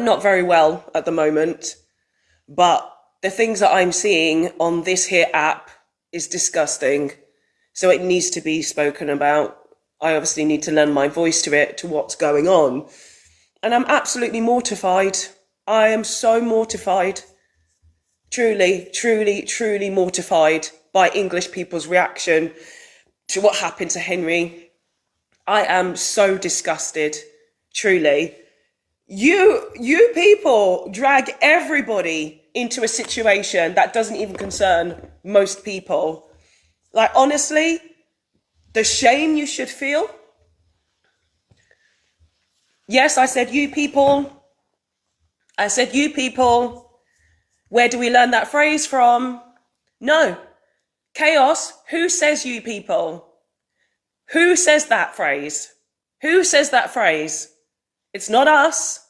not very well at the moment, but the things that I'm seeing on this here app is disgusting. So it needs to be spoken about. I obviously need to lend my voice to it, to what's going on. And I'm absolutely mortified. I am so mortified. Truly, truly, truly mortified by English people's reaction to what happened to Henry. I am so disgusted, truly. You people drag everybody into a situation that doesn't even concern most people. Like, honestly, the shame you should feel. Yes, I said you people. I said you people. Where do we learn that phrase from? No. Chaos, who says you people? Who says that phrase? Who says that phrase? It's not us.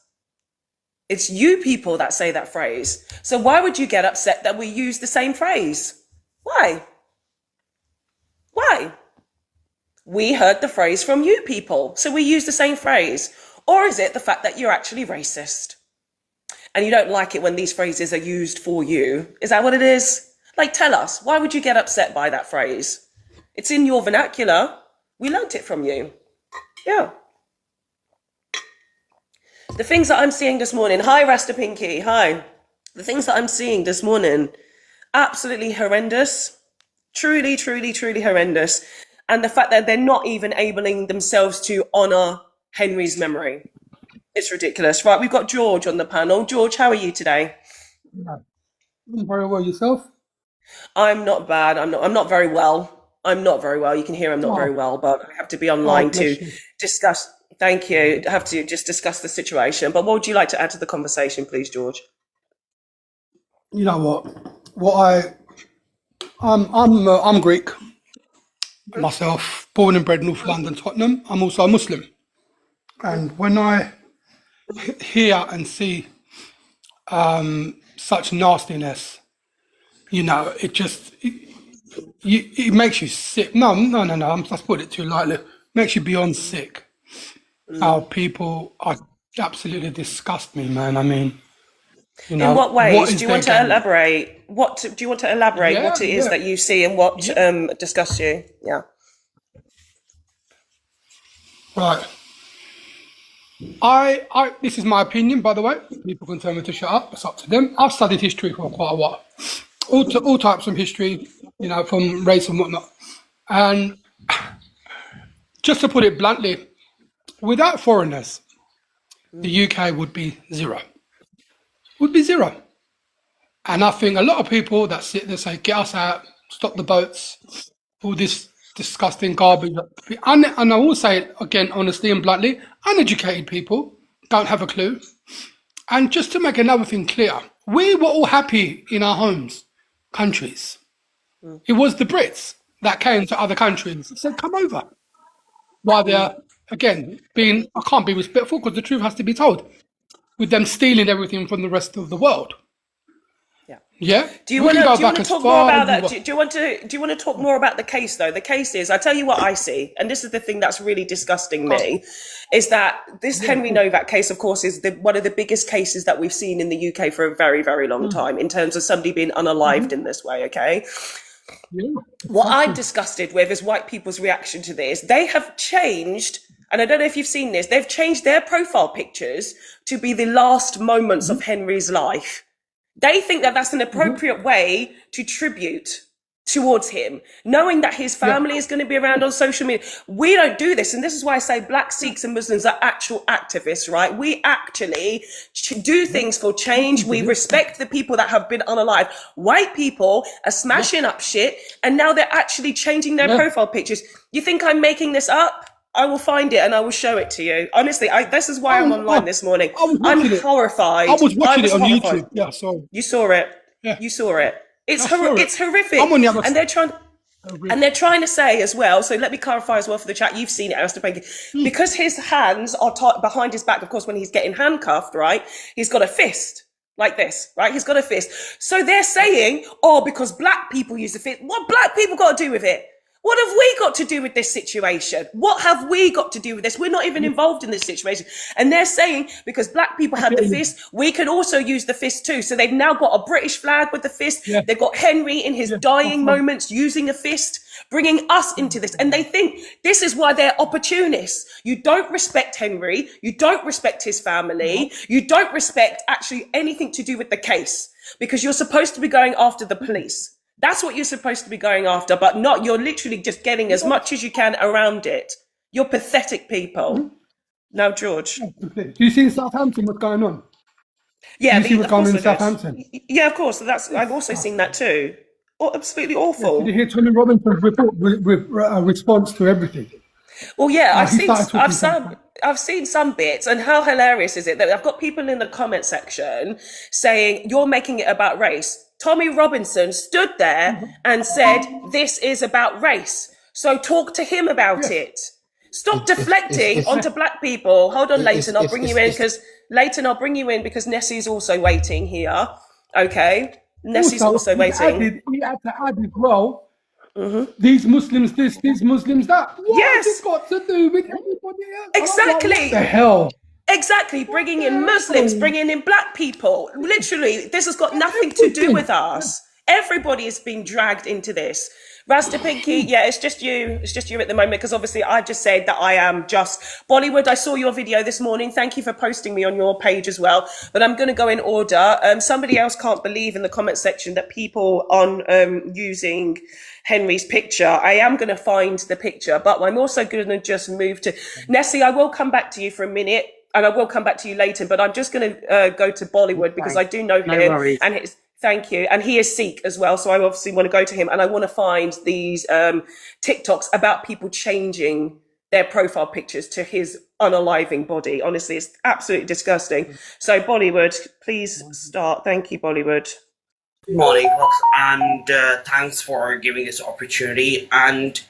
It's you people that say that phrase. So why would you get upset that we use the same phrase? Why? Why? We heard the phrase from you people, so we use the same phrase. Or is it the fact that you're actually racist? And you don't like it when these phrases are used for you? Is that what it is? Like, tell us, why would you get upset by that phrase? It's in your vernacular. We learnt it from you. Yeah. The things that I'm seeing this morning. Hi, Rasta Pinky. Hi. The things that I'm seeing this morning, absolutely horrendous. Truly, truly, truly horrendous. And the fact that they're not even enabling themselves to honour Henry's memory. It's ridiculous. Right, we've got George on the panel. George, how are you today? Very well, yourself? I'm not bad. I'm not very well. I'm not very well. You can hear I'm not very well, but I have to be online to discuss. Thank you. I have to just discuss the situation. But what would you like to add to the conversation, please, George? You know what? I'm Greek myself, born and bred North London, Tottenham. I'm also a Muslim, and when I hear and see such nastiness, you know, it makes you sick. No, I've put it too lightly. It makes you beyond sick. How people are absolutely disgust me, man. I mean, you know, in what ways do you want to elaborate? Do you want to elaborate what it is that you see and what disgusts you? Yeah. Right. I this is my opinion, by the way. People can tell me to shut up. It's up to them. I've studied history for quite a while. All types of history, you know, from race and whatnot. And just to put it bluntly, without foreigners, the UK would be zero. Would be zero. And I think a lot of people that sit there say, get us out, stop the boats, all this disgusting garbage. And I will say it again, honestly and bluntly, uneducated people don't have a clue. And just to make another thing clear, we were all happy in our homes, countries. It was the Brits that came to other countries and said, come over. While they're, again, I can't be respectful because the truth has to be told, with them stealing everything from the rest of the world. Yeah. Do you want to talk more about that? Do you want to talk more about the case though? The case is, I tell you what I see, and this is the thing that's really disgusting me, is that this Henry Novak case, of course, is one of the biggest cases that we've seen in the UK for a very, very long time in terms of somebody being unalived in this way. Okay. What I'm disgusted with is white people's reaction to this. They have changed, and I don't know if you've seen this, they've changed their profile pictures to be the last moments of Henry's life. They think that that's an appropriate way to tribute towards him, knowing that his family is going to be around on social media. We don't do this. And this is why I say Black Sikhs and Muslims are actual activists, right? We actually do things for change. We respect the people that have been unalive. White people are smashing up shit, and now they're actually changing their profile pictures. You think I'm making this up? I will find it and I will show it to you. Honestly, this is why I'm online this morning. I'm horrified. I was watching it on YouTube. Yeah, sorry. You saw it. Yeah. You saw it. It's horrific. I'm on the other and they're trying to say as well. So let me clarify as well for the chat. You've seen it, Mr. Panky. Because his hands are behind his back. Of course, when he's getting handcuffed, right, he's got a fist like this, right? He's got a fist. So they're saying, oh, because black people use the fist. What black people got to do with it? What have we got to do with this situation? What have we got to do with this? We're not even involved in this situation. And they're saying because black people had the fist, we can also use the fist too. So they've now got a British flag with the fist. Yeah. They've got Henry in his dying moments using a fist, bringing us into this. And they think this is why they're opportunists. You don't respect Henry. You don't respect his family. You don't respect actually anything to do with the case because you're supposed to be going after the police. That's what you're supposed to be going after, but not, you're literally just getting as much as you can around it. You're pathetic people. Now, George. Do you see in Southampton what's going on? Yeah, do you see what's going on in Southampton? Yeah, of course. I've also seen that too. Oh, absolutely awful. Did you hear Tony Robinson's report with response to everything? Well, yeah, I've seen some bits, and how hilarious is it that I've got people in the comment section saying you're making it about race. Tommy Robinson stood there and said, this is about race. So talk to him about it. Stop deflecting onto black people. Hold on, Leighton, I'll bring you in because Nessie's also waiting here. Okay? Nessie's also waiting. We had to add as well, these Muslims this, these Muslims that. What has it got to do with everybody else? Exactly. What the hell? Exactly, bringing in Muslims, bringing in black people. Literally, this has got nothing to do with us. Everybody is being dragged into this. Rasta Pinky, yeah, it's just you. It's just you at the moment because obviously I just said that I am just Bollywood. I saw your video this morning. Thank you for posting me on your page as well. But I'm going to go in order. Somebody else can't believe in the comment section that people on using Henry's picture. I am going to find the picture, but I'm also going to just move to Nessie. I will come back to you for a minute. And I will come back to you later, but I'm just going to go to Bollywood because I do know him. And thank you. And he is Sikh as well. So I obviously want to go to him and I want to find these TikToks about people changing their profile pictures to his unaliving body. Honestly, it's absolutely disgusting. So Bollywood, please start. Thank you, Bollywood. Good morning, folks, and thanks for giving this opportunity. And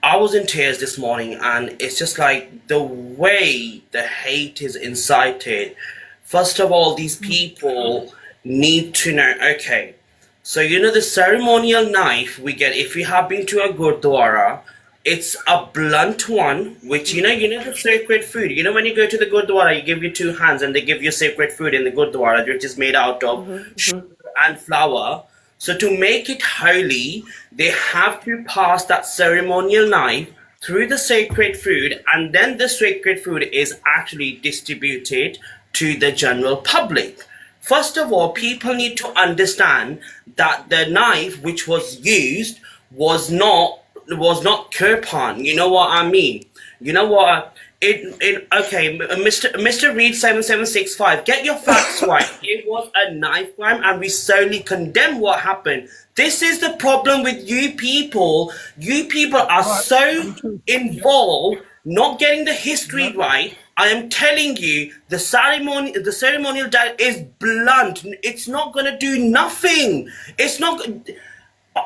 I was in tears this morning, and it's just like the way the hate is incited. First of all, these people need to know, okay, so you know the ceremonial knife we get if we have been to a Gurdwara, it's a blunt one, which you know the sacred food. You know when you go to the Gurdwara, you give your two hands and they give you sacred food in the Gurdwara, which is made out of sugar and flour. So to make it holy, they have to pass that ceremonial knife through the sacred food, and then the sacred food is actually distributed to the general public. First of all, people need to understand that the knife which was used was not kirpan. You know what I mean? You know what? Okay, Mr. Reed 7765, get your facts right. It was a knife crime and we solely condemn what happened. This is the problem with you people. You people are so involved, not getting the history right. I am telling you, the ceremonial diet is blunt. It's not gonna do nothing. It's not.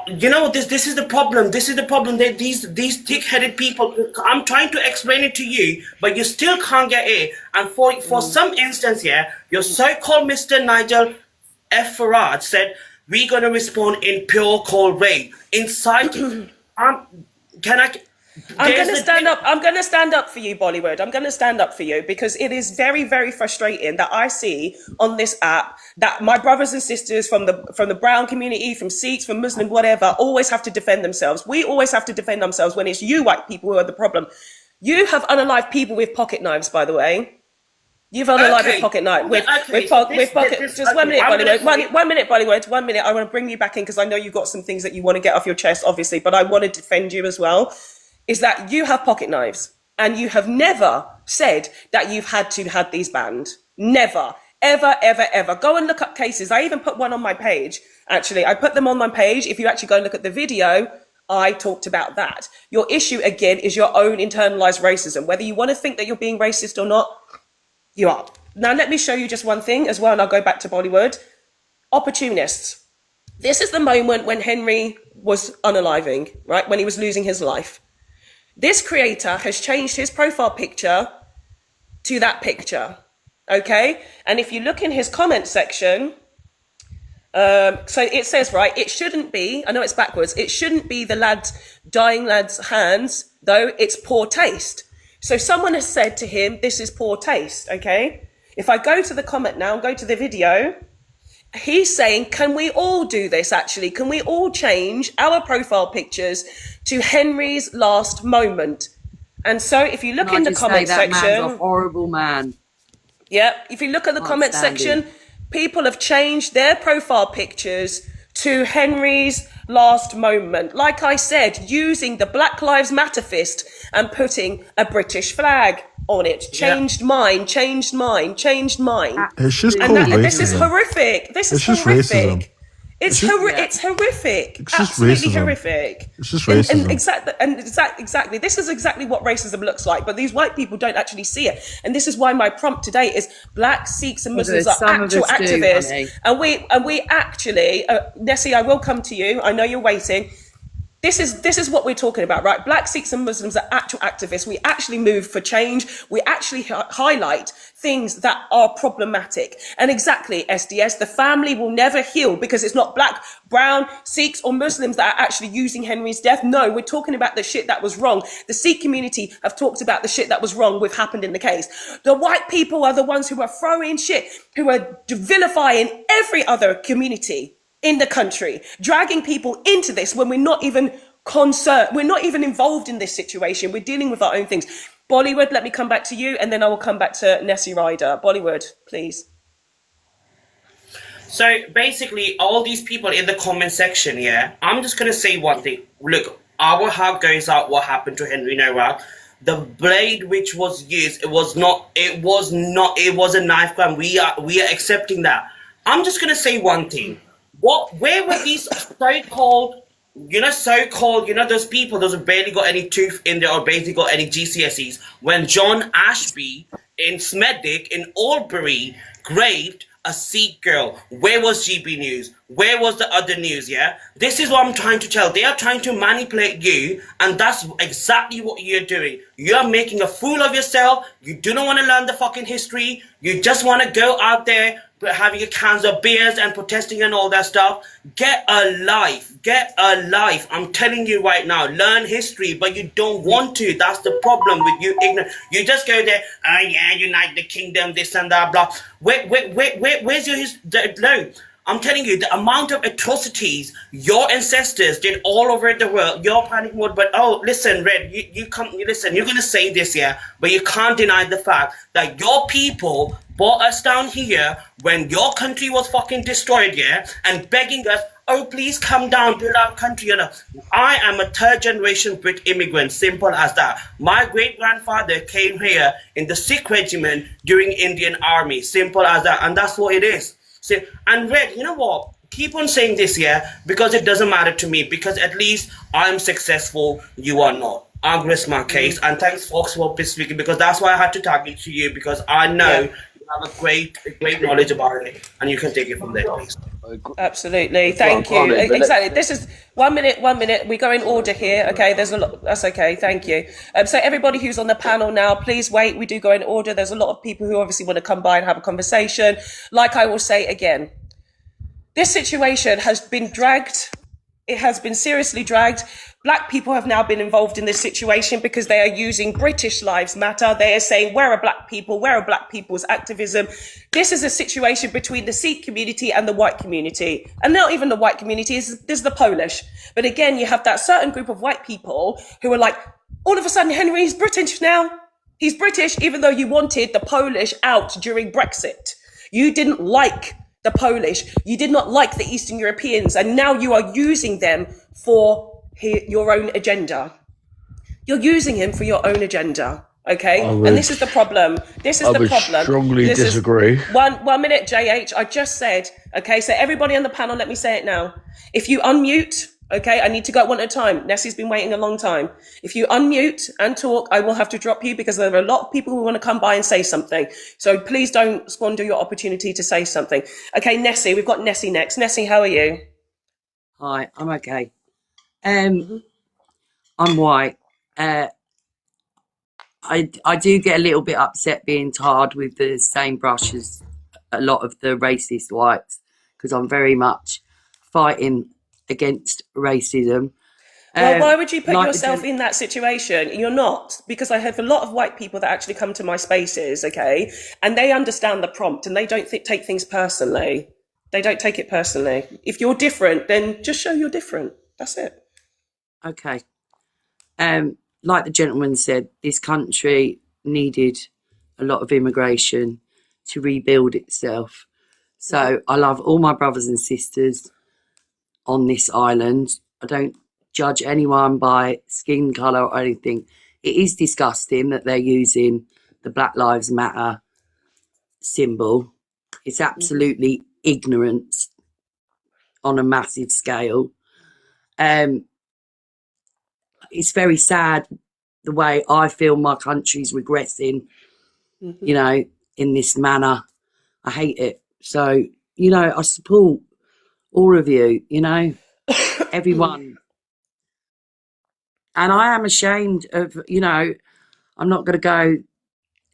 You know, this is the problem. This is the problem. That these thick-headed people. I'm trying to explain it to you, but you still can't get it. And for some instance here, your so-called Mr. Nigel F. Farage said we're gonna respond in pure cold rain. Inside, I'm going to stand up. I'm going to stand up for you, Bollywood. I'm going to stand up for you because it is very, very frustrating that I see on this app that my brothers and sisters from the brown community, from Sikhs, from Muslim, whatever, always have to defend themselves. We always have to defend ourselves when it's you white people who are the problem. You have unalived people with pocket knives, by the way. You've unalived with pocket knife. With pocket. Just 1 minute, Bollywood. 1 minute, Bollywood. 1 minute. I want to bring you back in because I know you've got some things that you want to get off your chest, obviously, but I want to defend you as well. Is that you have pocket knives and you have never said that you've had to have these banned. Never, ever, ever, ever. Go and look up cases. I even put one on my page. Actually, I put them on my page. If you actually go and look at the video, I talked about that. Your issue, again, is your own internalized racism. Whether you want to think that you're being racist or not, you are. Now, let me show you just one thing as well, and I'll go back to Bollywood. Opportunists. This is the moment when Henry was unaliving, right? When he was losing his life. This creator has changed his profile picture to that picture, okay? And if you look in his comment section, So it says, right, it shouldn't be, I know it's backwards, it shouldn't be the dying lad's hands, though it's poor taste. So someone has said to him, this is poor taste, okay? If I go to the comment now, go to the video, he's saying, can we all do this actually? Can we all change our profile pictures to Henry's last moment? And so if you look in the comment that section, man's a horrible man. yeah, if you look at the comment section, people have changed their profile pictures to Henry's last moment. Like I said, using the Black Lives Matter fist and putting a British flag on it. Changed mine, changed mine, changed mine. It's just And called racism. this is horrific. This is It's just horrific. racism. It's horrific. It's just Absolutely racism. horrific. It's just racism. Exactly. This is exactly what racism looks like. But these white people don't actually see it. And this is why my prompt today is Black Sikhs and Muslims are actual activists. And we actually, Nessie, I will come to you. I know you're waiting. This is what we're talking about, right? Black Sikhs and Muslims are actual activists. We actually move for change. We actually highlight things that are problematic. And exactly, SDS, the family will never heal because it's not black, brown, Sikhs or Muslims that are actually using Henry's death. No, we're talking about the shit that was wrong. The Sikh community have talked about the shit that was wrong with happened in the case. The white people are the ones who are throwing shit, who are vilifying every other community in the country, dragging people into this when we're not even concerned, we're not even involved in this situation. We're dealing with our own things. Bollywood, let me come back to you, and then I will come back to Nessie Ryder. Bollywood, please. So basically, all these people in the comment section, yeah, I'm just gonna say one thing. Look, our heart goes out what happened to Henry Novak. The blade which was used, it was a knife crime. We are accepting that. I'm just gonna say one thing. Where were these so-called, those people, those who barely got any tooth in there or barely got any GCSEs, when John Ashby in Smethwick in Albury graved a Sikh girl? Where was GB News? Where was the other news, yeah? This is what I'm trying to tell. They are trying to manipulate you, and that's exactly what you're doing. You're making a fool of yourself. You do not want to learn the fucking history. You just want to go out there having a cans of beers and protesting and all that stuff. Get a life. Get a life. I'm telling you right now, learn history, but you don't want to. That's the problem with you ignorant. You just go there, oh yeah, unite the kingdom, this and that, blah. Where's your history? No. I'm telling you, the amount of atrocities your ancestors did all over the world, your panic mode. But oh, listen, Red, listen, you're going to say this, yeah, but you can't deny the fact that your people brought us down here when your country was fucking destroyed, yeah, and begging us, oh, please come down, build our country. You know, I am a third generation Brit immigrant, simple as that. My great grandfather came here in the Sikh regiment during Indian army, simple as that, and that's what it is. See, and Red, you know what? Keep on saying this, yeah, because it doesn't matter to me, because at least I'm successful, you are not. I'll rest my case, and thanks, Fox, for speaking, because that's why I had to target to you, because I know you have a great knowledge about it, and you can take it from there, please. Absolutely, thank you. Exactly. This is 1 minute. We go in order here. Okay, there's a lot. That's okay. Thank you. So everybody who's on the panel now, please wait. We do go in order. There's a lot of people who obviously want to come by and have a conversation. Like I will say again, this situation has been dragged. It has been seriously dragged. Black people have now been involved in this situation because they are using British Lives Matter. They are saying, where are black people? Where are black people's activism? This is a situation between the Sikh community and the white community. And not even the white community, there's the Polish. But again, you have that certain group of white people who are like, all of a sudden, Henry's British now. He's British, even though you wanted the Polish out during Brexit. You didn't like the Polish. You did not like the Eastern Europeans. And now you are using them for your own agenda. You're using him for your own agenda, okay? And this is the problem. This is the problem. I strongly disagree. One minute, JH. I just said, okay, so everybody on the panel, let me say it now. If you unmute, okay, I need to go one at a time. Nessie's been waiting a long time. If you unmute and talk, I will have to drop you because there are a lot of people who want to come by and say something. So please don't squander your opportunity to say something. Okay, Nessie, we've got Nessie next. Nessie, how are you? Hi, I'm okay. I'm white. I do get a little bit upset being tarred with the same brush as a lot of the racist whites because I'm very much fighting against racism. Well, why would you put like yourself in that situation? You're not, because I have a lot of white people that actually come to my spaces, okay, and they understand the prompt and they don't take things personally. They don't take it personally. If you're different, then just show you're different. That's it. Okay. Like the gentleman said, this country needed a lot of immigration to rebuild itself. So I love all my brothers and sisters on this island. I don't judge anyone by skin colour or anything. It is disgusting that they're using the Black Lives Matter symbol. It's absolutely ignorance on a massive scale. It's very sad the way I feel my country's regressing, you know, in this manner. I hate it. So, you know, I support all of you, you know, everyone. And I am ashamed of, you know, I'm not going to go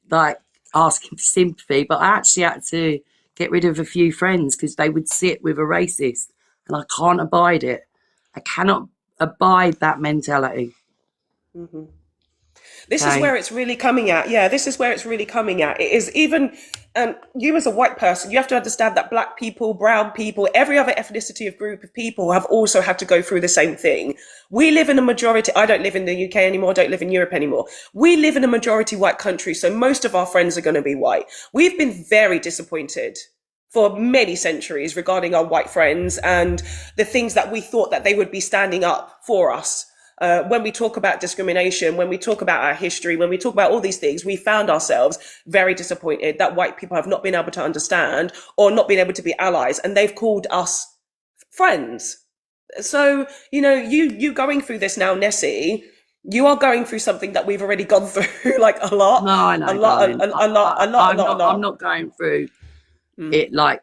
like asking for sympathy, but I actually had to get rid of a few friends because they would sit with a racist and I can't abide it. I cannot abide that mentality. This is where it's really coming at. Yeah, this is where it's really coming at. It is even, you as a white person, you have to understand that black people, brown people, every other ethnicity of group of people have also had to go through the same thing. We live in a majority, I don't live in the UK anymore, don't live in Europe anymore. We live in a majority white country, so most of our friends are going to be white. We've been very disappointed for many centuries regarding our white friends and the things that we thought that they would be standing up for us. When we talk about discrimination, when we talk about our history, when we talk about all these things, we found ourselves very disappointed that white people have not been able to understand or not been able to be allies, and they've called us friends. So, you know, you going through this now, Nessie, you are going through something that we've already gone through, like a lot. No, I know. I'm not going through it like,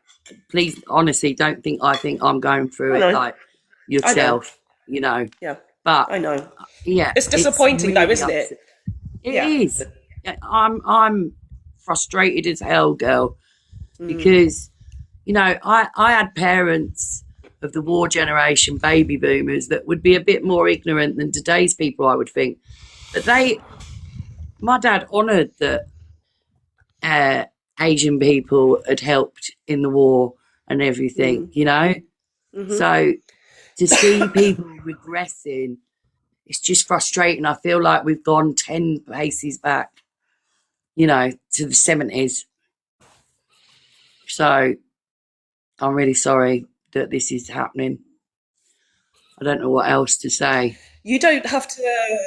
please, honestly, don't think I think I'm going through it like yourself, you know. Yeah. But I know. Yeah. It's disappointing though, isn't it? It is. I'm frustrated as hell, girl. Because, you know, I had parents of the war generation, baby boomers, that would be a bit more ignorant than today's people, I would think. But my dad honoured that Asian people had helped in the war and everything, you know? So to see people regressing, it's just frustrating. I feel like we've gone 10 paces back, you know, to the 70s. So I'm really sorry that this is happening. I don't know what else to say. You don't have to,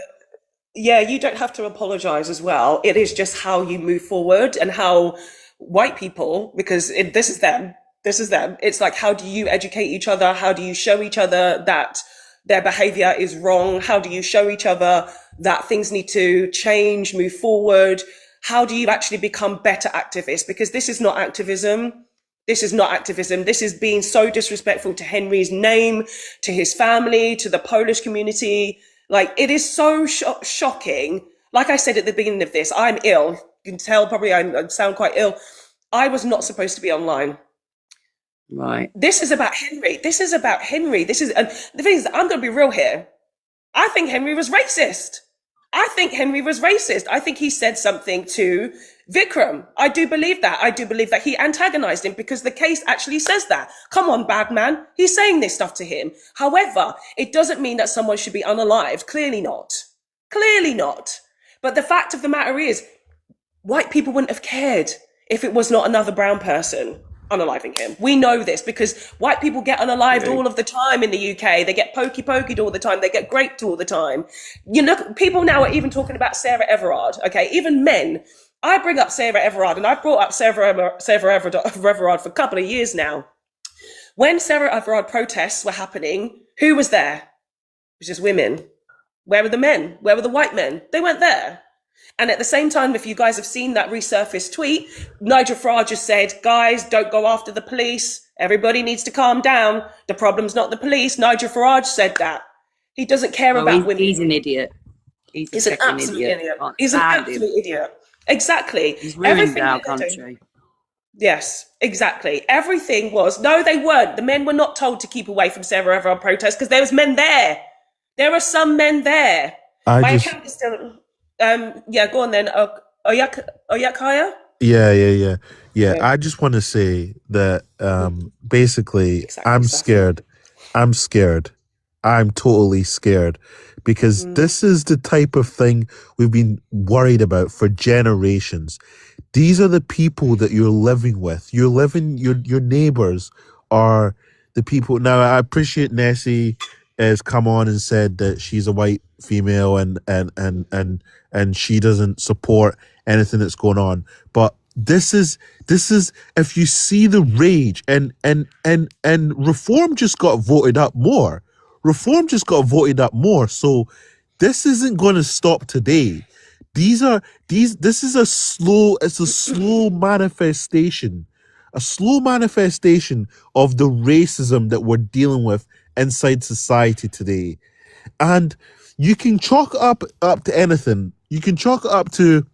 you don't have to apologize as well. It is just how you move forward and how white people, because this is them. It's like, how do you educate each other? How do you show each other that their behavior is wrong? How do you show each other that things need to change, move forward? How do you actually become better activists? Because this is not activism. This is not activism. This is being so disrespectful to Henry's name, to his family, to the Polish community. Like, it is so shocking. Like I said at the beginning of this, I'm ill. You can tell probably I sound quite ill. I was not supposed to be online. Right. This is about Henry. And the thing is, I'm going to be real here. I think Henry was racist. I think he said something to Vikram. I do believe that he antagonized him because the case actually says that. Come on, bad man. He's saying this stuff to him. However, it doesn't mean that someone should be unalived. Clearly not. But the fact of the matter is, white people wouldn't have cared if it was not another brown person unaliving him. We know this because white people get unalived all of the time in the UK. They get pokeyed all the time. They get raped all the time. You know, people now are even talking about Sarah Everard. Okay, even men. I bring up Sarah Everard, and I've brought up Sarah Everard for a couple of years now. When Sarah Everard protests were happening, who was there? It was just women. Where were the men? Where were the white men? They weren't there. And at the same time, if you guys have seen that resurfaced tweet, Nigel Farage just said, guys, don't go after the police. Everybody needs to calm down. The problem's not the police. Nigel Farage said that. He doesn't care about women. He's an idiot. He's an absolute idiot. He's an absolute idiot. Exactly. He's ruined our country. Yes, exactly. Everything was, no, they weren't. The men were not told to keep away from Sarah Everard protest because there was men there. There are some men there. I My just, account is still, yeah, go on then. Oyakaya? yeah. Yeah, I just want to say that basically, exactly, I'm Safi. scared. I'm scared. I'm totally scared because this is the type of thing we've been worried about for generations. These are the people that you're living with. You're living, your neighbors are the people. Now, I appreciate Nessie has come on and said that she's a white female and she doesn't support anything that's going on. But this is if you see the rage and reform just got voted up more. Reform just got voted up more. So this isn't going to stop today. This is it's a slow manifestation, of the racism that we're dealing with inside society today. And you can chalk up to anything. You can chalk it up to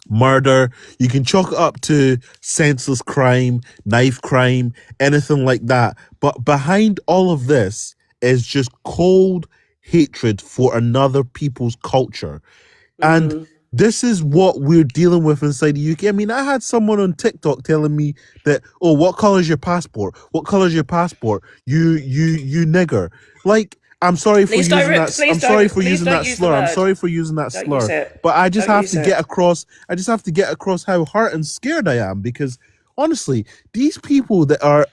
murder, you can chalk it up to senseless crime, knife crime, anything like that. But behind all of this is just cold hatred for another people's culture. And this is what we're dealing with inside the UK. I mean, I had someone on TikTok telling me that, oh, what color is your passport? What color is your passport? You nigger. Like, I'm sorry for Please don't, using that. I'm please sorry don't, for please using don't that use the slur. I'm word. sorry for using that Don't use slur. it. But I just Don't have use to it. get across. I just have to get across how hurt and scared I am because honestly, these people that are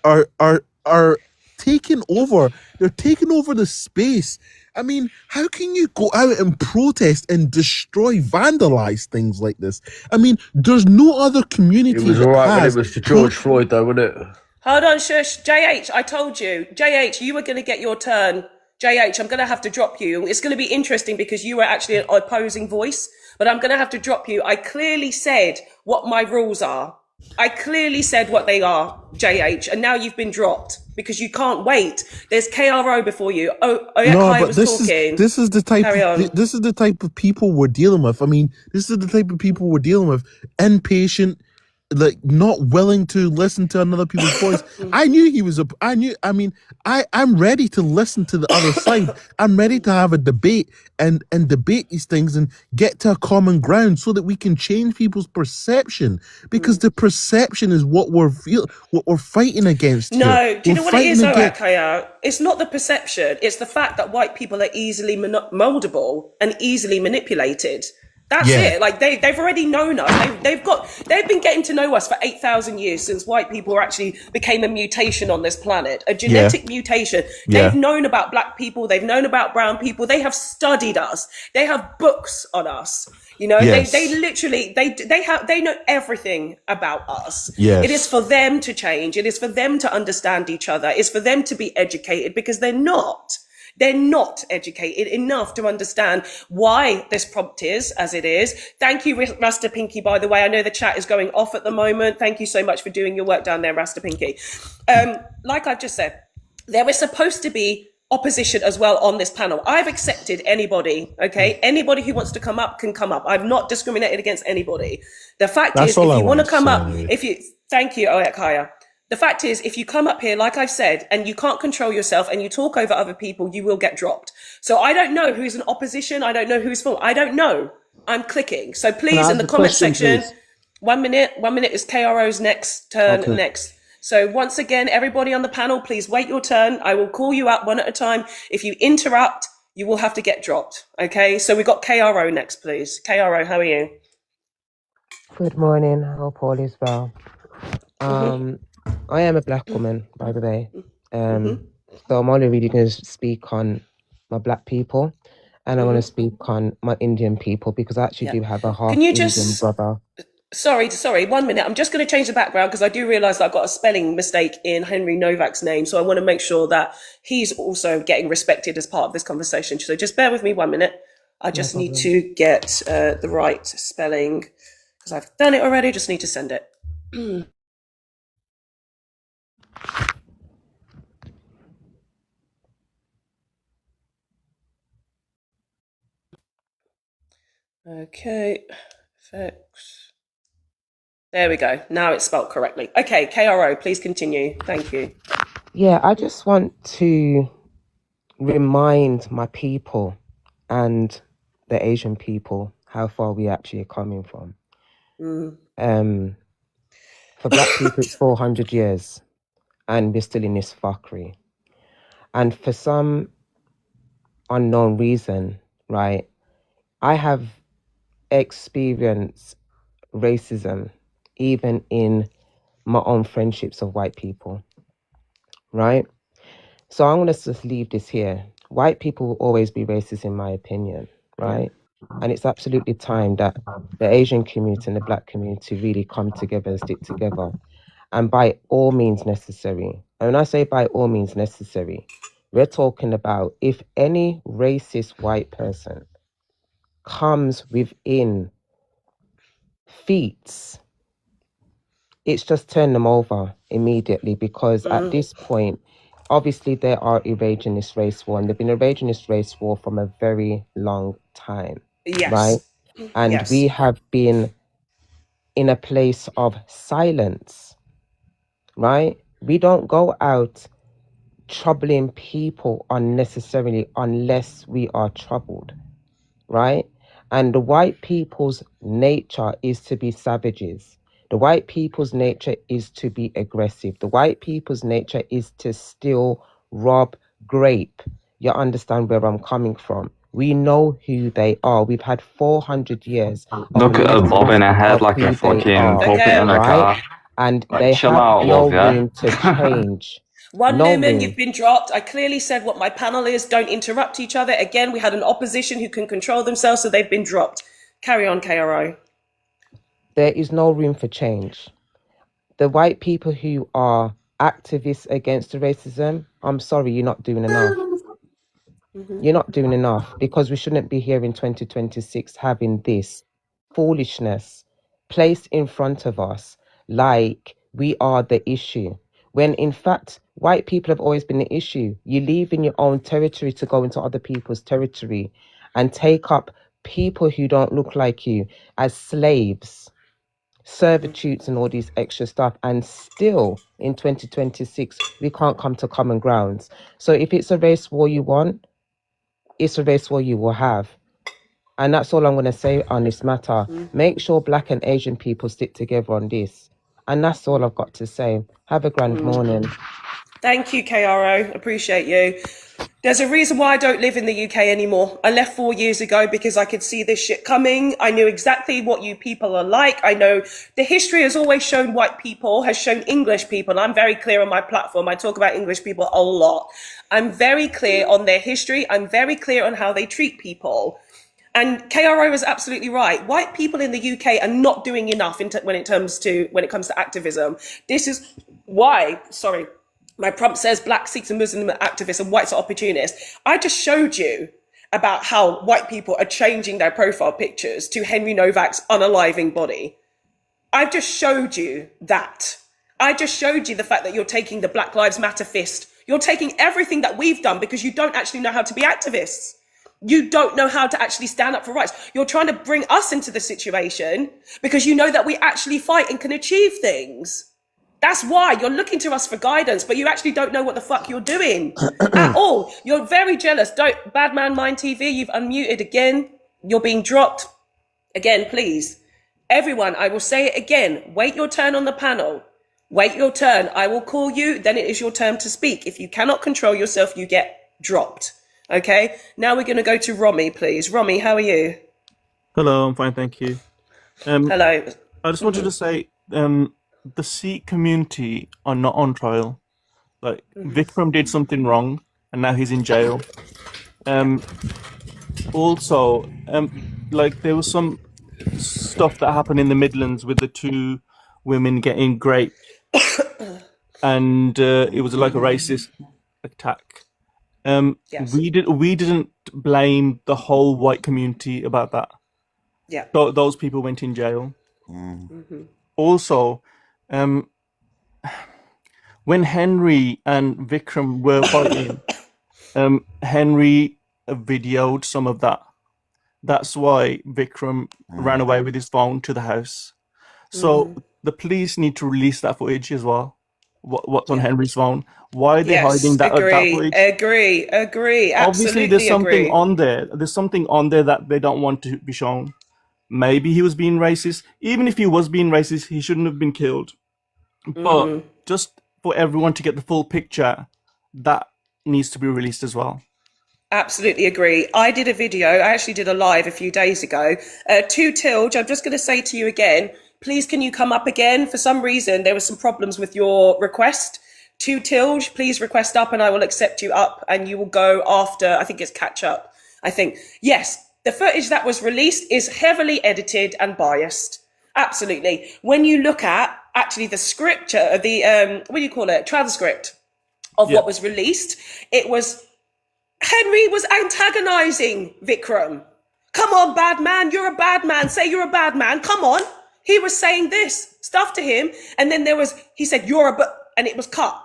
taking over. They're taking over the space. I mean, how can you go out and protest and destroy, vandalize things like this? I mean, there's no other It community was that all right when it has. was to George Floyd, though, wasn't it? Hold on, shush. JH, I told you. JH, you were going to get your turn. JH, I'm going to have to drop you. It's going to be interesting because you were actually an opposing voice, but I'm going to have to drop you. I clearly said what my rules are. I clearly said what they are, JH, and now you've been dropped because you can't wait. There's KRO before you. Oh, No, Oyakai but was talking. this is the type Carry of on. this is the type of people we're dealing with. I mean, this is the type of people we're dealing with. Impatient, like not willing to listen to another people's voice. I knew he was a. I knew. I mean, I'm ready to listen to the other side. I'm ready to have a debate and debate these things and get to a common ground so that we can change people's perception because the perception is what what we're fighting against here. No, do you We're know what it fighting is, against. Oakaya? It's not the perception. It's the fact that white people are easily moldable and easily manipulated. That's Yeah. it. Like they've already known us. They've been getting to know us for 8,000 years since white people actually became a mutation on this planet, a genetic mutation. Yeah. They've known about black people. They've known about brown people. They have studied us. They have books on us. You know, Yes. they literally they know everything about us. Yes. It is for them to change. It is for them to understand each other. It's for them to be educated because they're not. They're not educated enough to understand why this prompt is as it is. Thank you, Rasta Pinky, by the way. I know the chat is going off at the moment. Thank you so much for doing your work down there, Rasta Pinky. Like I've just said, there was supposed to be opposition as well on this panel. I've accepted anybody, okay? Anybody who wants to come up can come up. I've not discriminated against anybody. The fact That's is, all if I you want to wanted to come say up, anyway. thank you, Oyakaya. The fact is, if you come up here, like I've said, and you can't control yourself and you talk over other people, you will get dropped. So I don't know who's in opposition. I don't know who's for. I don't know. I'm clicking. So please, in the comment section, 1 minute. 1 minute is KRO's next turn next. So once again, everybody on the panel, please wait your turn. I will call you out one at a time. If you interrupt, you will have to get dropped. Okay. So we've got KRO next, please. KRO, how are you? Good morning. I hope all is well. I am a black woman, by the way. So I'm only really going to speak on my black people, and I want to speak on my Indian people because I actually do have a half Can you Indian just brother. Sorry, 1 minute. I'm just going to change the background because I do realise that I've got a spelling mistake in Henry Novak's name. So I want to make sure that he's also getting respected as part of this conversation. So just bear with me 1 minute. I just need to get the right spelling because I've done it already. Just need to send it. Okay, fix. There we go. Now it's spelt correctly. Okay, KRO, please continue. Thank you. Yeah, I just want to remind my people and the Asian people how far we actually are coming from. For black people, it's 400 years, and we're still in this fuckery. And for some unknown reason, right, I have experienced racism even in my own friendships of white people, right? So I'm going to just leave this here. White people will always be racist, in my opinion, right? And it's absolutely time that the Asian community and the black community really come together and stick together. And by all means necessary, and when I say by all means necessary, we're talking about if any racist white person comes within feet, it's just turn them over immediately, because at this point, obviously they are raging this race war, and they've been raging this race war from a very long time, Yes. right? And Yes. we have been in a place of silence, right? We don't go out troubling people unnecessarily unless we are troubled, right? And the white people's nature is to be savages. The white people's nature is to be aggressive. The white people's nature is to steal, rob, grape. You understand where I'm coming from? We know who they are. We've had 400 years of Look at her lessons bobbing her head of like who a they fucking are, puppet in a right? car. And Like, they chill have out, no love, yeah? room to change. One No Newman, room. you've been dropped. I clearly said what my panel is. Don't interrupt each other. Again, we had an opposition who can control themselves, so they've been dropped. Carry on, KRO. There is no room for change. The white people who are activists against the racism, I'm sorry, you're not doing enough. You're not doing enough, because we shouldn't be here in 2026 having this foolishness placed in front of us like we are the issue, when in fact white people have always been the issue. You leave in your own territory to go into other people's territory and take up people who don't look like you as slaves, servitudes and all these extra stuff, and still in 2026 we can't come to common grounds. So if it's a race war you want, it's a race war you will have. And that's all I'm going to say on this matter. Make sure black and Asian people stick together on this. And that's all I've got to say. Have a grand morning. Thank you, KRO. Appreciate you. There's a reason why I don't live in the UK anymore. I left 4 years ago because I could see this shit coming. I knew exactly what you people are like. I know the history has always shown white people, has shown English people. And I'm very clear on my platform. I talk about English people a lot. I'm very clear on their history. I'm very clear on how they treat people. And KRO is absolutely right. White people in the UK are not doing enough when it comes to activism. This is why, sorry, my prompt says black, Sikhs and Muslim activists and whites are opportunists. I just showed you about how white people are changing their profile pictures to Henry Novak's unaliving body. I've just showed you that. I just showed you the fact that you're taking the Black Lives Matter fist. You're taking everything that we've done because you don't actually know how to be activists. You don't know how to actually stand up for rights. You're trying to bring us into the situation because you know that we actually fight and can achieve things. That's why you're looking to us for guidance, but you actually don't know what the fuck you're doing at all. You're very jealous. Bad Man Mind TV, you've unmuted again. You're being dropped. Again, please. Everyone, I will say it again. Wait your turn on the panel. Wait your turn. I will call you. Then it is your turn to speak. If you cannot control yourself, you get dropped. Okay? Now we're going to go to Romy, please. Romy, how are you? Hello, I'm fine, thank you. Hello. I just wanted to say, the Sikh community are not on trial. Like, Vikram did something wrong, and now he's in jail. Also, like, there was some stuff that happened in the Midlands with the two women getting raped, and it was like a racist attack. Yes. We didn't blame the whole white community about that. Yeah. Those people went in jail. Also, when Henry and Vikram were fighting, Henry videoed some of that. That's why Vikram ran away with his phone to the house. So the police need to release that footage as well. What's on Henry's phone? Why are they hiding that footage? Agree. Obviously, Absolutely there's something agree. on there. There's something on there that they don't want to be shown. Maybe he was being racist. Even if he was being racist, he shouldn't have been killed. But just for everyone to get the full picture, that needs to be released as well. Absolutely agree. I did a video, I actually did a live a few days ago. To Tilge, I'm just going to say to you again, please can you come up again? For some reason, there were some problems with your request. To Tilge, please request up and I will accept you up and you will go after, I think it's catch up. I think, yes, the footage that was released is heavily edited and biased. Absolutely. When you look at actually the scripture, the, what do you call it? Transcript of what was released, it was Henry was antagonizing Vikram. Come on, bad man, you're a bad man. Say you're a bad man. Come on. He was saying this stuff to him. And then he said, and it was cut.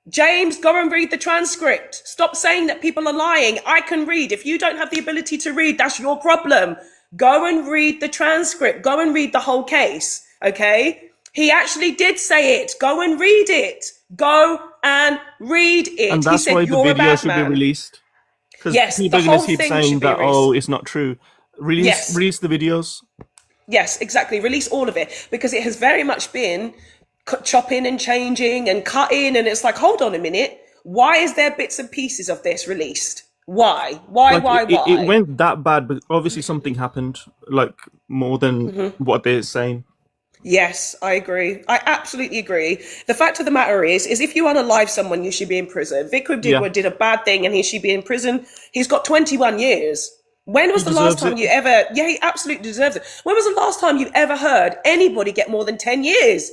James, go and read the transcript. Stop saying that people are lying. I can read. If you don't have the ability to read, that's your problem. Go and read the transcript. Go and read the whole case. Okay? He actually did say it. Go and read it. Go and read it. And that's why the video should be released. Because people are going to keep saying that, it's not true. Release the videos. Yes, exactly. Release all of it. Because it has very much been chopping and changing and cutting. And it's like, hold on a minute. Why is there bits and pieces of this released? Why? Why? It went that bad, but obviously something happened, like more than what they're saying. Yes, I agree. I absolutely agree. The fact of the matter is if you unalive someone, you should be in prison. Vikram did a bad thing and he should be in prison. He's got 21 years. When was the last time you ever... Yeah, he absolutely deserves it. When was the last time you ever heard anybody get more than 10 years?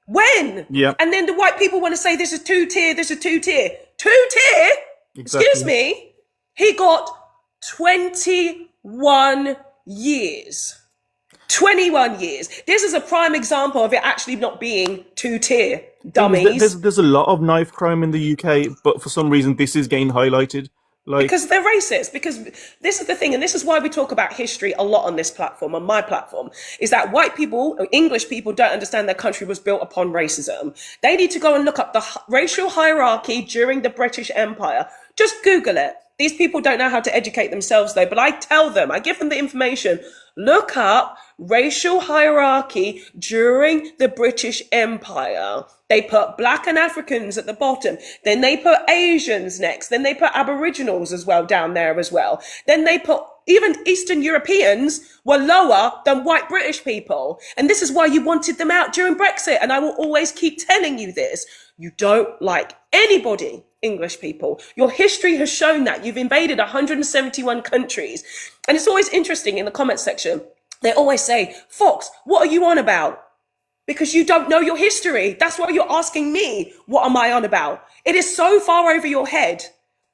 When? Yeah. And then the white people want to say this is two-tier, this is two-tier. Two-tier? Exactly. Excuse me? He got 21 years. 21 years. This is a prime example of it actually not being two-tier, dummies. There's a lot of knife crime in the UK, but for some reason this is getting highlighted. Because they're racist. Because this is the thing, and this is why we talk about history a lot on this platform, on my platform, is that white people, or English people, don't understand their country was built upon racism. They need to go and look up the racial hierarchy during the British Empire. Just Google it. These people don't know how to educate themselves though, but I tell them, I give them the information. Look up racial hierarchy during the British Empire. They put black and Africans at the bottom. Then they put Asians next. Then they put Aboriginals as well down there as well. Then they put even Eastern Europeans were lower than white British people. And this is why you wanted them out during Brexit. And I will always keep telling you this. You don't like anybody, English people. Your history has shown that. You've invaded 171 countries. And it's always interesting in the comments section. They always say, Fox, what are you on about? Because you don't know your history. That's why you're asking me, what am I on about? It is so far over your head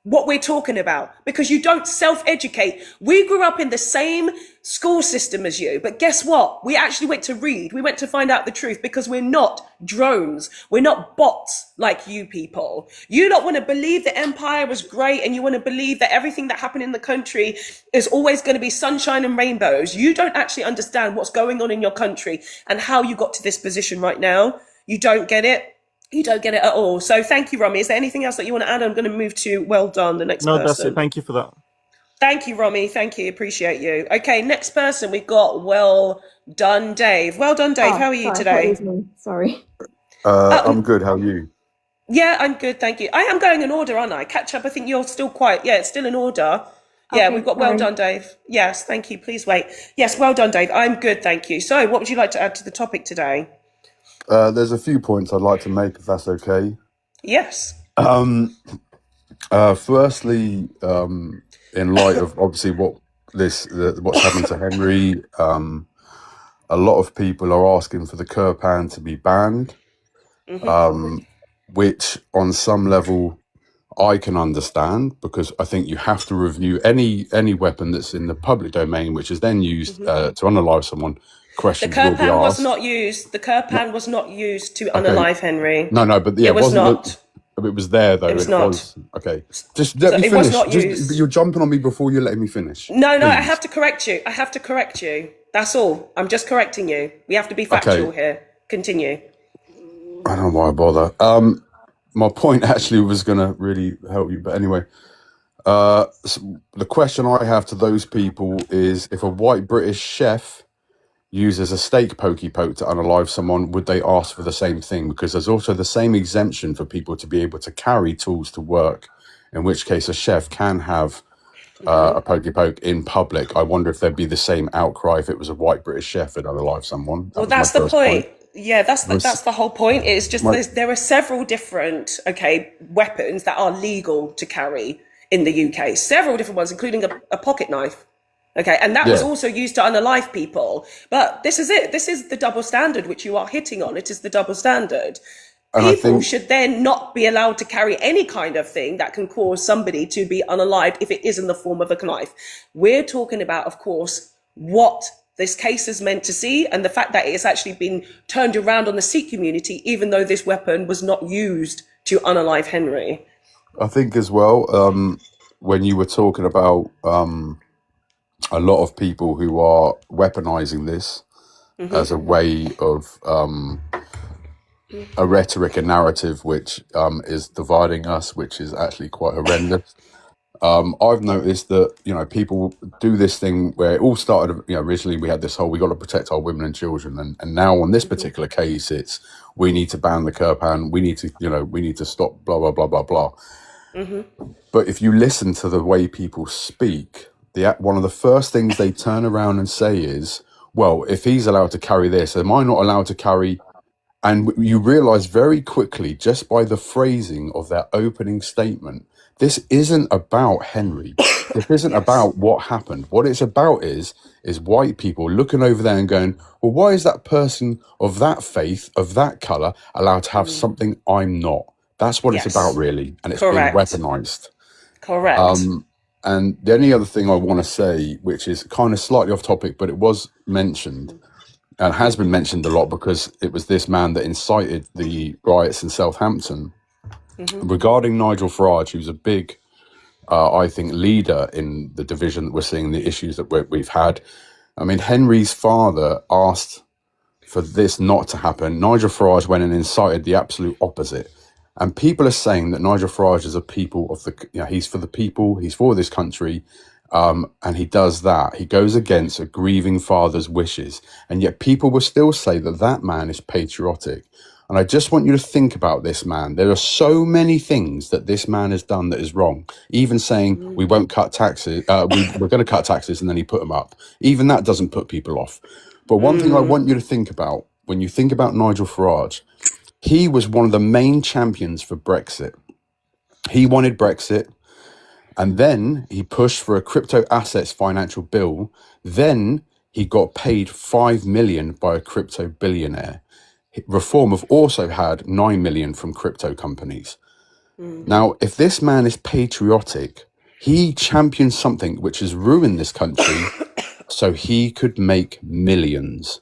what we're talking about because you don't self-educate. We grew up in the same school system as you, but guess what? We actually went to read. We went to find out the truth because we're not drones. We're not bots like you people. You don't want to believe the empire was great and you want to believe that everything that happened in the country is always going to be sunshine and rainbows. You don't actually understand what's going on in your country and how you got to this position right now. You don't get it. You don't get it at all. So thank you, Romy. Is there anything else that you want to add? I'm going to move to well done, the next person. No, that's it. Thank you for that. Thank you, Romy. Thank you. Appreciate you. Okay, next person. We've got well done, Dave. Well done, Dave. How are you today? Sorry. I'm good. How are you? Yeah, I'm good. Thank you. I am going in order, aren't I? Catch up. I think you're still quite. Yeah, it's still in order. Yeah, we've got well done, Dave. Yes, thank you. Please wait. Yes, well done, Dave. I'm good. Thank you. So what would you like to add to the topic today? There's a few points I'd like to make, if that's okay. Yes. Firstly, in light of obviously what's happened to Henry, a lot of people are asking for the Kirpan to be banned, which on some level I can understand because I think you have to review any weapon that's in the public domain, which is then used to unalive someone. Questions the will be asked. Was not used. The Kirpan was not used to unalive Henry. No, but yeah, it was not. It was there though. It was not. Okay. Just let me finish. You're jumping on me before you're letting me finish. No, I have to correct you. That's all. I'm just correcting you. We have to be factual here. Continue. I don't know why I bother. My point actually was going to really help you, but anyway, the question I have to those people is: if a white British chef uses a steak pokey poke to unalive someone, would they ask for the same thing? Because there's also the same exemption for people to be able to carry tools to work, in which case a chef can have a pokey poke in public. I wonder if there'd be the same outcry if it was a white British chef that unalived someone. Well, that's the point. Yeah, that's the whole point. It's just there are several different weapons that are legal to carry in the UK. Several different ones, including a pocket knife. Okay, and that was also used to unalive people. But this is it. This is the double standard which you are hitting on. It is the double standard. People should then not be allowed to carry any kind of thing that can cause somebody to be unalived if it is in the form of a knife. We're talking about, of course, what this case is meant to see, and the fact that it's actually been turned around on the Sikh community, even though this weapon was not used to unalive Henry. I think as well, when you were talking about a lot of people who are weaponizing this as a way of a rhetoric, a narrative which is dividing us, which is actually quite horrendous. I've noticed that, people do this thing where it all started, originally we had this whole, we got to protect our women and children. And now on this particular case, it's, we need to ban the Kirpan. We need to stop blah, blah, blah, blah, blah. But if you listen to the way people speak, one of the first things they turn around and say is, well, if he's allowed to carry this, am I not allowed to carry? And you realize very quickly, just by the phrasing of their opening statement, this isn't about Henry. This isn't about what happened. What it's about is white people looking over there and going, well, why is that person of that faith, of that colour, allowed to have something I'm not? That's what it's about, really. And it's being weaponized. Correct. And the only other thing I want to say, which is kind of slightly off topic, but it was mentioned and has been mentioned a lot because it was this man that incited the riots in Southampton. Regarding Nigel Farage, who's a big, I think, leader in the division that we're seeing, the issues that we've had. I mean, Henry's father asked for this not to happen. Nigel Farage went and incited the absolute opposite. And people are saying that Nigel Farage is a people of the, he's for the people, he's for this country, and he does that. He goes against a grieving father's wishes. And yet people will still say that that man is patriotic. And I just want you to think about this man. There are so many things that this man has done that is wrong. Even saying we won't cut taxes, we're going to cut taxes, and then he put them up. Even that doesn't put people off. But one thing I want you to think about, when you think about Nigel Farage, he was one of the main champions for Brexit. He wanted Brexit, and then he pushed for a crypto assets financial bill. Then he got paid 5 million by a crypto billionaire. Reform have also had 9 million from crypto companies. Now, if this man is patriotic, he championed something which has ruined this country so he could make millions.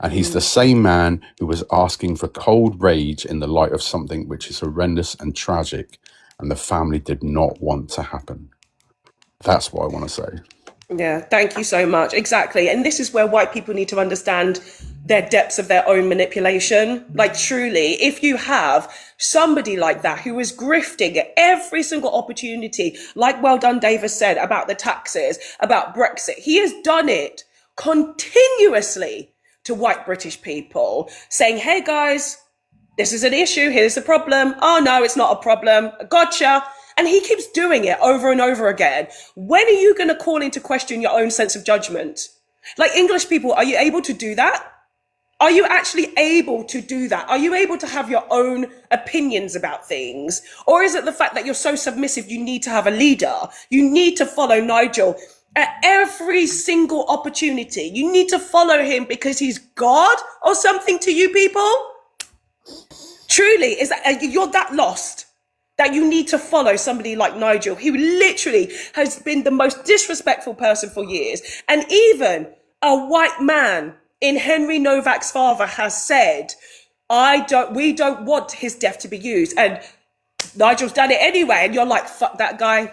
And he's the same man who was asking for cold rage in the light of something which is horrendous and tragic, and the family did not want to happen. That's what I want to say. Yeah, thank you so much. Exactly. And this is where white people need to understand their depths of their own manipulation. Like, truly, if you have somebody like that who is grifting at every single opportunity, like Well Done Davis said about the taxes, about Brexit, he has done it continuously to white British people, saying, hey guys, this is an issue, here's the problem. Oh no, it's not a problem. Gotcha. And he keeps doing it over and over again. When are you going to call into question your own sense of judgment? Like, English people, are you able to do that? Are you actually able to do that? Are you able to have your own opinions about things? Or is it the fact that you're so submissive you need to have a leader? You need to follow Nigel at every single opportunity. You need to follow him because he's God or something to you people? Truly, is that you're that lost that you need to follow somebody like Nigel, who literally has been the most disrespectful person for years? And even a white man in Henry Novak's father has said, we don't want his death to be used. And Nigel's done it anyway. And you're like, fuck that guy.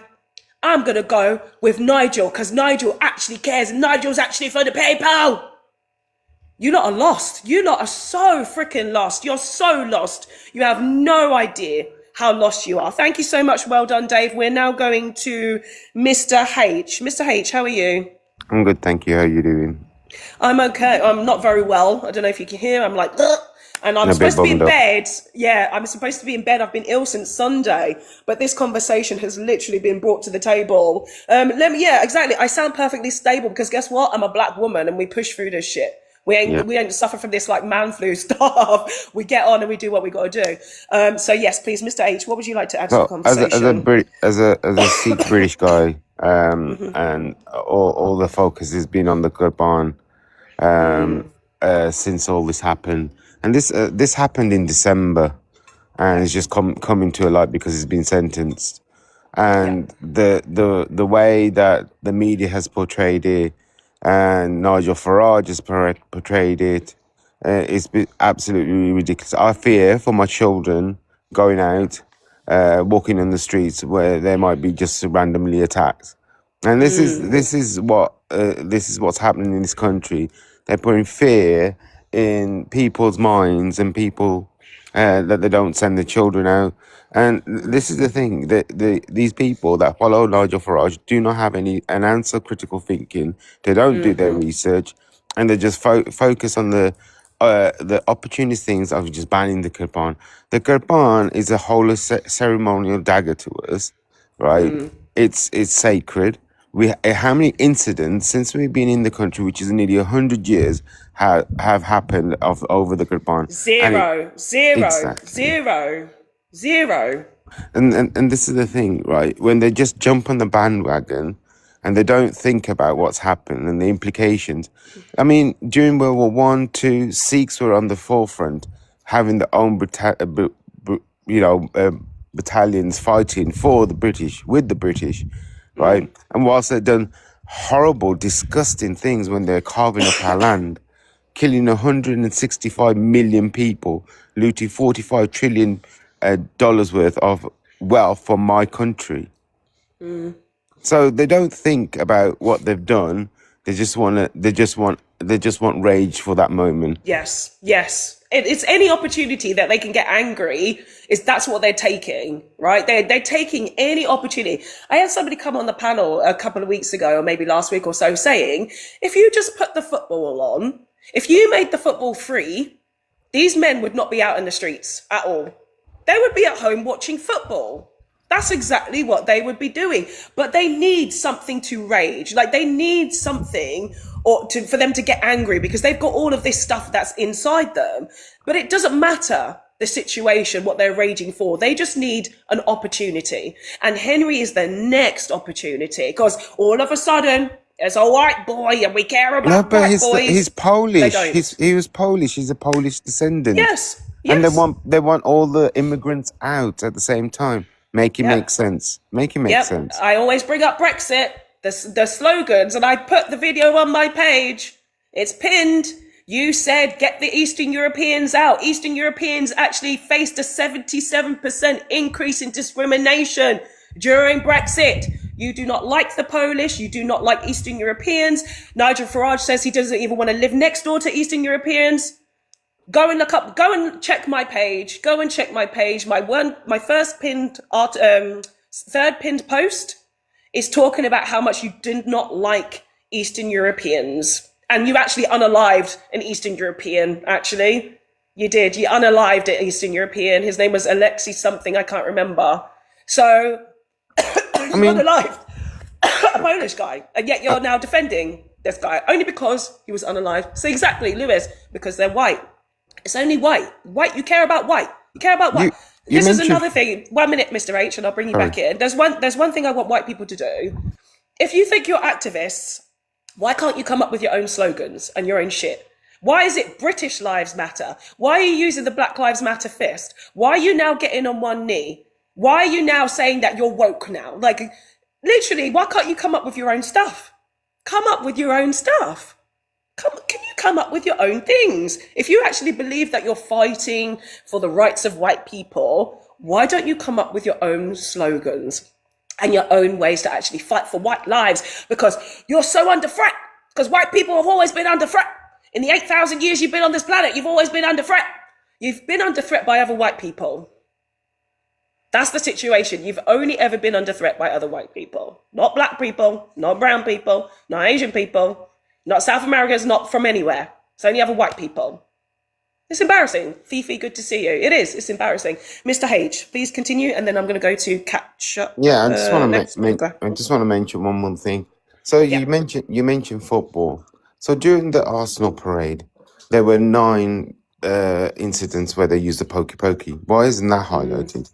I'm going to go with Nigel because Nigel actually cares. Nigel's actually for the people. You lot are lost. You lot are so freaking lost. You're so lost. You have no idea how lost you are. Thank you so much. Well done, Dave. We're now going to Mr. H. Mr. H, how are you? I'm good, thank you. How are you doing? I'm okay. I'm not very well. I don't know if you can hear. I'm like, ugh. And I'm A bit supposed to be in bummed up. bed. Yeah, I'm supposed to be in bed. I've been ill since Sunday, but this conversation has literally been brought to the table. Yeah, exactly. I sound perfectly stable because guess what? I'm a black woman and we push through this shit. Yeah. We don't suffer from this like man flu stuff. We get on and we do what we got to do. So yes, please, Mr. H, what would you like to add to the Well, as conversation? a Sikh British guy, and all the focus has been on the Quran since all this happened, and this happened in December, and it's just coming to a light because he's been sentenced, and the way that the media has portrayed it, and Nigel Farage has portrayed it, it's been absolutely ridiculous. I fear for my children going out, walking in the streets where they might be just randomly attacked. And this is what's happening in this country. They're putting fear in people's minds and people that they don't send their children out. And this is the thing that these people that follow Nigel Farage do not have an ounce of critical thinking. They don't do their research, and they just focus on the opportunist things of just banning the Quran. The Quran is a holy ceremonial dagger to us, right? It's sacred. How many incidents since we've been in the country, which is nearly 100 years, have happened over the Quran? Zero. And this is the thing, right? When they just jump on the bandwagon and they don't think about what's happened and the implications. I mean, during World War One, II, Sikhs were on the forefront, having their own battalions fighting for the British, with the British, right? And whilst they've done horrible, disgusting things when they're carving up our land, killing 165 million people, looting $45 trillion worth of wealth from my country. So they don't think about what they've done. They just want rage for that moment. Yes. It's any opportunity that they can get angry. That's what they're taking, right? They're taking any opportunity. I had somebody come on the panel a couple of weeks ago, or maybe last week or so, saying, if you just put the football on, if you made the football free, these men would not be out in the streets at all. They would be at home watching football. That's exactly what they would be doing. But they need something to rage. Like they need something for them to get angry because they've got all of this stuff that's inside them. But it doesn't matter the situation, what they're raging for. They just need an opportunity. And Henry is the next opportunity because all of a sudden, there's a white boy and we care about white boys. He's Polish. They don't. He was Polish. He's a Polish descendant. Yes. And they want all the immigrants out at the same time. Make it make sense. Make it make sense. I always bring up Brexit, the slogans, and I put the video on my page. It's pinned. You said, get the Eastern Europeans out. Eastern Europeans actually faced a 77% increase in discrimination during Brexit. You do not like the Polish. You do not like Eastern Europeans. Nigel Farage says he doesn't even want to live next door to Eastern Europeans. Go and check my page. Go and check my page. My first third pinned post is talking about how much you did not like Eastern Europeans. And you actually unalived an Eastern European, actually. You did. You unalived an Eastern European. His name was Alexei something, I can't remember. So, you unalived a Polish guy. And yet you're now defending this guy, only because he was unalived. So exactly, Lewis, because they're white. It's only white. White, you care about white. You care about white. This is another thing. 1 minute, Mr. H, and I'll bring you back in. There's one thing I want white people to do. If you think you're activists, why can't you come up with your own slogans and your own shit? Why is it British Lives Matter? Why are you using the Black Lives Matter fist? Why are you now getting on one knee? Why are you now saying that you're woke now? Like, literally, why can't you come up with your own stuff? Come up with your own stuff. Can you come up with your own things? If you actually believe that you're fighting for the rights of white people, why don't you come up with your own slogans and your own ways to actually fight for white lives? Because you're so under threat. Because white people have always been under threat. In the 8,000 years you've been on this planet, you've always been under threat. You've been under threat by other white people. That's the situation. You've only ever been under threat by other white people. Not black people, not brown people, not Asian people, not South Americans, not from anywhere. It's only other white people. It's embarrassing. Fifi, good to see you. It is. It's embarrassing. Mr. H, please continue, and then I'm going to go to catch up. Yeah, I just want to mention one more thing. So you mentioned football. So during the Arsenal parade, there were 9 incidents where they used the pokey. Why isn't that highlighted?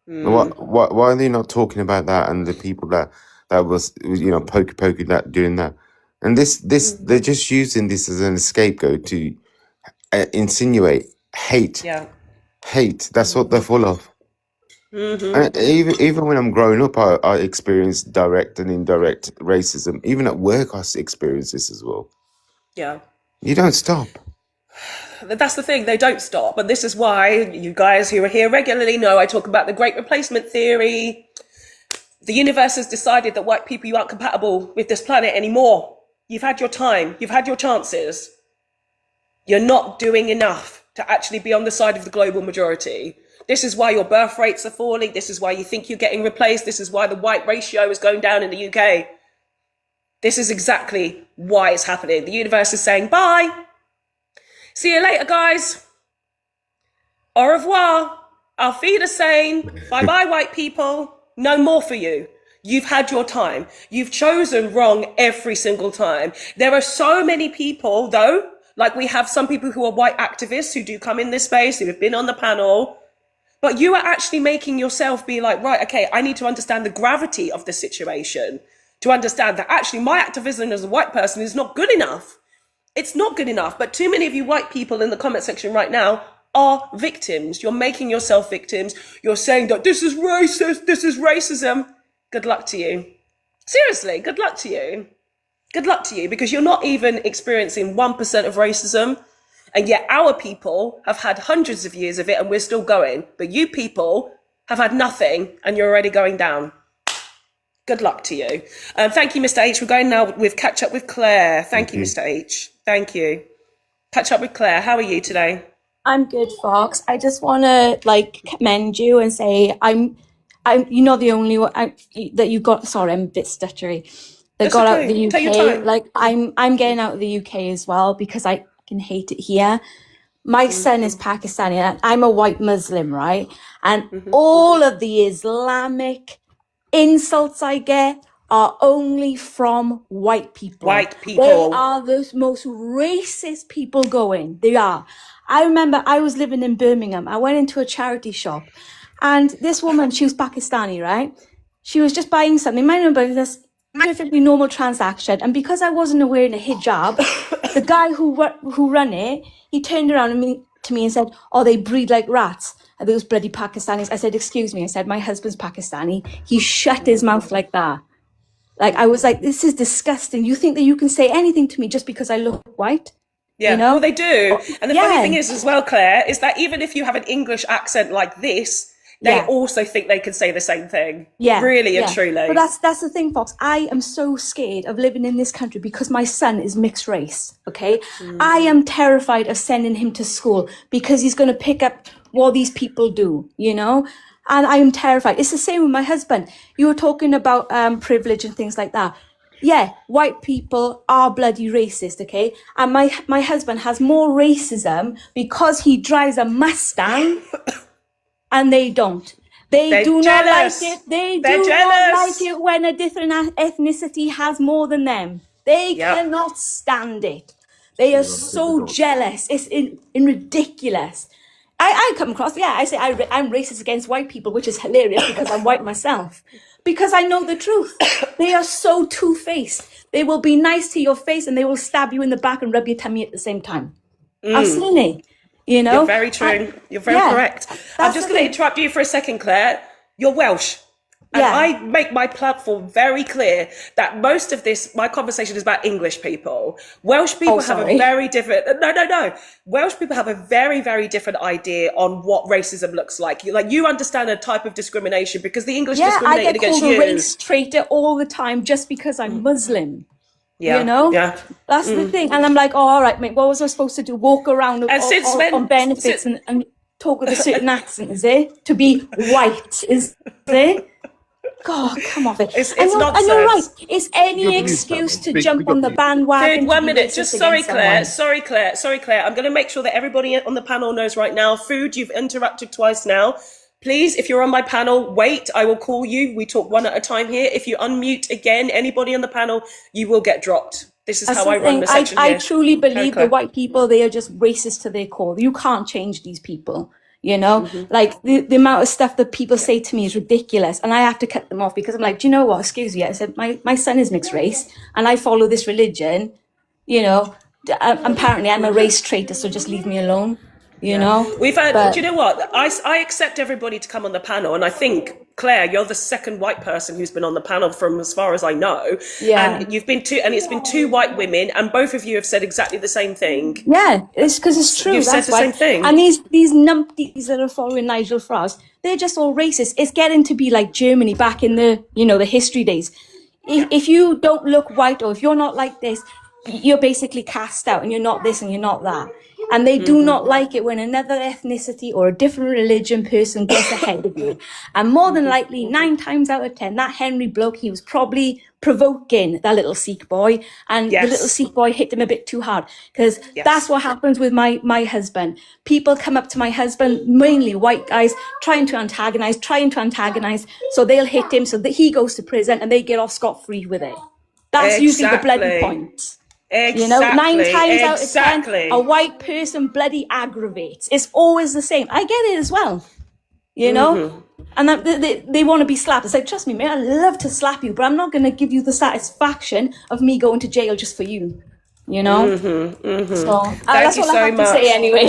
Why are they not talking about that and the people that was pokey that doing that? And this they're just using this as an scapegoat to insinuate hate. Yeah. Hate. That's what they're full of. And even when I'm growing up, I experienced direct and indirect racism. Even at work, I experience this as well. Yeah. You don't stop. That's the thing, they don't stop. And this is why you guys who are here regularly know I talk about the Great Replacement Theory. The universe has decided that white people, you aren't compatible with this planet anymore. You've had your time. You've had your chances. You're not doing enough to actually be on the side of the global majority. This is why your birth rates are falling. This is why you think you're getting replaced. This is why the white ratio is going down in the UK. This is exactly why it's happening. The universe is saying, bye. See you later, guys. Au revoir. Auf Wiedersehen. Bye-bye, white people. No more for you. You've had your time. You've chosen wrong every single time. There are so many people, though, like we have some people who are white activists who do come in this space, who have been on the panel, but you are actually making yourself be like, right, okay, I need to understand the gravity of the situation to understand that actually my activism as a white person is not good enough. It's not good enough, but too many of you white people in the comment section right now are victims. You're making yourself victims. You're saying that this is racist, this is racism. Good luck to you. Seriously, good luck to you. Good luck to you, because you're not even experiencing 1% of racism. And yet our people have had hundreds of years of it and we're still going. But you people have had nothing and you're already going down. Good luck to you. Thank you, Mr. H. We're going now with Catch Up with Claire. Thank you, Mr. H. Thank you. Catch Up with Claire. How are you today? I'm good, Fox. I just want to commend you and say you're not the only one that you got. Sorry, I'm a bit stuttery. That got out of the UK. Take your time. I'm getting out of the UK as well because I can hate it here. My son is Pakistani and I'm a white Muslim, right? And all of the Islamic insults I get are only from white people. White people. They are the most racist people going. They are. I remember I was living in Birmingham. I went into a charity shop and this woman, she was Pakistani, right? She was just buying something. My number is this perfectly normal transaction. And because I wasn't wearing a hijab, the guy who ran it, he turned around to me and said, oh, they breed like rats. And those bloody Pakistanis. I said, excuse me. I said, my husband's Pakistani. He shut his mouth like that. I was like, this is disgusting. You think that you can say anything to me just because I look white? Yeah, you know? well, they do. And the funny thing is as well, Claire, is that even if you have an English accent like this, they also think they can say the same thing. Yeah. Really and truly. But that's the thing, Fox. I am so scared of living in this country because my son is mixed race, okay? I am terrified of sending him to school because he's going to pick up what these people do, you know? And I am terrified. It's the same with my husband. You were talking about privilege and things like that. Yeah, white people are bloody racist, okay? And my husband has more racism because he drives a Mustang and they don't. They're do not like it. They do not like it when a different ethnicity has more than them. They cannot stand it. They are so jealous. It's ridiculous. I come across, I say I'm racist against white people, which is hilarious because I'm white myself. Because I know the truth. They are so two-faced. They will be nice to your face and they will stab you in the back and rub your tummy at the same time. I've seen it, you know? You're very true. You're very correct. I'm just going to interrupt you for a second, Claire. You're Welsh. And I make my platform very clear that most of this, my conversation is about English people. Welsh people have a very different, no. Welsh people have a very, very different idea on what racism looks like. You understand a type of discrimination because the English discriminated against you. I get called a race traitor all the time just because I'm Muslim. Yeah, You know, yeah. that's the thing. And I'm like, oh, all right, mate, what was I supposed to do? Walk around And since when? on benefits and talk with a certain accent, is it? To be white, is it? God, come off it. It's And you're right. nonsense. It's any Good news, excuse Batman. to Big jump up on the you. bandwagon. Dude, 1 to be minute. racist Just sorry, against Claire. someone. Sorry, Claire. I'm going to make sure that everybody on the panel knows right now. Food, you've interrupted twice now. Please, if you're on my panel, wait. I will call you. We talk one at a time here. If you unmute again, anybody on the panel, you will get dropped. This is That's how the I run thing. the section I here. truly believe Okay, the Claire. white people, they are just racist to their core. You can't change these people. You know, like the amount of stuff that people say to me is ridiculous, and I have to cut them off because I'm like, do you know what? Excuse me. I said, my son is mixed race, and I follow this religion. You know, apparently I'm a race traitor, so just leave me alone. You know, We've had, but do you know what? I accept everybody to come on the panel, and I think, Claire, you're the second white person who's been on the panel from as far as I know. yeah. And it's been two white women, and both of you have said exactly the same thing. Yeah, it's because it's true. You've said That's the why. same thing. And these numpties that are following Nigel Farage, they're just all racist. It's getting to be like Germany back in the the history days. If you don't look white or if you're not like this, you're basically cast out, and you're not this and you're not that. And they do not like it when another ethnicity or a different religion person gets ahead of you. And more than likely, 9 times out of 10, that Henry bloke, he was probably provoking that little Sikh boy, and the little Sikh boy hit him a bit too hard, because that's what happens with my husband. People come up to my husband, mainly white guys, trying to antagonize, so they'll hit him so that he goes to prison and they get off scot-free with it. That's usually the bloody point. Exactly. 9 times out of 10, a white person bloody aggravates. It's always the same. I get it as well, and they want to be slapped. It's like, trust me, mate, I love to slap you, but I'm not going to give you the satisfaction of me going to jail just for you, So that's all I have to say anyway.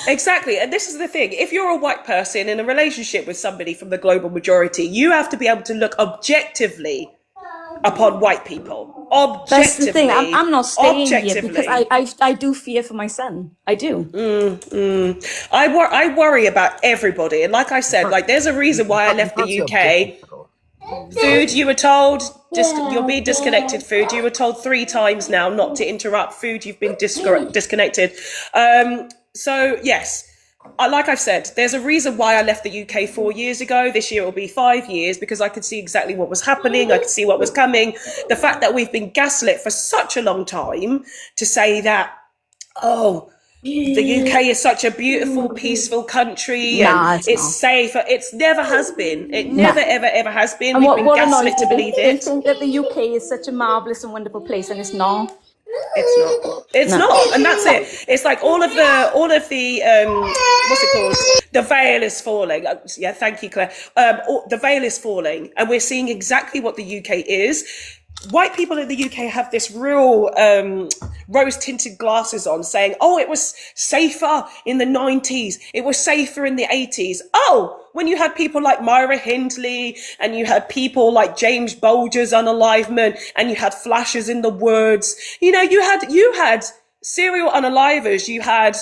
Exactly. And this is the thing. If you're a white person in a relationship with somebody from the global majority, you have to be able to look objectively upon white people. Objectively. That's the thing. I'm not staying here because I do fear for my son. I do. I worry about everybody. And like I said, there's a reason why I left the UK. Food, you were told, you'll be disconnected. Food, you were told 3 times now not to interrupt. Food, you've been disconnected. So yes, like I've said, there's a reason why I left the UK 4 years ago. This year it will be 5 years, because I could see exactly what was happening. I could see what was coming. The fact that we've been gaslit for such a long time to say that, the UK is such a beautiful, peaceful country, and it's safe. It's never has been. It never, ever has been. We've been gaslit to believe it. They think that the UK is such a marvellous and wonderful place, and it's not. It's not, and that's it. It's like all of the what's it called? The veil is falling. Yeah, thank you, Claire. The veil is falling, and we're seeing exactly what the UK is. White people in the UK have this real rose-tinted glasses on, saying, "Oh, it was safer in the 90s. It was safer in the 80s." Oh, when you had people like Myra Hindley, and you had people like James Bulger's unalivement, and you had flashes in the woods. You had serial unalivers. You had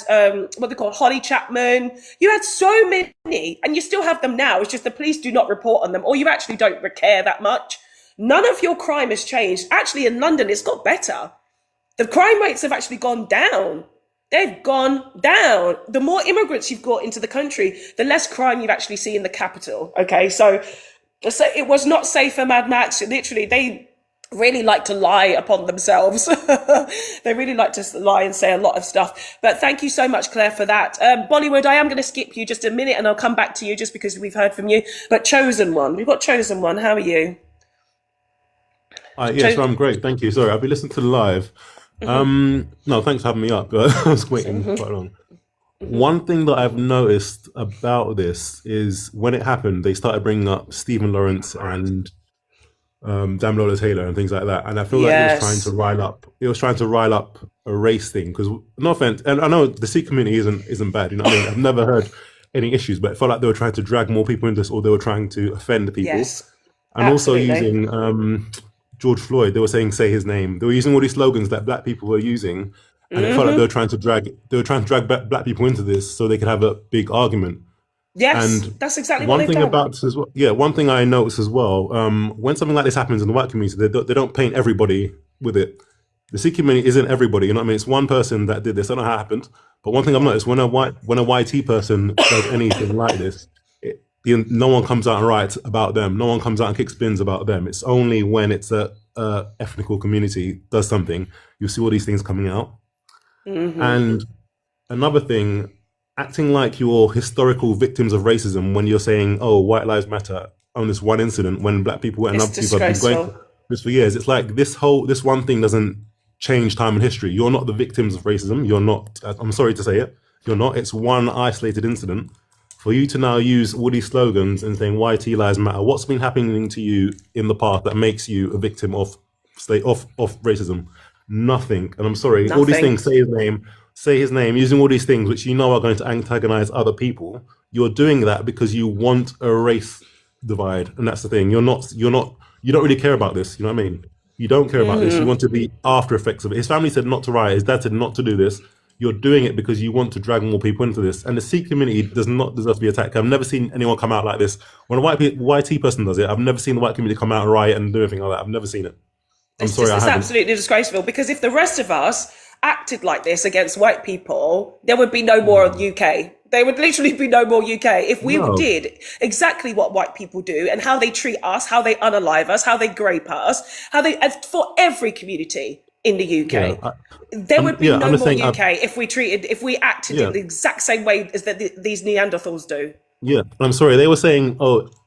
what they call Holly Chapman. You had so many, and you still have them now. It's just the police do not report on them, or you actually don't care that much. None of your crime has changed. Actually, in London, it's got better. The crime rates have actually gone down. They've gone down. The more immigrants you've got into the country, the less crime you actually see in the capital. Okay, so it was not safe for Mad Max. Literally, they really like to lie upon themselves. They really like to lie and say a lot of stuff. But thank you so much, Claire, for that. Bollywood, I am going to skip you just a minute, and I'll come back to you just because we've heard from you. But Chosen One, we've got Chosen One. How are you? Yes, I'm great. Thank you. Sorry, I've been listening to the live. No, thanks for having me up. I was waiting quite long. One thing that I've noticed about this is when it happened, they started bringing up Stephen Lawrence and Damilola Taylor and things like that, and I feel like it was trying to rile up a race thing. Because no offense, and I know the Sikh community isn't bad. You know what I mean? I've never heard any issues, but it felt like they were trying to drag more people into this, or they were trying to offend people. Yes, and absolutely. Also using George Floyd, they were saying "say his name." They were using all these slogans that black people were using, and it felt like they were trying to drag black people into this so they could have a big argument. Yes, and that's exactly what they've done. One thing about this as well, one thing I noticed as well, when something like this happens in the white community, they don't paint everybody with it. The Sikh community isn't everybody. You know what I mean? It's one person that did this. I don't know how it happened, but one thing I've noticed when a YT person does anything like this, no one comes out and writes about them. No one comes out and kicks spins about them. It's only when it's a ethnical community does something, you see all these things coming out. And another thing, acting like you're historical victims of racism when you're saying, "Oh, white lives matter" on this one incident, when black people and other people have been going through this for years. It's like this one thing doesn't change time and history. You're not the victims of racism. You're not. I'm sorry to say it. You're not. It's one isolated incident. For you to now use all these slogans and saying "YT lives matter," what's been happening to you in the past that makes you a victim of racism? Nothing. And I'm sorry, all these things, say his name, using all these things which you know are going to antagonize other people. You're doing that because you want a race divide, and that's the thing. You don't really care about this. You know what I mean? You don't care about this. You want to be after effects of it. His family said not to riot. His dad said not to do this. You're doing it because you want to drag more people into this. And the Sikh community does not deserve to be attacked. I've never seen anyone come out like this. When a YT person does it, I've never seen the white community come out and riot and do anything like that. I've never seen it. It's absolutely disgraceful, because if the rest of us acted like this against white people, there would be no more UK. There would literally be no more UK if we did exactly what white people do and how they treat us, how they unalive us, how they grape us, for every community in the UK. There would be no more UK if we acted in the exact same way as these Neanderthals do. Yeah, I'm sorry. They were saying,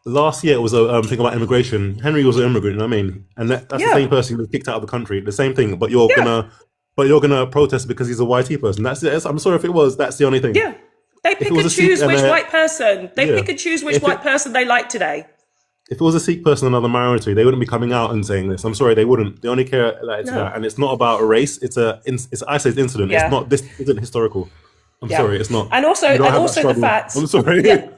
last year it was a thing about immigration. Henry was an immigrant, you know what I mean? And that's the same person who was kicked out of the country. The same thing, but you're gonna protest because he's a YT person. That's it. I'm sorry if it was. That's the only thing. Yeah, they pick and choose which white person. They pick and choose which white person they like today. If it was a Sikh person, another minority, they wouldn't be coming out and saying this. I'm sorry, they wouldn't. They only care that it's that, and it's not about a race. It's an isolated incident. It's not. This isn't historical. I'm sorry, it's not. And also the fact. I'm sorry. Yeah,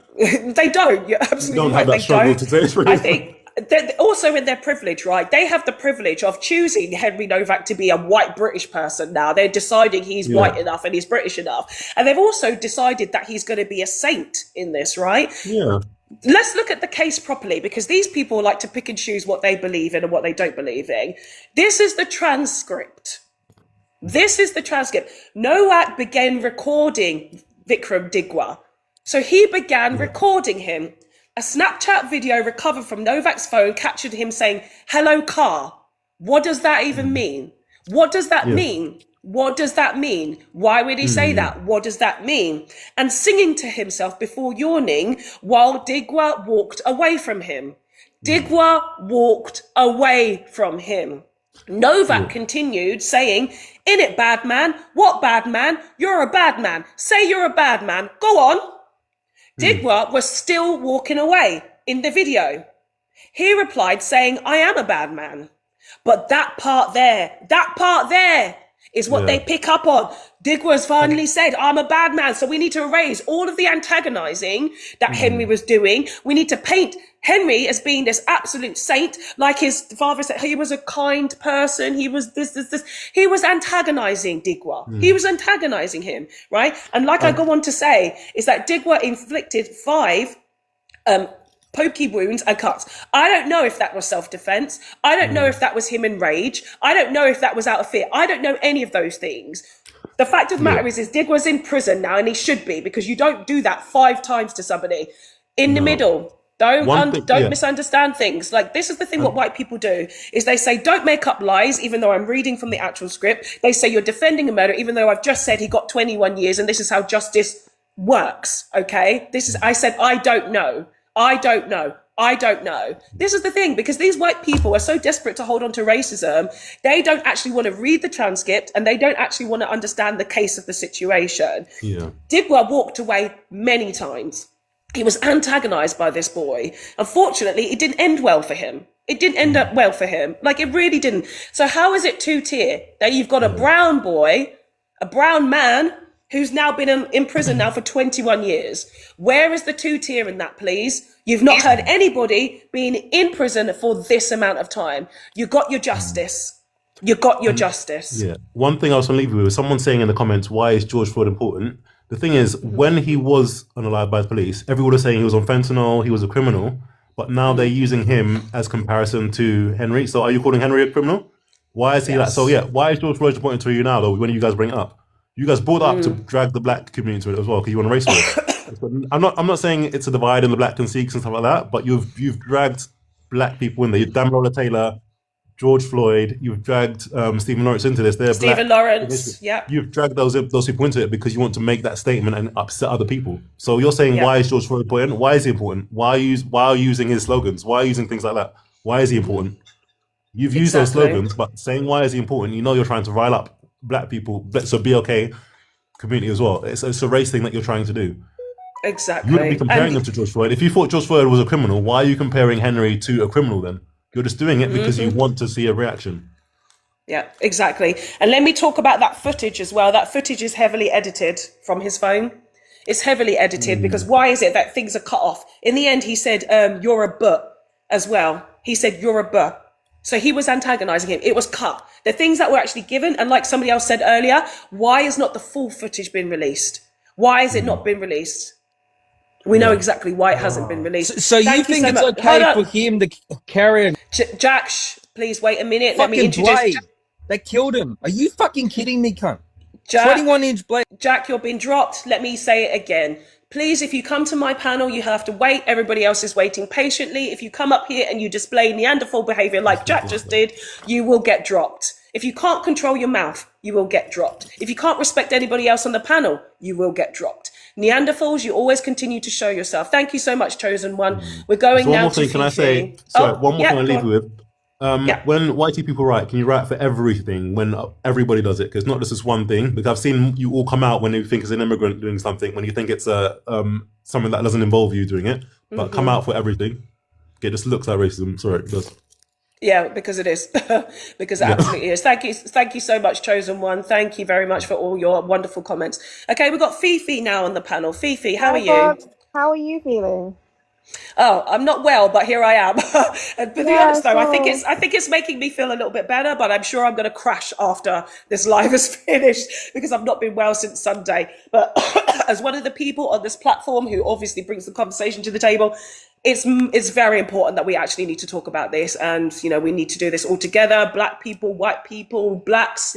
they don't. You're absolutely right. They don't. I think. They're also in their privilege, right? They have the privilege of choosing Henry Novak to be a white British person now. They're deciding he's white enough and he's British enough. And they've also decided that he's going to be a saint in this, right? Yeah. Let's look at the case properly, because these people like to pick and choose what they believe in and what they don't believe in. This is the transcript. Novak began recording Vikram Digwa. So he began recording him. A Snapchat video recovered from Novak's phone captured him saying, "Hello, car." What does that even mean? What does that mean? What does that mean? Why would he say that? What does that mean? And singing to himself before yawning while Digwa walked away from him. Digwa walked away from him. Novak continued saying, "In it, bad man. What bad man? You're a bad man. Say you're a bad man. Go on." Digwa was still walking away in the video. He replied saying, "I am a bad man." But that part there is what they pick up on. Digwa's finally said, "I'm a bad man." So we need to erase all of the antagonizing that Henry was doing. We need to paint Henry as being this absolute saint, like his father said, he was a kind person. He was this. He was antagonizing Digwa. He was antagonizing him, right? And like I go on to say, is that Digwa inflicted 5 pokey wounds and cuts. I don't know if that was self-defense. I don't know if that was him in rage. I don't know if that was out of fear. I don't know any of those things. The fact of the matter is Digwa's in prison now, and he should be, because you don't do that 5 times to somebody. In the middle. Don't misunderstand things. Like, this is the thing what white people do, is they say, don't make up lies, even though I'm reading from the actual script. They say you're defending a murder, even though I've just said he got 21 years, and this is how justice works, okay? I said, I don't know. This is the thing, because these white people are so desperate to hold on to racism, they don't actually want to read the transcript, and they don't actually want to understand the case of the situation. Yeah. Digwa walked away many times. He was antagonized by this boy. Unfortunately, it didn't end well for him. It didn't end up well for him. Like, it really didn't. So how is it 2-tier that you've got a brown boy, a brown man, who's now been in prison now for 21 years? Where is the 2-tier in that, please? You've not heard anybody being in prison for this amount of time. You got your justice. You got your justice. Yeah. One thing I was going to leave you with, someone saying in the comments, why is George Floyd important? The thing is, when he was unalived by the police, everyone was saying he was on fentanyl, he was a criminal, but now they're using him as comparison to Henry. So are you calling Henry a criminal? Why is he like? So Yes. yeah, why is George Floyd pointing to you now though? When you guys bring it up, you guys brought it up to drag the black community into it as well because you want to race war. I'm not saying it's a divide in the black and Sikhs and stuff like that, but you've dragged black people in there. You've damn Lola Taylor, George Floyd. You've dragged Stephen Lawrence into this. They're Stephen black. Lawrence. Yep. You've dragged those people into it because you want to make that statement and upset other people. So you're saying why is George Floyd important? Why is he important? Why are you using his slogans? Why are you using things like that? Why is he important? You've used those slogans, but saying why is he important? You know you're trying to rile up black people, so BLK community as well. It's a race thing that you're trying to do. Exactly. You wouldn't be comparing them to George Floyd. If you thought George Floyd was a criminal, why are you comparing Henry to a criminal then? You're just doing it because you want to see a reaction. Yeah, exactly. And let me talk about that footage as well. That footage is heavily edited from his phone. It's heavily edited because why is it that things are cut off? In the end, he said, you're a butt as well. He said, you're a butt. So he was antagonizing him. It was cut. The things that were actually given, and like somebody else said earlier, why has not the full footage been released? Why has it not been released? We know exactly why it hasn't been released. So you think it's okay for him to carry Jack, please wait a minute. Let me introduce... blade? They killed him. Are you fucking kidding me, cunt? Jack, 21-inch blade. Jack, you're being dropped. Let me say it again. Please, if you come to my panel, you have to wait. Everybody else is waiting patiently. If you come up here and you display Neanderthal behavior like Jack just did, you will get dropped. If you can't control your mouth, you will get dropped. If you can't respect anybody else on the panel, you will get dropped. Neanderthals, you always continue to show yourself. Thank you so much, Chosen One. We're going So one now more to thing, can I Fifi. say? Sorry, one more thing I leave go you on. with. When white people write, can you write for everything when everybody does it? Because not just this one thing. Because I've seen you all come out when you think it's an immigrant doing something, when you think it's something that doesn't involve you doing it, but come out for everything. It just looks like racism. Sorry, it does. Yeah, because it is. Because it absolutely is. Thank you so much, Chosen One. Thank you very much for all your wonderful comments. Okay, we've got Fifi now on the panel. Fifi, how are you? How are you feeling? Oh, I'm not well, but here I am. And to be Yeah, honest, though, I think so- it's making me feel a little bit better. But I'm sure I'm going to crash after this live is finished because I've not been well since Sunday. But as one of the people on this platform who obviously brings the conversation to the table, it's very important that we actually need to talk about this, and we need to do this all together. Black people, white people, blacks,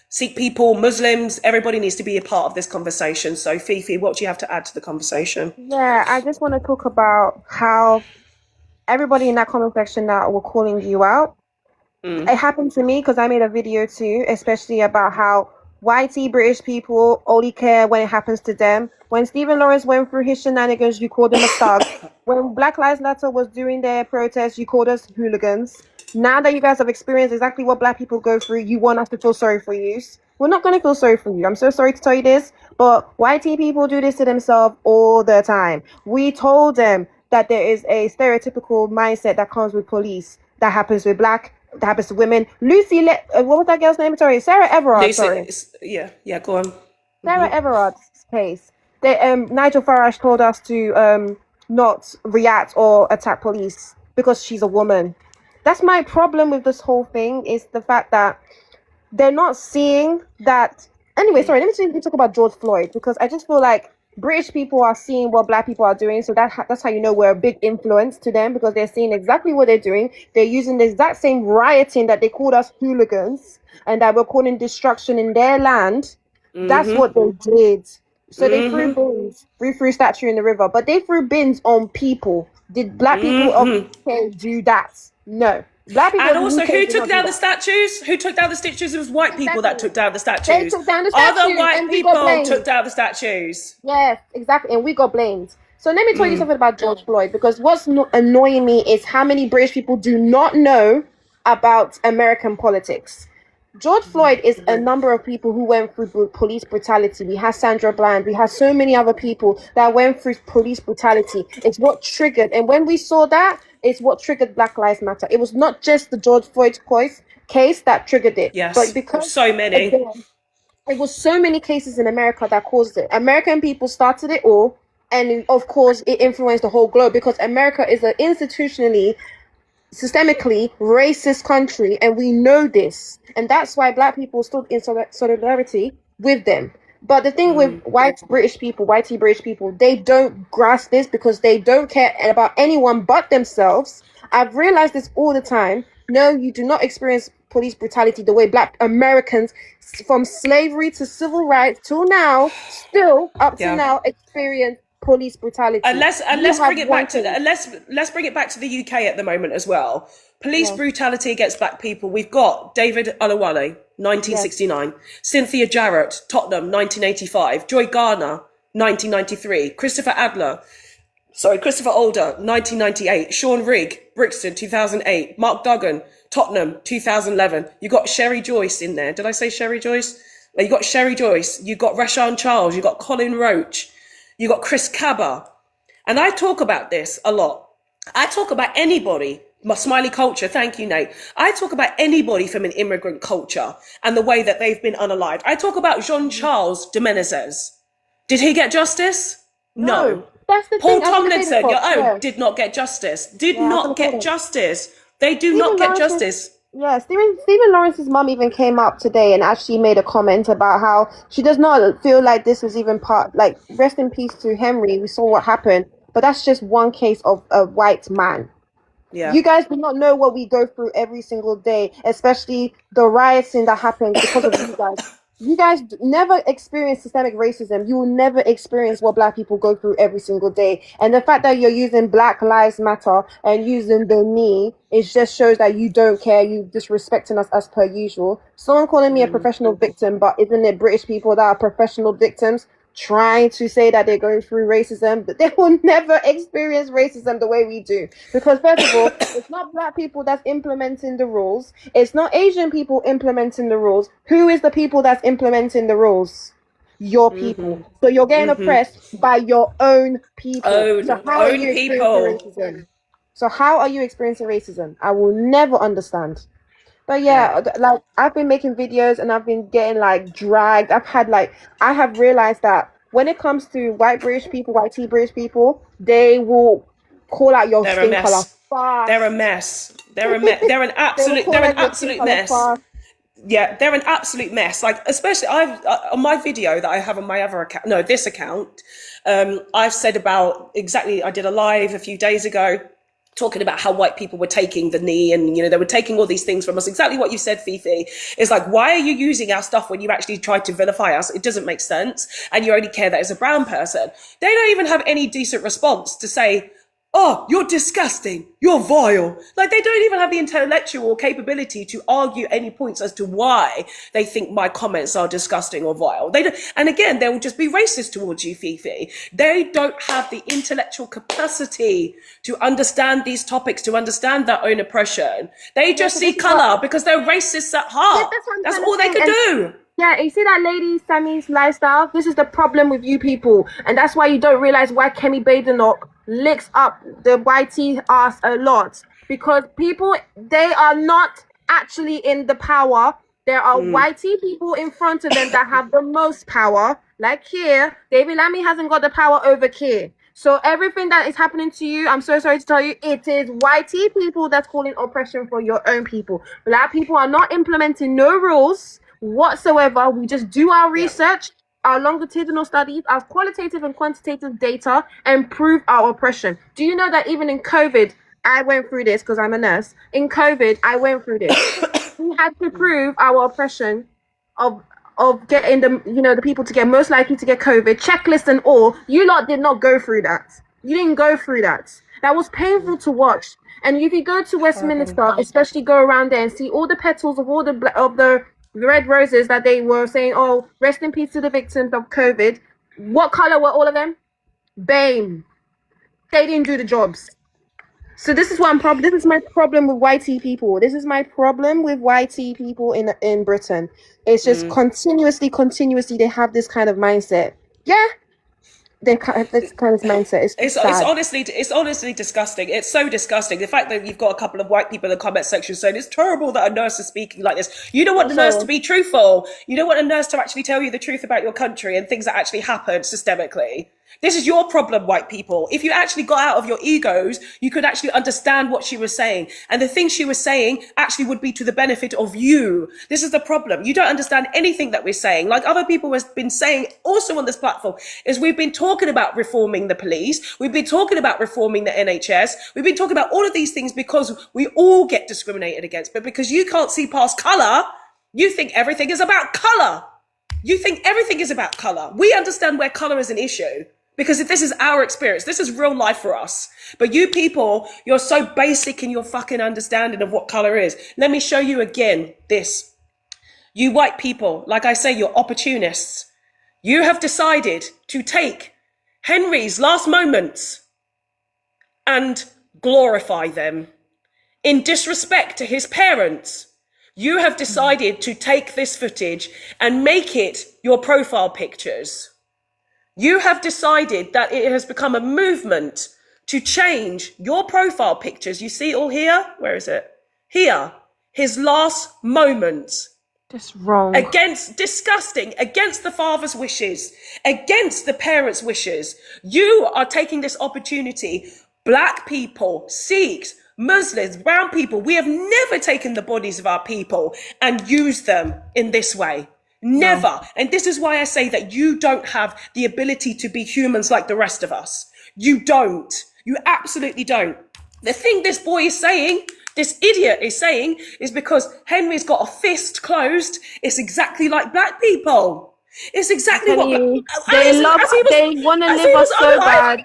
Sikh people, Muslims, everybody needs to be a part of this conversation. So Fifi, what do you have to add to the conversation? Yeah, I just want to talk about how everybody in that comment section that were calling you out. It happened to me because I made a video too, especially about how whitey British people only care when it happens to them. When Stephen Lawrence went through his shenanigans, you called him a thug. When Black Lives Matter was doing their protest, you called us hooligans. Now that you guys have experienced exactly what black people go through, you want us to feel sorry for you. We're not going to feel sorry for you. I'm so sorry to tell you this, but whitey people do this to themselves all the time. We told them that there is a stereotypical mindset that comes with police, that happens with black, that happens to women. Lucy, what was that girl's name? Sorry, Sarah Everard. Lucy, Sorry. Yeah, go on. Sarah Everard's case. Nigel Farage told us to not react or attack police because she's a woman. That's my problem with this whole thing, is the fact that they're not seeing that. Anyway, sorry, let me talk about George Floyd, because I just feel like British people are seeing what black people are doing. So that's how you know we're a big influence to them, because they're seeing exactly what they're doing. They're using the exact same rioting that they called us hooligans and that we're calling destruction in their land. That's what they did. So they threw bins. We threw statue in the river, but they threw bins on people. Did black people of the UK do that? No. Black people. And of the also, UK who did took not down do the that. statues? Who took down the statues? It was white people that took down the statues. They took down the statues. Other white and we got people blamed. took down the statues. Yes, exactly. And we got blamed. So let me tell you something about George Floyd, because what's annoying me is how many British people do not know about American politics. George Floyd is a number of people who went through police brutality. We had Sandra Bland. We had so many other people that went through police brutality. It's what triggered. And when we saw that, it's what triggered Black Lives Matter. It was not just the George Floyd case that triggered it. Yes, but because so many. Again, it was so many cases in America that caused it. American people started it all. And of course, it influenced the whole globe, because America is an institutionally, systemically racist country, and we know this. And that's why black people stood in solidarity with them. But the thing with whitey British people, they don't grasp this because they don't care about anyone but themselves. I've realized this all the time. No, you do not experience police brutality the way Black Americans, from slavery to civil rights till now, still up to now, experience police brutality. And let's bring it back to let's bring it back to the UK at the moment as well. Police brutality against Black people. We've got David Olawale, 1969, Cynthia Jarrett, Tottenham, 1985, Joy Garner, 1993, Christopher Alder, 1998, Sean Rigg, Brixton, 2008, Mark Duggan, Tottenham, 2011. You got Sherry Joyce in there. Did I say Sherry Joyce? You got Sherry Joyce. You got Rashawn Charles. You got Colin Roach. You got Chris Cabba. And I talk about this a lot. I talk about anybody, my smiley culture, thank you, Nate. I talk about anybody from an immigrant culture and the way that they've been unalived. I talk about Jean-Charles de Menezes. Did he get justice? No. That's the Paul thing. Tomlinson, did not get justice. Did not get justice. They do not get justice. Yeah, Stephen Lawrence's mum even came up today and actually made a comment about how she does not feel like this was even part, like, rest in peace to Henry. We saw what happened, but that's just one case of a white man. Yeah. You guys do not know what we go through every single day, especially the rioting that happens because of you guys. You guys never experience systemic racism. You will never experience what Black people go through every single day. And the fact that you're using Black Lives Matter and using the knee, it just shows that you don't care. You disrespecting us as per usual. Someone calling me a professional victim, but isn't it British people that are professional victims trying to say that they're going through racism? But they will never experience racism the way we do. Because first of all, it's not Black people that's implementing the rules. It's not Asian people implementing the rules. Who is the people that's implementing the rules? Your people. So you're getting oppressed by your own people. So how are you experiencing racism? So how are you experiencing racism? I will never understand. But yeah, like, I've been making videos and I've been getting like dragged. I have realized that when it comes to white British people, white tea British people, they will call out your skin color fast. They're a mess. They're an absolute mess. Yeah, they're an absolute mess. Like, especially on my video that I have on my other account, this account, I've said about I did a live a few days ago talking about how white people were taking the knee and, they were taking all these things from us. Exactly what you said, Fifi. It's like, why are you using our stuff when you actually tried to vilify us? It doesn't make sense. And you only care that it's a brown person. They don't even have any decent response to say, oh, you're disgusting, you're vile. Like, they don't even have the intellectual capability to argue any points as to why they think my comments are disgusting or vile. They don't, and again, they will just be racist towards you, Fifi. They don't have the intellectual capacity to understand these topics, to understand their own oppression. They just see colour because they're racists at heart. That's all they can do. Yeah, you see that lady, Sammy's lifestyle? This is the problem with you people. And that's why you don't realize why Kemi Badenoch licks up the YT ass a lot. Because people, they are not actually in the power. There are YT people in front of them that have the most power. Like here, David Lammy hasn't got the power over Keir. So everything that is happening to you, I'm so sorry to tell you, it is YT people that's calling oppression for your own people. Black people are not implementing no rules whatsoever. We just do our research, our longitudinal studies, our qualitative and quantitative data, and prove our oppression. Do you know that even in COVID, I went through this because I'm a nurse. In COVID, I went through this. We had to prove our oppression of getting the people to get most likely to get COVID, checklist and all. You lot did not go through that. You didn't go through that. That was painful to watch. And if you go to Westminster, especially go around there and see all the petals of all the red roses that they were saying, oh, rest in peace to the victims of COVID. What color were all of them? BAME. They didn't do the jobs. So this is what this is my problem with YT people. This is my problem with YT people in Britain. It's just continuously they have this kind of mindset. Yeah. They have this kind of mindset. It's honestly disgusting. It's so disgusting. The fact that you've got a couple of white people in the comment section saying it's terrible that a nurse is speaking like this. You don't want the nurse to be truthful. You don't want a nurse to actually tell you the truth about your country and things that actually happen systemically. This is your problem, white people. If you actually got out of your egos, you could actually understand what she was saying. And the things she was saying actually would be to the benefit of you. This is the problem. You don't understand anything that we're saying. Like other people have been saying also on this platform, is we've been talking about reforming the police. We've been talking about reforming the NHS. We've been talking about all of these things because we all get discriminated against. But because you can't see past colour, you think everything is about colour. You think everything is about colour. We understand where colour is an issue. Because if this is our experience, this is real life for us. But you people, you're so basic in your fucking understanding of what color is. Let me show you again this. You white people, like I say, you're opportunists. You have decided to take Henry's last moments and glorify them. In disrespect to his parents, you have decided to take this footage and make it your profile pictures. You have decided that it has become a movement to change your profile pictures. You see it all here? Where is it? Here. His last moments. Just wrong. Disgusting, against the father's wishes, against the parents' wishes. You are taking this opportunity. Black people, Sikhs, Muslims, brown people, we have never taken the bodies of our people and used them in this way. Never. No. And this is why I say that you don't have the ability to be humans like the rest of us. You don't. You absolutely don't. The thing this boy is saying, this idiot is saying, is because Henry's got a fist closed. It's exactly like black people. It's exactly what they want to live us so bad.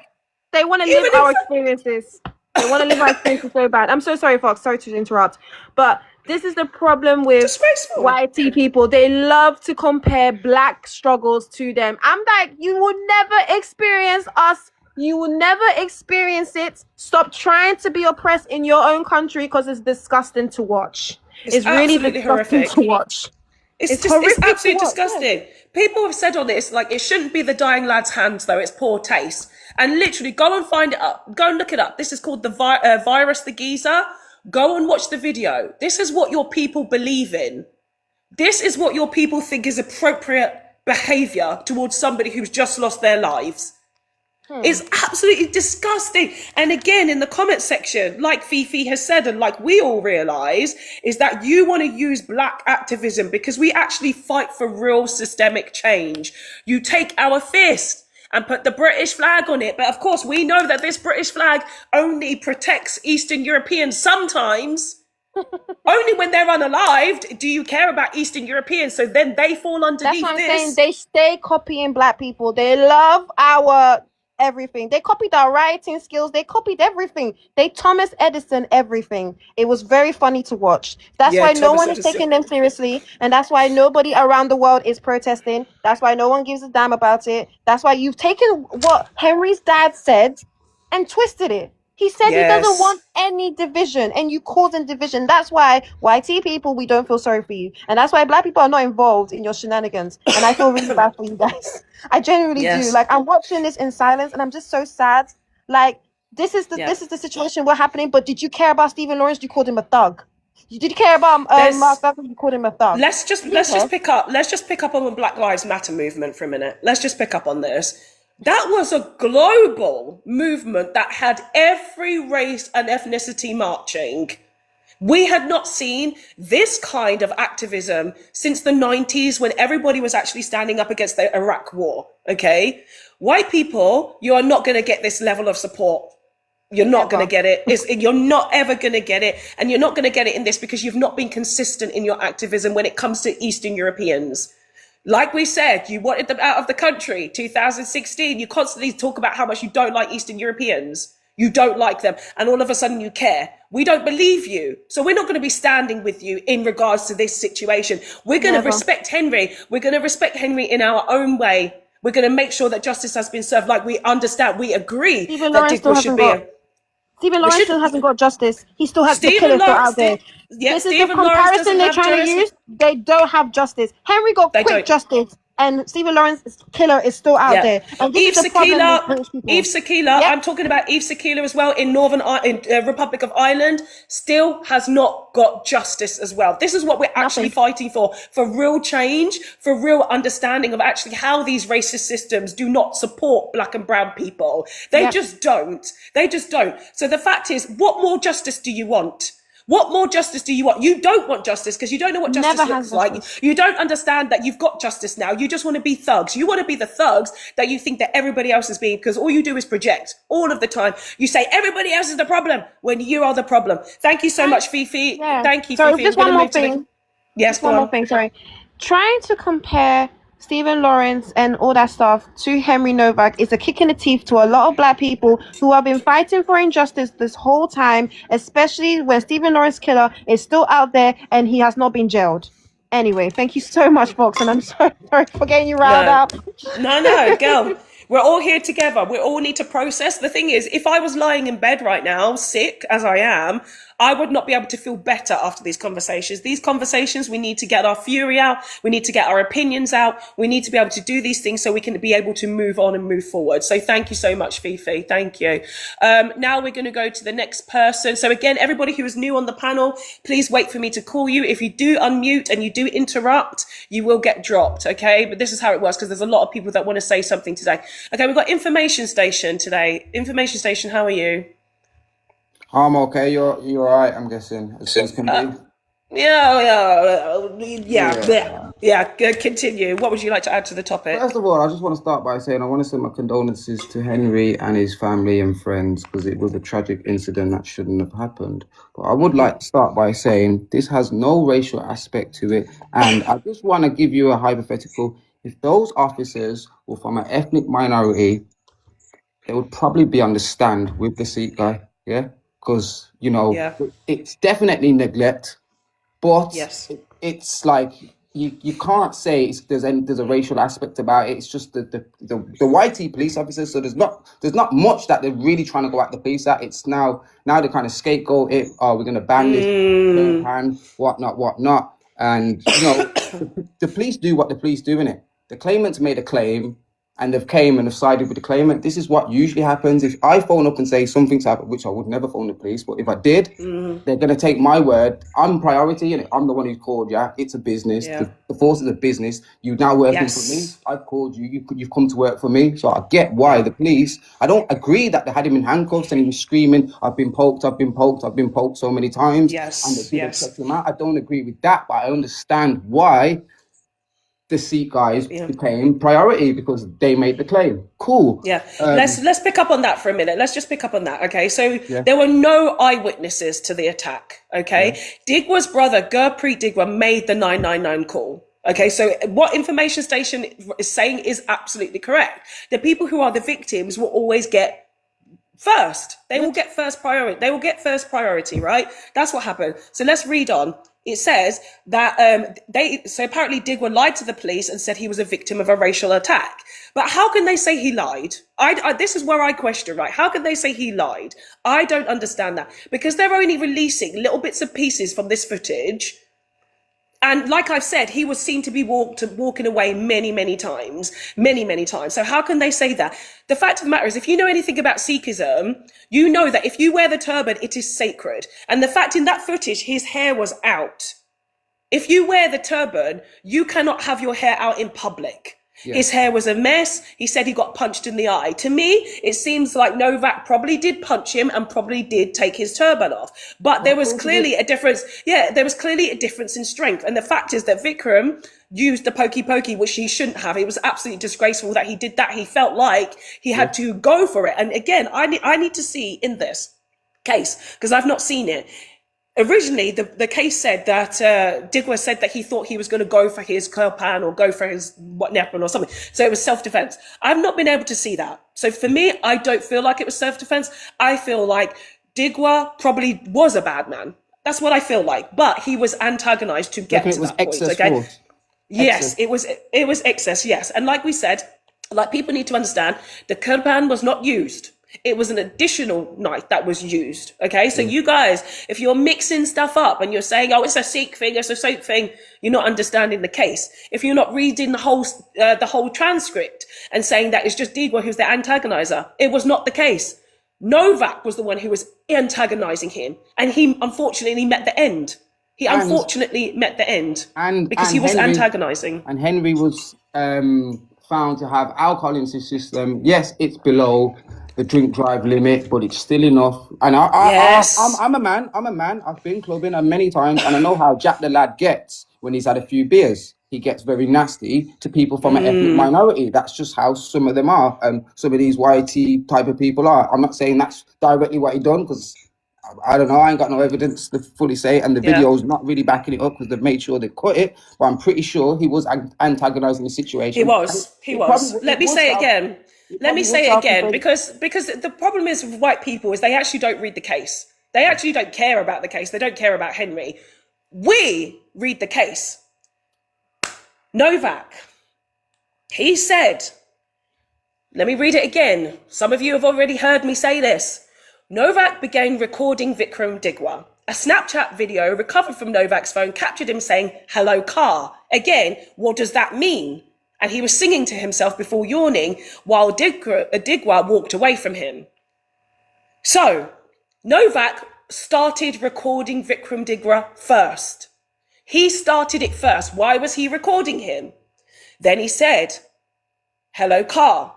They want to live our experiences. They want to live our experiences so bad. I'm so sorry, Fox. Sorry to interrupt, but this is the problem with white people. They love to compare black struggles to them. I'm like, you will never experience us. You will never experience it. Stop trying to be oppressed in your own country because it's disgusting to watch. It's really disgusting horrific to watch. It's absolutely disgusting. Yeah. People have said on this, like, it shouldn't be the dying lad's hands, though. It's poor taste. And literally, go and find it up. Go and look it up. This is called the virus, the geezer. Go and watch the video. This is what your people believe in. This is what your people think is appropriate behavior towards somebody who's just lost their lives. It's absolutely disgusting. And again, in the comment section, like Fifi has said, and like we all realize, is that you want to use black activism because we actually fight for real systemic change. You take our fist and put the British flag on it. But of course, we know that this British flag only protects Eastern Europeans sometimes. Only when they're unalived do you care about Eastern Europeans. So then they fall underneath. That's what I'm saying. They stay copying black people. They love our everything. They copied our writing skills. They copied everything. They Thomas Edison everything. It was very funny to watch. That's why no one is taking them seriously, and that's why nobody around the world is protesting. That's why no one gives a damn about it. That's why you've taken what Henry's dad said and twisted it. He said he doesn't want any division, and you causing division. That's why YT people, we don't feel sorry for you, and that's why black people are not involved in your shenanigans. And I feel really bad for you guys. I genuinely do. Like, I'm watching this in silence, and I'm just so sad. Like, this is the situation we're happening. But did you care about Stephen Lawrence? You called him a thug. You did care about Mark Douglas? You called him a thug. Let's just pick up on the Black Lives Matter movement for a minute. Let's just pick up on this. That was a global movement that had every race and ethnicity marching. We had not seen this kind of activism since the 90s when everybody was actually standing up against the Iraq war, okay? White people, you are not going to get this level of support. You're not going to get it. You're not ever going to get it. And you're not going to get it in this because you've not been consistent in your activism when it comes to Eastern Europeans. Like we said, you wanted them out of the country. 2016, you constantly talk about how much you don't like Eastern Europeans. You don't like them. And all of a sudden you care. We don't believe you. So we're not going to be standing with you in regards to this situation. We're going to respect Henry. We're going to respect Henry in our own way. We're going to make sure that justice has been served. Like we understand, we agree Stephen Lawrence still hasn't got justice. He still has the killer still out there. This is the comparison they're trying to use. They don't have justice. Henry got quick justice, and Stephen Lawrence's killer is still out there. And this Eve is the problem with Sakila, British people. Eve Sakila, I'm talking about Eve Sakila as well in Republic of Ireland, still has not got justice as well. This is what we're actually fighting for real change, for real understanding of actually how these racist systems do not support black and brown people. They just don't. They just don't. So the fact is, what more justice do you want? What more justice do you want? You don't want justice because you don't know what justice looks like. You don't understand that you've got justice now. You just want to be thugs. You want to be the thugs that you think that everybody else is being, because all you do is project all of the time. You say everybody else is the problem when you are the problem. Thank you so much, Fifi. Thank you, So Fifi. just one more thing. Yes, one more thing. Sorry, trying to compare Stephen Lawrence and all that stuff to Henry Novak is a kick in the teeth to a lot of black people who have been fighting for injustice this whole time, especially when Stephen Lawrence killer is still out there and he has not been jailed. Anyway, thank you so much, folks, and I'm sorry for getting you riled up. No, girl. We're all here together. We all need to process. The thing is, if I was lying in bed right now, sick as I am, I would not be able to feel better after these conversations. These conversations, we need to get our fury out. We need to get our opinions out. We need to be able to do these things so we can be able to move on and move forward. So thank you so much, Fifi. Thank you. Now we're going to go to the next person. So again, everybody who is new on the panel, please wait for me to call you. If you do unmute and you do interrupt, you will get dropped. Okay. But this is how it works because there's a lot of people that want to say something today. Okay. We've got Information Station today. Information Station, how are you? I'm okay. You're all right. I'm guessing. As good as can be. Yeah. Continue. What would you like to add to the topic? First of all, I just want to start by saying I want to send my condolences to Henry and his family and friends because it was a tragic incident that shouldn't have happened. But I would like to start by saying this has no racial aspect to it, and I just want to give you a hypothetical. If those officers were from an ethnic minority, they would probably be on the stand with the Sikh guy. Yeah. Because, it's definitely neglect, but it's like you can't say there's a racial aspect about it. It's just the whitey police officers. So there's not much that they're really trying to go at the police at. It's now they kind of scapegoat it. Oh, we're going to ban this, ban whatnot. And the police do what the police do, innit? The claimant's made a claim. And they've came and have sided with the claimant. This is what usually happens. If I phone up and say something's happened, which I would never phone the police, but if I did, they're going to take my word. I'm priority, and I'm the one who's called you. It's a business. Yeah. The force is a business. You're now working for me. I've called you. You've come to work for me. So I get why the police. I don't agree that they had him in handcuffs and he was screaming, I've been poked so many times. And they didn't check him out. I don't agree with that, but I understand why the Sikh guys became priority because they made the claim. Cool. Yeah. Let's pick up on that for a minute. Let's just pick up on that. Okay. So there were no eyewitnesses to the attack. Okay. Digwa's brother, Gurpreet Digwa, made the 999 call. Okay. So what Information Station is saying is absolutely correct. The people who are the victims will always get first. They will get first priority. They will get first priority, right? That's what happened. So let's read on. It says that so apparently Digwa lied to the police and said he was a victim of a racial attack. But how can they say he lied? This is where I question, right? How can they say he lied? I don't understand that because they're only releasing little bits and pieces from this footage. And like I've said, he was seen to be walking away many times. So how can they say that? The fact of the matter is, if you know anything about Sikhism, you know that if you wear the turban, it is sacred. And the fact in that footage, his hair was out. If you wear the turban, you cannot have your hair out in public. Yeah. His hair was a mess. He said he got punched in the eye. To me, it seems like Novak probably did punch him and probably did take his turban off. But there was clearly a difference. Yeah, there was clearly a difference in strength. And the fact is that Vikram used the pokey, which he shouldn't have. It was absolutely disgraceful that he did that. He felt like he had to go for it. And again, I need to see in this case, because I've not seen it. Originally, the case said that Digwa said that he thought he was going to go for his kirpan or go for his nepran or something. So it was self-defense. I've not been able to see that. So for me, I don't feel like it was self-defense. I feel like Digwa probably was a bad man. That's what I feel like. But he was antagonized to get to that point. Okay. Yes, it was excess. Yes. And like we said, like people need to understand, the kirpan was not used. It was an additional knife that was used. Okay, so you guys, if you're mixing stuff up and you're saying, "Oh, it's a Sikh thing, it's a Sikh thing," you're not understanding the case. If you're not reading the whole transcript and saying that it's just Digwa who's the antagonizer, it was not the case. Novak was the one who was antagonizing him, and he unfortunately met the end. He unfortunately met the end because he was antagonizing. And Henry was found to have alcohol in his system. Yes, it's below the drink drive limit, but it's still enough. And I'm a man. I've been clubbing many times, and I know how Jack the lad gets when he's had a few beers. He gets very nasty to people from an ethnic minority. That's just how some of them are. Some of these YT type of people are. I'm not saying that's directly what he done, because I don't know. I ain't got no evidence to fully say it, and the video's not really backing it up because they've made sure they cut it. But I'm pretty sure he was antagonizing the situation. He was. Let me say it again. Let me say it again, because the problem is with white people is they actually don't read the case. They actually don't care about the case. They don't care about Henry. We read the case. Novak, he said, let me read it again. Some of you have already heard me say this. Novak began recording Vikram Digwa. A Snapchat video recovered from Novak's phone captured him saying, "Hello, car." Again, what does that mean? And he was singing to himself before yawning while Digwa walked away from him. So, Novak started recording Vikram Digwa first. He started it first. Why was he recording him? Then he said, "Hello, car,"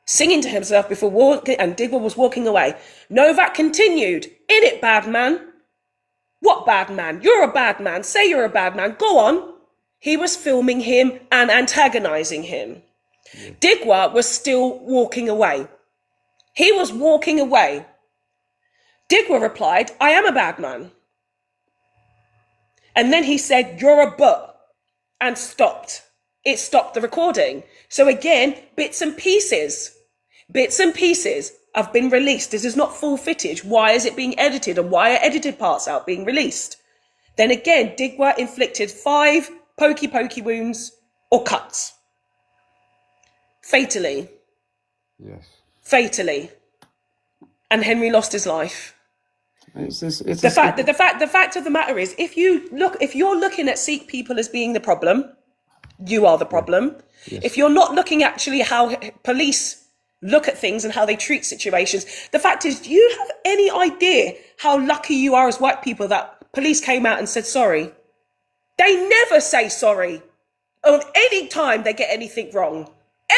singing to himself before walking, and Digwa was walking away. Novak continued, "In it, bad man." What bad man? You're a bad man. Say you're a bad man. Go on. He was filming him and antagonizing him. Digwa was still walking away. He was walking away. Digwa replied, "I am a bad man." And then he said, "You're a butt," and stopped. It stopped the recording. So again, bits and pieces have been released. This is not full footage. Why is it being edited, and why are edited parts out being released? Then again, Digwa inflicted 5 pokey wounds or cuts. Fatally. Yes. Fatally. And Henry lost his life. The fact of the matter is, if you're looking at Sikh people as being the problem, you are the problem. Yes. If you're not looking actually how police look at things and how they treat situations, the fact is, do you have any idea how lucky you are as white people that police came out and said sorry? They never say sorry on any time they get anything wrong,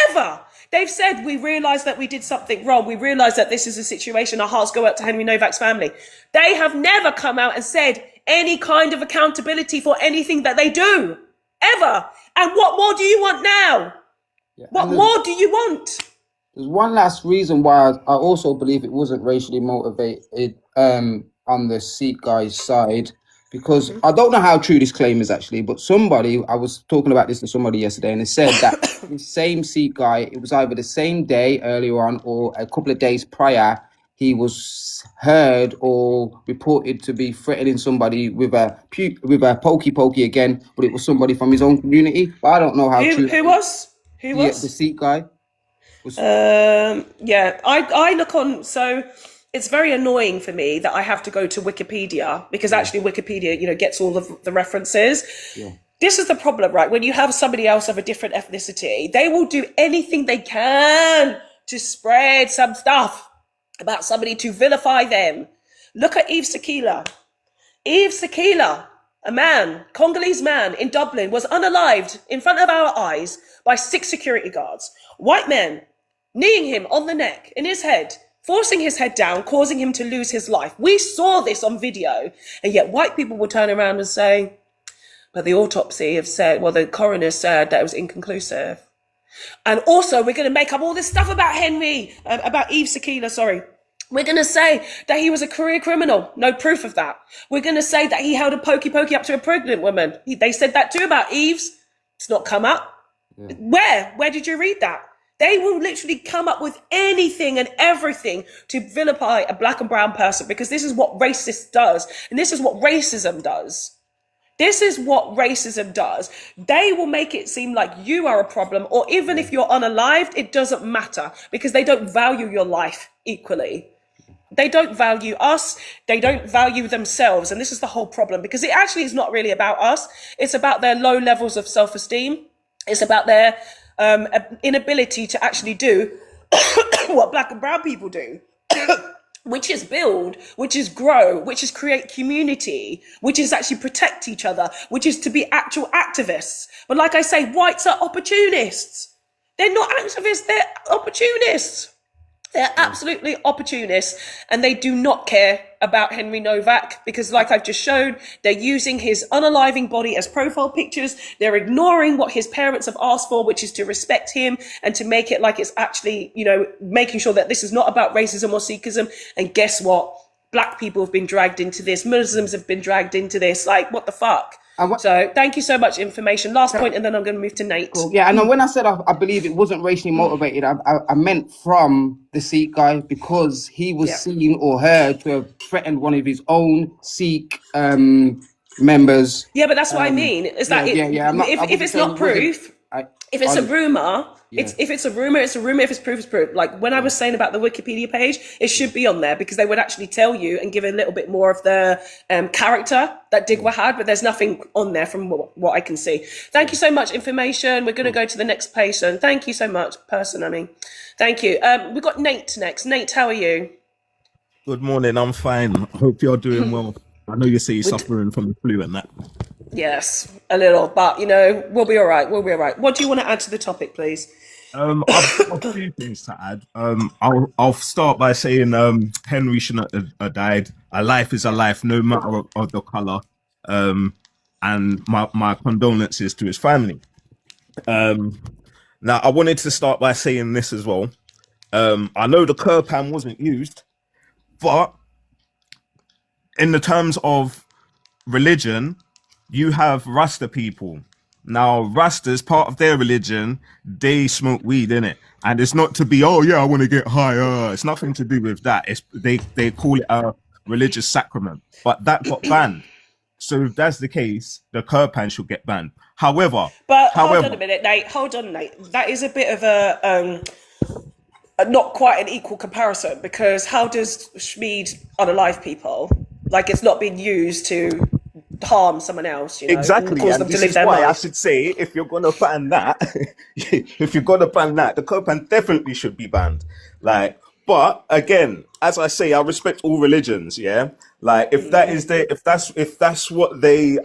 ever. They've said, "We realise that we did something wrong. We realise that this is a situation. Our hearts go out to Henry Novak's family." They have never come out and said any kind of accountability for anything that they do, ever. And what more do you want now? Yeah. What more do you want? There's one last reason why I also believe it wasn't racially motivated on the Sikh guy's side, because I don't know how true this claim is actually, but I was talking about this to somebody yesterday, and they said that the same Sikh guy, it was either the same day earlier on or a couple of days prior, he was heard or reported to be threatening somebody with a pokey again, but it was somebody from his own community. But I don't know how true. Who was? The Sikh guy. I look on, so it's very annoying for me that I have to go to Wikipedia, because actually Wikipedia, gets all of the references. Yeah. This is the problem, right? When you have somebody else of a different ethnicity, they will do anything they can to spread some stuff about somebody to vilify them. Look at Eve Sakila. Eve Sakila, a man, Congolese man in Dublin, was unalived in front of our eyes by 6 security guards. White men kneeing him on the neck, in his head, forcing his head down, causing him to lose his life. We saw this on video, and yet white people will turn around and say, but the autopsy the coroner said that it was inconclusive. And also, we're going to make up all this stuff about about Eve Sakila, sorry. We're going to say that he was a career criminal. No proof of that. We're going to say that he held a pokey up to a pregnant woman. They said that too about Eve's. It's not come up. Yeah. Where did you read that? They will literally come up with anything and everything to vilify a black and brown person, because this is what racist does. And this is what racism does. This is what racism does. They will make it seem like you are a problem, or even if you're unalived, it doesn't matter because they don't value your life equally. They don't value us. They don't value themselves. And this is the whole problem, because it actually is not really about us. It's about their low levels of self-esteem. It's about their inability to actually do what Black and brown people do. Which is build, which is grow, which is create community, which is actually protect each other, which is to be actual activists. But like I say, whites are opportunists. They're not activists, they're opportunists. They're absolutely opportunists, and they do not care about Henry Novak because, like I've just shown, they're using his unaliving body as profile pictures. They're ignoring what his parents have asked for, which is to respect him and to make it like it's actually, you know, making sure that this is not about racism or Sikhism. And guess what? Black people have been dragged into this. Muslims have been dragged into this. Like, what the fuck? So thank you so much, information. Last point, and then I'm going to move to Nate. Cool. Yeah, and when I said I believe it wasn't racially motivated, I meant from the Sikh guy, because he was seen or heard to have threatened one of his own Sikh members. Yeah, but that's what I mean. Is that if it's not proof, if it's a rumor, if it's a rumor, it's a rumor. If it's proof, it's proof. Like when I was saying about the Wikipedia page, it should be on there because they would actually tell you and give a little bit more of the character that Digwa had, but there's nothing on there from what I can see. Thank you so much, information. We're going to go to the next patient. Thank you so much, person. I mean, thank you. We've got Nate next. Nate, how are you? Good morning. I'm fine. I hope you're doing well. I know you say you're suffering from the flu and that. Yes, a little, but you know, we'll be all right. We'll be all right. What do you want to add to the topic, please? I've got a few things to add. I'll start by saying Henry shouldn't have died. A life is a life, no matter of the color. And my condolences to his family. Now, I wanted to start by saying this as well. I know the Kurpan wasn't used, but in the terms of religion, you have Rasta people. Now, Rastas, part of their religion, they smoke weed, innit? And it's not to be, oh yeah, I want to get high. It's nothing to do with that. It's they call it a religious sacrament, but that got banned. So if that's the case, the Kurpan should get banned. However, hold on a minute, Nate. Hold on, Nate. That is a bit of a not quite an equal comparison, because how does Shmead unalive people? Like, it's not being used to harm someone else, you know, exactly, cause and them to this live is their why I life. should say, if you're gonna ban that, the Kurpan definitely should be banned. Like, but again, as I say, I respect all religions. Yeah, like if that is if that's what they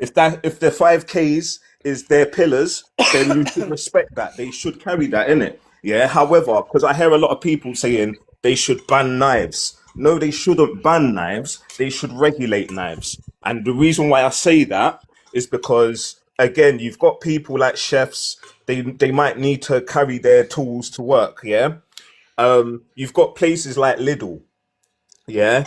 if the 5Ks is their pillars, then you should respect that. They should carry that in it. Yeah. However, because I hear a lot of people saying they should ban knives. No, they shouldn't ban knives. They should regulate knives. And the reason why I say that is because, again, you've got people like chefs. They might need to carry their tools to work. Yeah. You've got places like Lidl. Yeah.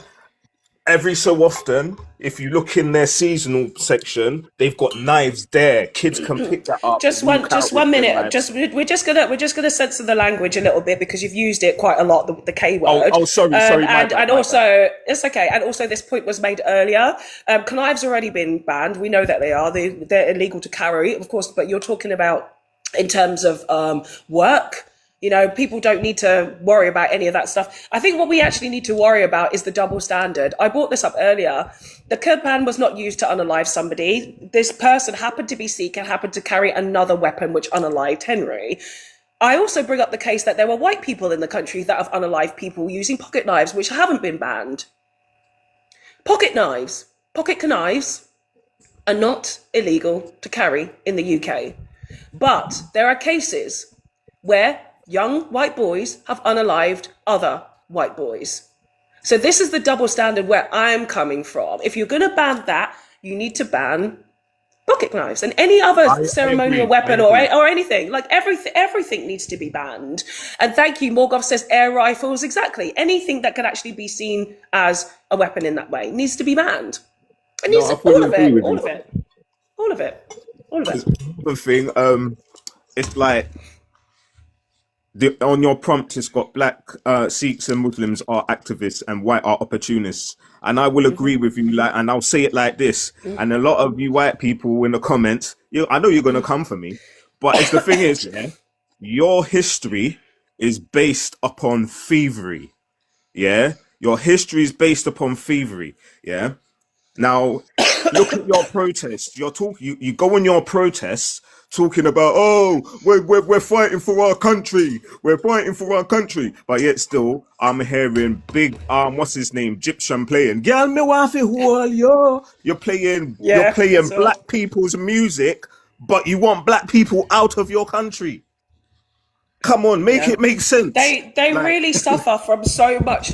Every so often, if you look in their seasonal section, they've got knives there. Kids can pick that up. Just one minute. We're just gonna censor the language a little bit because you've used it quite a lot, the K word. Sorry. And also, it's okay. And also, this point was made earlier. Knives already been banned. We know that they are. They're illegal to carry, of course. But you're talking about in terms of work. You know, people don't need to worry about any of that stuff. I think what we actually need to worry about is the double standard. I brought this up earlier. The Kurban was not used to unalive somebody. This person happened to be Sikh and happened to carry another weapon which unalived Henry. I also bring up the case that there were white people in the country that have unalived people using pocket knives, which haven't been banned. Pocket knives are not illegal to carry in the UK. But there are cases where young white boys have unalived other white boys. So this is the double standard where I'm coming from. If you're going to ban that, you need to ban pocket knives and any other ceremonial weapon or anything. Like everything needs to be banned. And thank you, Morgoth says air rifles. Exactly. Anything that could actually be seen as a weapon in that way needs to be banned. It needs all of it. The thing, it's like, on your prompt, it's got black Sikhs and Muslims are activists and white are opportunists. And I will agree with you, like, and I'll say it like this. And a lot of you white people in the comments, I know you're gonna come for me, but it's the thing is, yeah, your history is based upon thievery. Yeah, your history is based upon thievery. Yeah. Now, look at your protests. You go on your protests talking about, oh, we're fighting for our country. We're fighting for our country. But yet still, I'm hearing big what's his name, Egyptian playing. Girl, me want to hold you. You're playing black people's music, but you want black people out of your country. Come on, make it make sense. They really suffer from so much.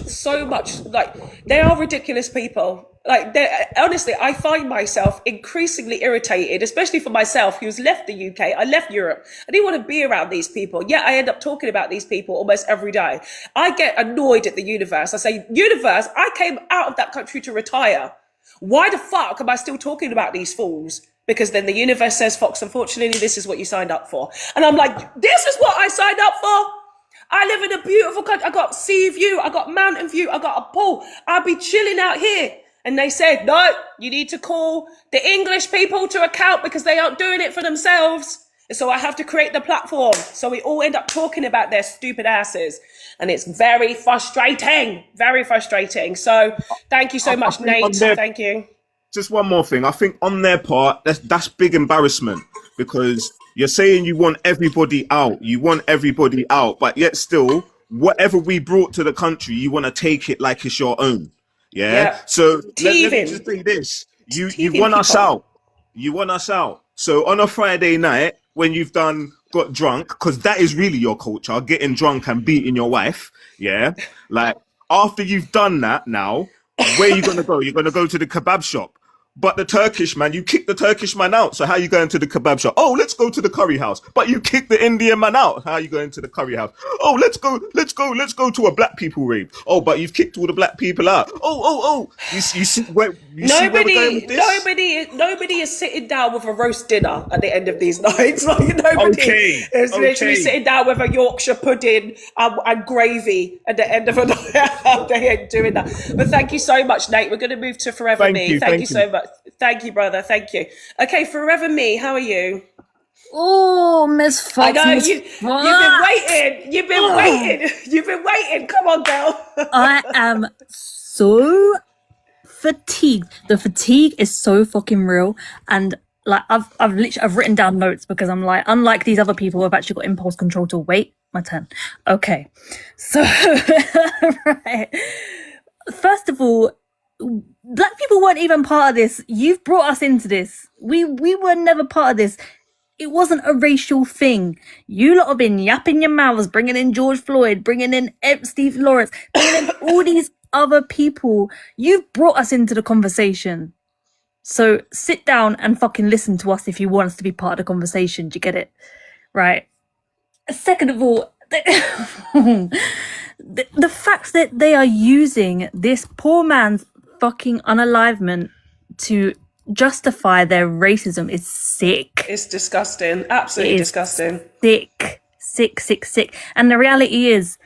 Like, they are ridiculous people. Like, honestly, I find myself increasingly irritated, especially for myself, who's left the UK. I left Europe. I didn't want to be around these people. Yet I end up talking about these people almost every day. I get annoyed at the universe. I say, universe, I came out of that country to retire. Why the fuck am I still talking about these fools? Because then the universe says, Fox, unfortunately, this is what you signed up for. And I'm like, this is what I signed up for? I live in a beautiful country. I got sea view. I got mountain view. I got a pool. I'll be chilling out here. And they said, no, you need to call the English people to account because they aren't doing it for themselves. And so I have to create the platform. So we all end up talking about their stupid asses. And it's very frustrating. Very frustrating. So thank you so much, Nate. Thank you. Just one more thing. I think on their part, that's big embarrassment, because you're saying you want everybody out. You want everybody out, but yet still, whatever we brought to the country, you want to take it like it's your own. Yeah. So let me just say this: you want us out. You want us out. So on a Friday night, when you've got drunk, because that is really your culture, getting drunk and beating your wife. Yeah. Like, after you've done that, now where are you gonna go? You're gonna go to the kebab shop. But the Turkish man, you kick the Turkish man out. So how are you going to the kebab shop? Oh, let's go to the curry house. But you kick the Indian man out. How are you going to the curry house? Oh, let's go to a black people rave. Oh, but you've kicked all the black people out. Oh. You see where we're going with this? Nobody is sitting down with a roast dinner at the end of these nights. Like, nobody is literally sitting down with a Yorkshire pudding and gravy at the end of a night. They ain't doing that. But thank you so much, Nate. We're going to move to Forever Me. Thank you so much. Thank you, brother. Thank you. Okay, Forever Me, how are you? Oh, Miss Fox. I know you've been waiting. You've been waiting. Come on, girl. I am so fatigued. The fatigue is so fucking real, and like I've written down notes because I'm like, unlike these other people, I've actually got impulse control to wait my turn. Okay, so right. First of all, black people weren't even part of this. You've brought us into this. We were never part of this. It wasn't a racial thing. You lot have been yapping your mouths, bringing in George Floyd, bringing in Steve Lawrence, bringing in all these other people. You've brought us into the conversation. So sit down and fucking listen to us if you want us to be part of the conversation. Do you get it? Right. Second of all, the fact that they are using this poor man's fucking unalivement to justify their racism is sick. It's disgusting. Absolutely disgusting. Sick. And the reality is,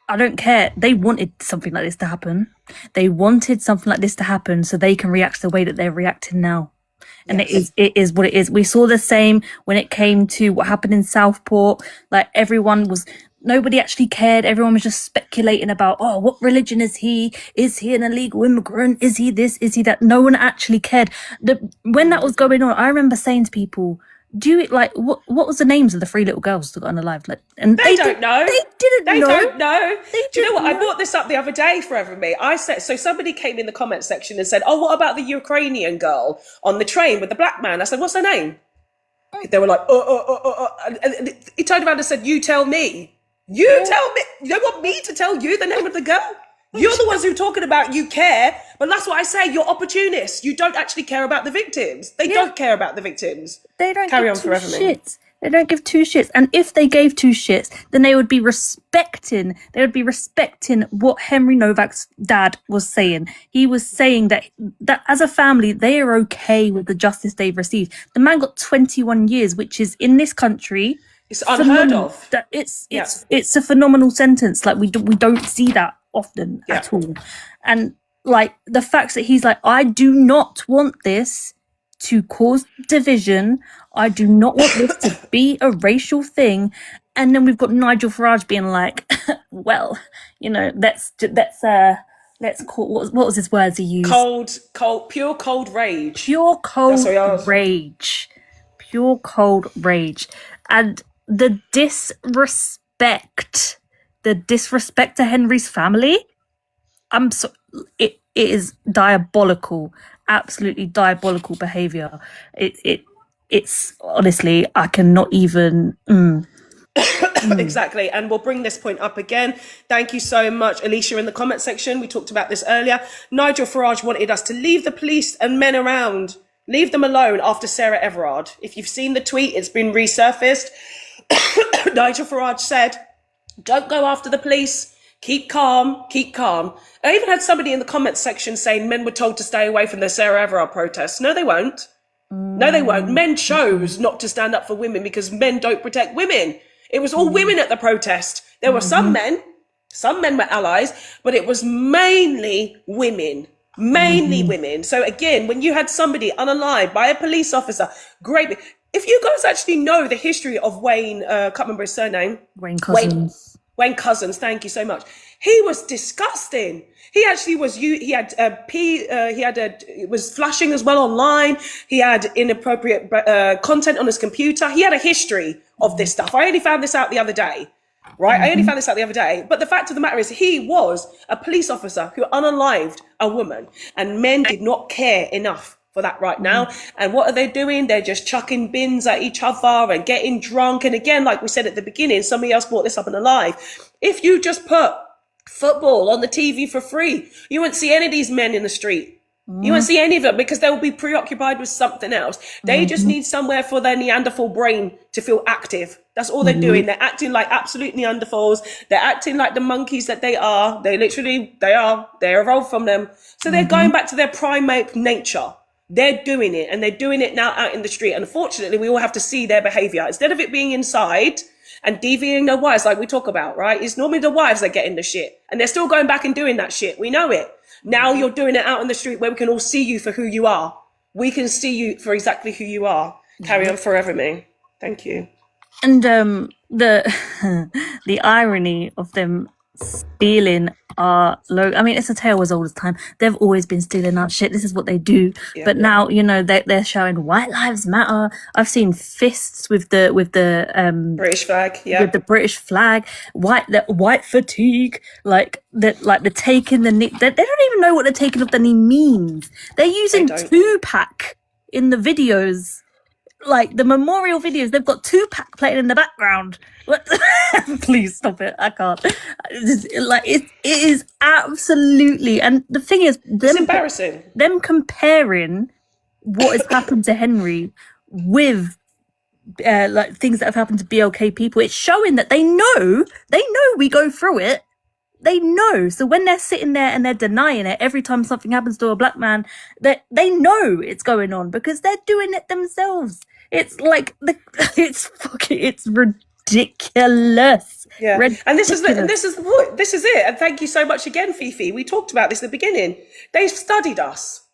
I don't care. They wanted something like this to happen. They wanted something like this to happen so they can react the way that they're reacting now. And it is what it is. We saw the same when it came to what happened in Southport. Like, nobody actually cared. Everyone was just speculating about, oh, what religion is he? Is he an illegal immigrant? Is he this? Is he that? No one actually cared. When that was going on, I remember saying to people, what was the names of the 3 little girls that got unalived? Like, and they don't know. They didn't know. Don't know. Do you know what? I brought this up the other day, Forever Me. I said, so somebody came in the comment section and said, oh, what about the Ukrainian girl on the train with the black man? I said, what's her name? They were like, And he turned around and said, you tell me. You tell me. You don't want me to tell you the name of the girl? You're the ones who are talking about you care, but that's what I say. You're opportunists. You don't actually care about the victims. They don't care about the victims. They don't carry on Forever Me. They don't give 2 shits. And if they gave 2 shits, then they would be respecting what Henry Novak's dad was saying. He was saying that as a family, they are okay with the justice they've received. The man got 21 years, which is, in this country, It's unheard of. It's a phenomenal sentence. Like we don't see that often at all. And like the fact that he's like, I do not want this to cause division. I do not want this to be a racial thing. And then we've got Nigel Farage being like, well, you know, let's call, what was his words he used? Pure cold rage. Pure cold rage. Pure cold rage. And the disrespect to Henry's family, it is diabolical, absolutely diabolical behavior. It's honestly, I cannot even. Exactly, and we'll bring this point up again. Thank you so much, Alicia, in the comment section. We talked about this earlier. Nigel Farage wanted us to leave the police and men around, leave them alone after Sarah Everard. If you've seen the tweet, it's been resurfaced. Nigel Farage said, don't go after the police, keep calm, keep calm. I even had somebody in the comment section saying men were told to stay away from the Sarah Everard protests. No, they won't. No, they won't. Men chose not to stand up for women because men don't protect women. It was all women at the protest. There were some men were allies, but it was mainly women. Mainly women. So again, when you had somebody unalived by a police officer, great. If you guys actually know the history of Wayne, can't remember his surname. Wayne Cousins. Wayne Cousins, thank you so much. He was disgusting. He actually was, it was flashing as well online. He had inappropriate content on his computer. He had a history of this stuff. I only found this out the other day, right? I only found this out the other day. But the fact of the matter is he was a police officer who unalived a woman, and men did not care enough for that right now. And what are they doing? They're just chucking bins at each other and getting drunk. And again, like we said at the beginning, somebody else brought this up in the live. If you just put football on the TV for free, you won't see any of these men in the street. You won't see any of them because they'll be preoccupied with something else. They just need somewhere for their Neanderthal brain to feel active. That's all they're doing. They're acting like absolute Neanderthals. They're acting like the monkeys that they are. They're evolved from them. So they're going back to their primate nature. They're doing it, and they're doing it now out in the street. Unfortunately, we all have to see their behavior. Instead of it being inside and deviating their wives like we talk about, right? It's normally the wives that get in the shit, and they're still going back and doing that shit. We know it. Now you're doing it out in the street where we can all see you for who you are. We can see you for exactly who you are. Carry on forever, me. Thank you. And the irony of them stealing our logo. I mean, it's a tale as old as time. They've always been stealing our shit. This is what they do. But now, you know, they're showing White Lives Matter. I've seen fists with the British flag. Yeah, with the British flag. White fatigue. Like the taking the knee. They don't even know what the taking of the knee means. They're using Tupac in the videos. Like the memorial videos, they've got Tupac playing in the background. Please stop it! I can't. It is absolutely. And the thing is, it's embarrassing. Them comparing what has happened to Henry with like things that have happened to BLK people. It's showing that they know we go through it. They know. So when they're sitting there and they're denying it every time something happens to a black man, they know it's going on because they're doing it themselves. It's like it's ridiculous. Yeah, and this is the point. This is it. And thank you so much again, Fifi. We talked about this at the beginning. They've studied us.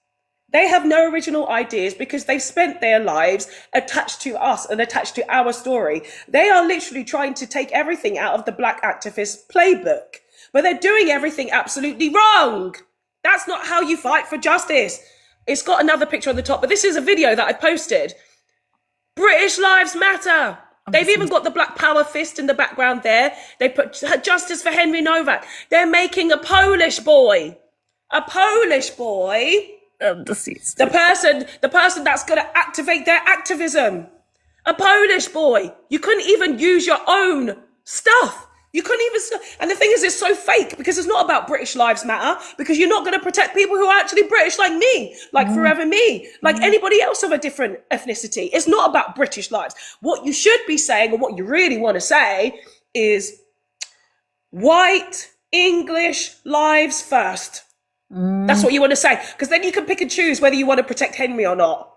They have no original ideas because they've spent their lives attached to us and attached to our story. They are literally trying to take everything out of the black activist playbook. But they're doing everything absolutely wrong. That's not how you fight for justice. It's got another picture on the top, but this is a video that I posted. British Lives Matter. They've even got the Black Power fist in the background there. They put justice for Henry Novak. They're making a Polish boy. The person that's going to activate their activism. A Polish boy. You couldn't even use your own stuff. You couldn't even, and the thing is, it's so fake because it's not about British Lives Matter because you're not going to protect people who are actually British like me, like Forever Me, like anybody else of a different ethnicity. It's not about British lives. What you should be saying, and what you really want to say, is white English lives first. That's what you want to say, because then you can pick and choose whether you want to protect Henry or not,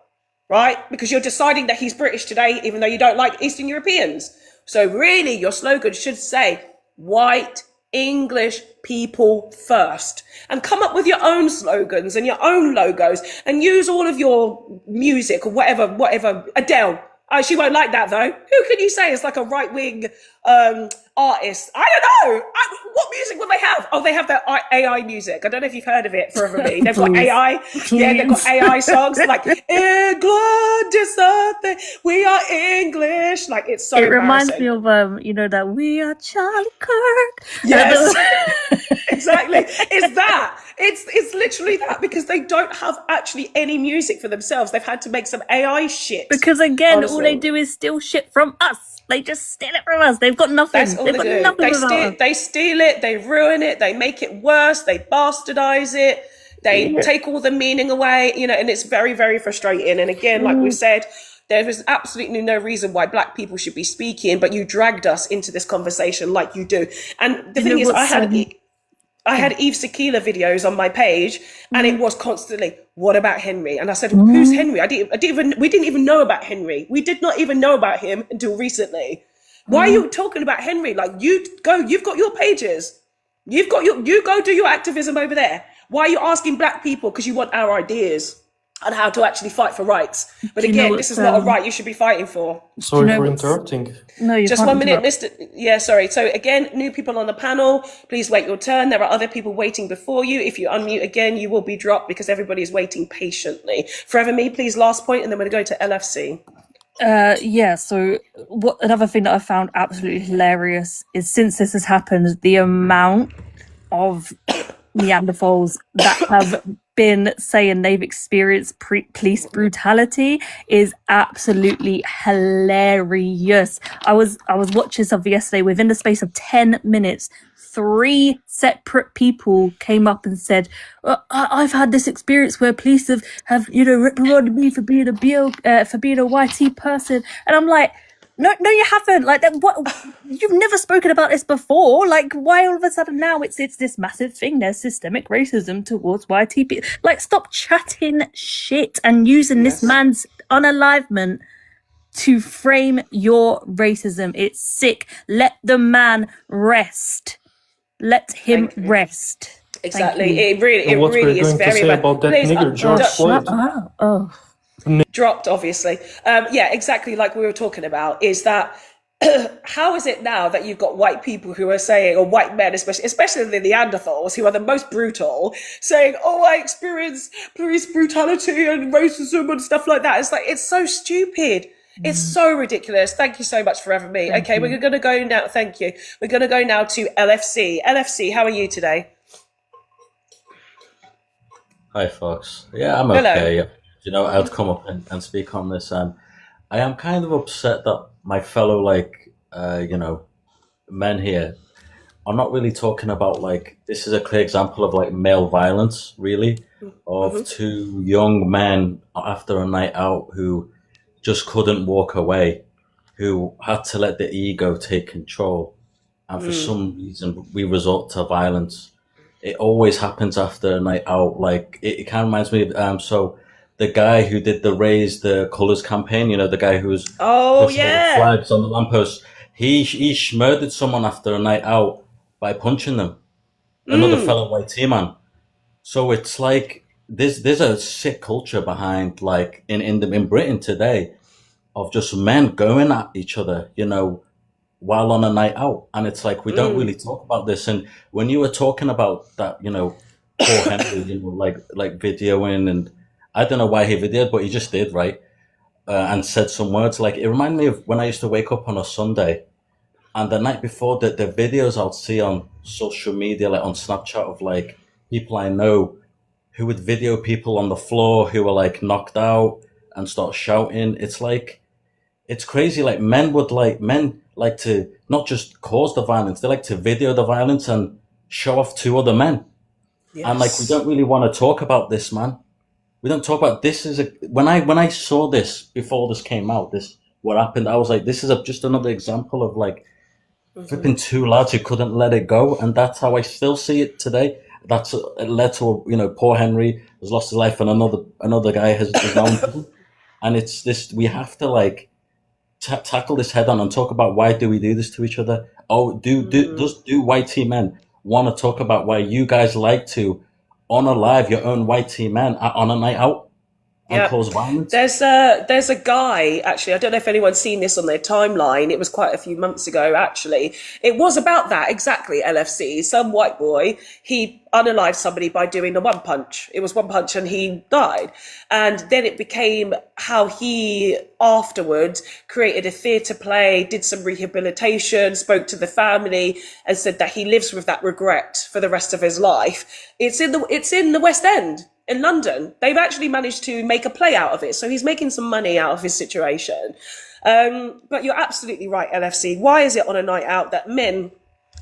right? Because you're deciding that he's British today, even though you don't like Eastern Europeans. So really, your slogan should say white English people first, and come up with your own slogans and your own logos and use all of your music or whatever. Adele. Oh, she won't like that though. Who can you say is like a right-wing artist? I don't know. What music will they have? Oh, they have their AI music. I don't know if you've heard of it, Forever Me. They've got AI. Yeah, they've got AI songs like England is the thing. We are English. Like, it's so It reminds embarrassing. me of that we are Charlie Kirk. Yes, exactly. It's that. It's literally that, because they don't have actually any music for themselves. They've had to make some AI shit. Because again, honestly. all they do is steal shit from us. They just steal it from us. They've got nothing. That's all They've they got do. nothing without us. They steal it, they ruin it, they make it worse, they bastardize it, they take all the meaning away, you know, and it's very, very frustrating. And again, like we said, there is absolutely no reason why Black people should be speaking, but you dragged us into this conversation like you do. And the thing is, I had Eve Sakila videos on my page, and it was constantly, what about Henry? And I said, who's Henry? We didn't even know about Henry. We did not even know about him until recently. Why are you talking about Henry? Like, you've got your pages. You go do your activism over there. Why are you asking Black people? Because you want our ideas on how to actually fight for rights. But again, this is not a right you should be fighting for. Sorry for interrupting. No, you Just can't 1 minute, interrupt. Mr. Yeah, sorry. So again, new people on the panel, please wait your turn. There are other people waiting before you. If you unmute again, you will be dropped because everybody is waiting patiently. Forever Me, please, last point, and then we're going to go to LFC. Yeah, so another thing that I found absolutely hilarious is, since this has happened, the amount of Neanderthals that have been saying they've experienced police brutality is absolutely hilarious. I was watching something yesterday. Within the space of 10 minutes, 3 separate people came up and said, I've had this experience where police have reprimanded me for being a YT person. And I'm like, no, you haven't. Like, what? You've never spoken about this before. Like, why all of a sudden now it's this massive thing? There's systemic racism towards YT people. Like, stop chatting shit and using this man's unalivement to frame your racism. It's sick. Let the man rest. Let him rest. Exactly. It really is very bad. What were you going to say about that nigger, George Floyd? Dropped, obviously. Yeah, exactly. Like we were talking about, is that how is it now that you've got white people who are saying, or white men, especially the Neanderthals, who are the most brutal, saying, "Oh, I experienced police brutality and racism and stuff like that." It's like, it's so stupid. It's so ridiculous. Thank you so much, Forever Me. Okay, we're going to go now. Thank you. We're going to go now to LFC. LFC, how are you today? Hi, folks. Yeah, I'm Hello. okay. You know, I'd come up and speak on this. I am kind of upset that my fellow, men here are not really talking about, this is a clear example of, male violence, really, of 2 young men after a night out who just couldn't walk away, who had to let the ego take control. And for some reason, we resort to violence. It always happens after a night out. It kind of reminds me of, the guy who did the Raise the Colours campaign, the guy who was flags on the lamppost, he murdered someone after a night out by punching them, another fellow white team man. So it's like there's a sick culture behind, in Britain today, of just men going at each other, while on a night out. And it's like, we don't really talk about this. And when you were talking about that, poor Henry, videoing, and I don't know why he videoed, but he just did, right? And said some words. It reminded me of when I used to wake up on a Sunday, and the night before, the videos I'd see on social media, on Snapchat, of people I know who would video people on the floor who were knocked out and start shouting. It's crazy. Men like to not just cause the violence, they like to video the violence and show off to other men. Yes. And we don't really want to talk about this, man. We don't talk about this. When I saw this before this came out, what happened, I was like, this is just another example of flipping 2 lads who couldn't let it go. And that's how I still see it today. It led to, poor Henry has lost his life, and another guy has now. And it's this, we have to tackle this head on and talk about why do we do this to each other? Oh, do white tea men want to talk about why you guys like to unalive your own white tea men on a night out and cause violence? There's a guy, actually, I don't know if anyone's seen this on their timeline. It was quite a few months ago, actually. It was about that, exactly, LFC. Some white boy, he unalived somebody by doing the one punch. It was one punch and he died. And then it became how he afterwards created a theatre play, did some rehabilitation, spoke to the family and said that he lives with that regret for the rest of his life. It's in the West End. In London, they've actually managed to make a play out of it. So he's making some money out of his situation. But you're absolutely right, LFC. Why is it on a night out that men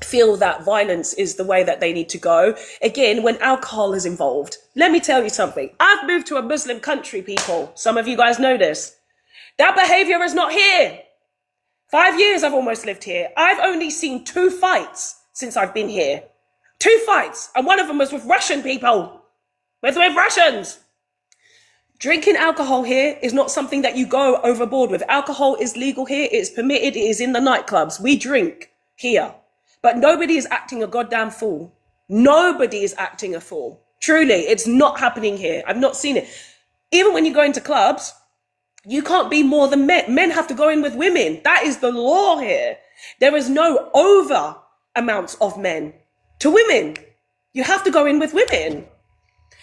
feel that violence is the way that they need to go? Again, when alcohol is involved. Let me tell you something. I've moved to a Muslim country, people. Some of you guys know this. That behavior is not here. 5 years I've almost lived here. I've only seen 2 fights since I've been here. 2 fights. And one of them was with Russian people. With Russians. Drinking alcohol here is not something that you go overboard with. Alcohol is legal here. It's permitted. It is in the nightclubs. We drink here. But nobody is acting a goddamn fool. Nobody is acting a fool. Truly, it's not happening here. I've not seen it. Even when you go into clubs, you can't be more than men. Men have to go in with women. That is the law here. There is no over amounts of men to women. You have to go in with women.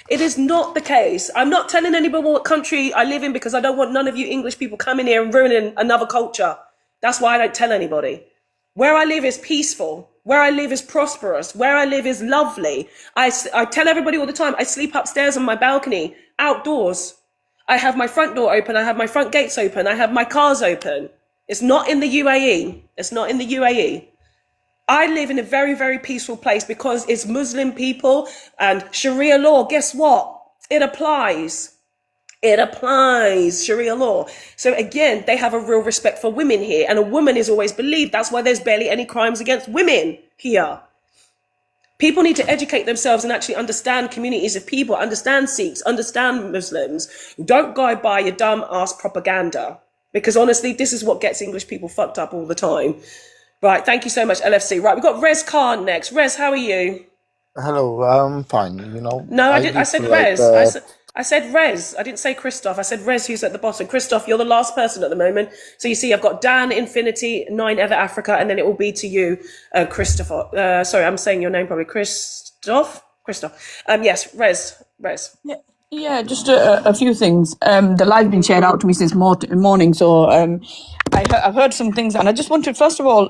It is not the case. I'm not telling anybody what country I live in because I don't want none of you English people coming here and ruining another culture. That's why I don't tell anybody. Where I live is peaceful. Where I live is prosperous. Where I live is lovely. I tell everybody all the time, I sleep upstairs on my balcony, outdoors. I have my front door open. I have my front gates open. I have my cars open. It's not in the UAE. It's not in the UAE. I live in a very, very peaceful place because it's Muslim people and Sharia law. Guess what? It applies. It applies, Sharia law. So again, they have a real respect for women here. And a woman is always believed. That's why there's barely any crimes against women here. People need to educate themselves and actually understand communities of people, understand Sikhs, understand Muslims. Don't go by your dumb ass propaganda. Because honestly, this is what gets English people fucked up all the time. Right, thank you so much, LFC. Right, we've got Rez Khan next. Rez, how are you? Hello, I'm fine. No, I didn't. I said Rez. I said Rez. I didn't say Christoph. I said Rez, who's at the bottom. Christoph, you're the last person at the moment. So you see, I've got Dan, Infinity, 9 Ever Africa, and then it will be to you, Christopher. Sorry, I'm saying your name probably. Christoph. Yes, Rez. Yeah, just a few things. The live's been shared out to me since morning, so I've heard some things, and I just wanted, first of all,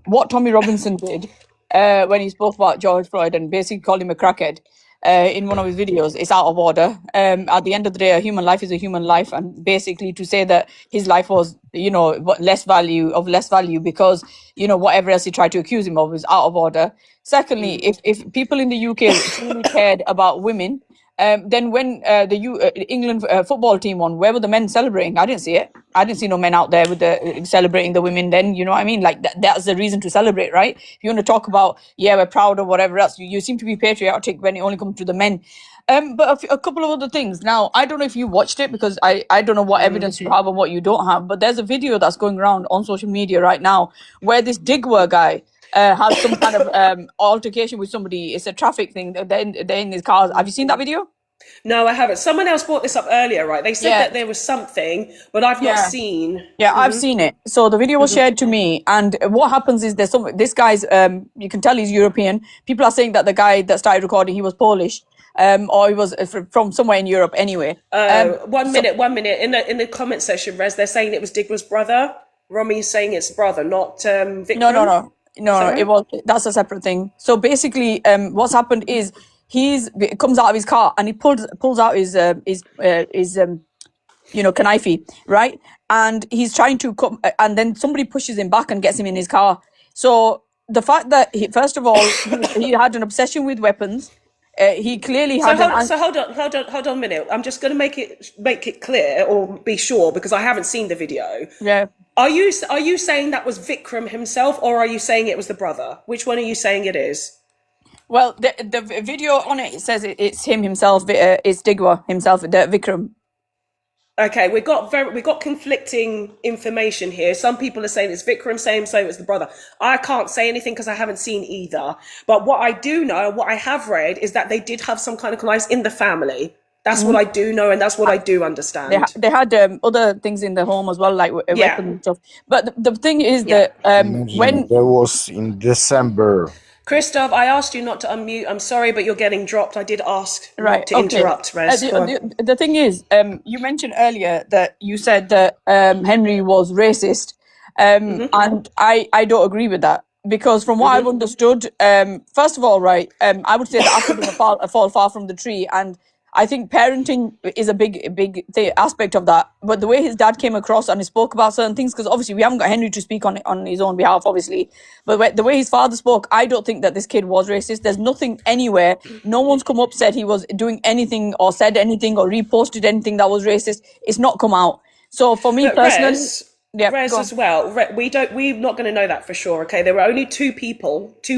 what Tommy Robinson did when he spoke about George Floyd and basically called him a crackhead in one of his videos is out of order. At the end of the day, a human life is a human life, and basically to say that his life was, less value because, whatever else he tried to accuse him of is out of order. Secondly, if people in the UK truly cared about women, then when the England football team won, where were the men celebrating? I didn't see it. I didn't see no men out there with celebrating the women then, you know what I mean? Like, that's the reason to celebrate, right? If you want to talk about, we're proud or whatever else, you seem to be patriotic when it only comes to the men. But a couple of other things. Now, I don't know if you watched it because I don't know what evidence you have and what you don't have, but there's a video that's going around on social media right now where this Digwer guy has some kind of altercation with somebody. It's a traffic thing. They're in his cars. Have you seen that video? No, I haven't. Someone else brought this up earlier, right? They said that there was something, but I've not seen. Yeah, I've seen it. So the video was shared to me, and what happens is this guy's, you can tell he's European. People are saying that the guy that started recording, he was Polish, or he was from somewhere in Europe anyway. 1 minute. In the comment section, Rez, they're saying it was Digwer's brother. Romi's saying it's brother, not Vikram. No, that's a separate thing. So basically, what's happened is comes out of his car and he pulls out his knifey, right? And he's trying to come, and then somebody pushes him back and gets him in his car. So the fact that first of all he had an obsession with weapons. He clearly had. Hold on a minute. I'm just going to make it clear or be sure because I haven't seen the video. Yeah. Are you saying that was Vikram himself, or are you saying it was the brother? Which one are you saying it is? Well, the video on it says it's him himself. It's Digwer himself, Vikram. Okay, we got conflicting information here. Some people are saying it's Vikram, saying so it's the brother. I can't say anything because I haven't seen either. But what I do know, what I have read, is that they did have some kind of connivance in the family. That's what I do know, and that's what I do understand. They had other things in the home as well, like weapons and stuff. But the thing is that when That was in December. Christoph, I asked you not to unmute. I'm sorry, but you're getting dropped. I did ask not to okay. interrupt, Rez. Go on. The thing is, you mentioned earlier that you said that Henry was racist, and I don't agree with that. Because from what I've understood, first of all, right, I would say that apple doesn't fall far from the tree, and I think parenting is a big aspect of that. But the way his dad came across and he spoke about certain things, because obviously we haven't got Henry to speak on his own behalf, obviously. But the way his father spoke, I don't think that this kid was racist. There's nothing anywhere. No one's come up, said he was doing anything or said anything or reposted anything that was racist. It's not come out. So for me personally... Rez as well. We're not going to know that for sure. Okay, there were only two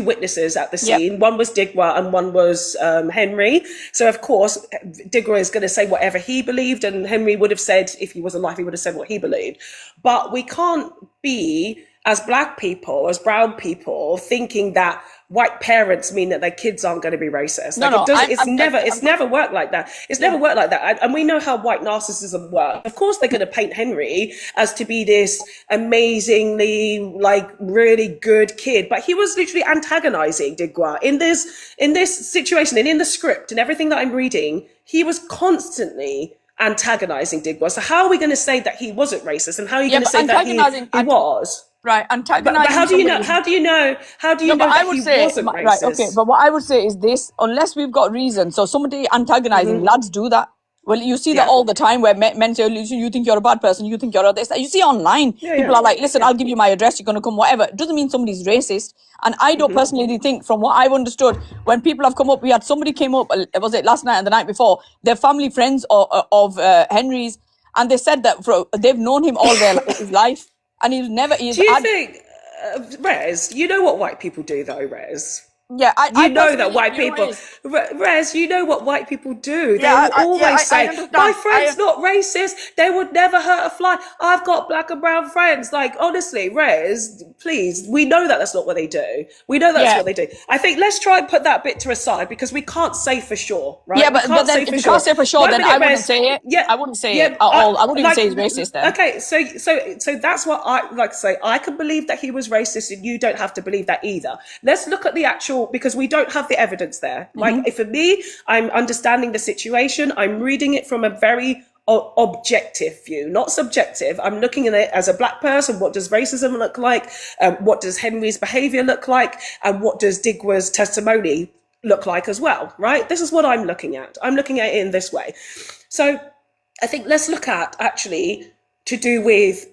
witnesses at the scene. One was Digwa and one was Henry. So of course, Digwa is going to say whatever he believed, and Henry would have said, if he was alive, he would have said what he believed. But we can't be, as black people, as brown people, thinking that white parents mean that their kids aren't going to be racist. It's never worked like that. It's never worked like that. And we know how white narcissism works. Of course, they're going to paint Henry as to be this amazingly, really good kid, but he was literally antagonizing Digwa in this situation and in the script and everything that I'm reading. He was constantly antagonizing Digwa. So how are we going to say that he wasn't racist, and how are you going to say that he was? Right, antagonizing. But how do you know? How do you know that he wasn't racist? Right, okay. But what I would say is this: unless we've got reason, so somebody antagonizing, lads do that. Well, you see that all the time where men say, "Listen, you think you're a bad person, you think you're a this." You see online, people are like, "Listen, I'll give you my address. You're going to come, whatever." It doesn't mean somebody's racist. And I don't personally think, from what I've understood, when people have come up, we had somebody came up. Was it last night and the night before? They're family friends of Henry's, and they said that they've known him all their his life. And he's never... Do you think, Rez, you know what white people do though, Rez? Yeah, I know that white people, Rez, you know what white people do. They will always say, my friend's not racist. They would never hurt a fly. I've got black and brown friends. Like, honestly, Rez, please, we know that that's not what they do. We know that's what they do. I think let's try and put that bit to a side, because we can't say for sure, right? Yeah, but then if you can't say for sure, then I wouldn't say it. Yeah, I wouldn't say it at all. I wouldn't even say he's racist then. Okay, so that's what I like to say. I can believe that he was racist, and you don't have to believe that either. Let's look at the actual, because we don't have the evidence there. Like, for me, I'm understanding the situation. I'm reading it from a very objective view, not subjective. I'm looking at it as a black person. What does racism look like? What does Henry's behavior look like? And what does Digwa's testimony look like as well, right? This is what I'm looking at. I'm looking at it in this way. So I think let's look at actually to do with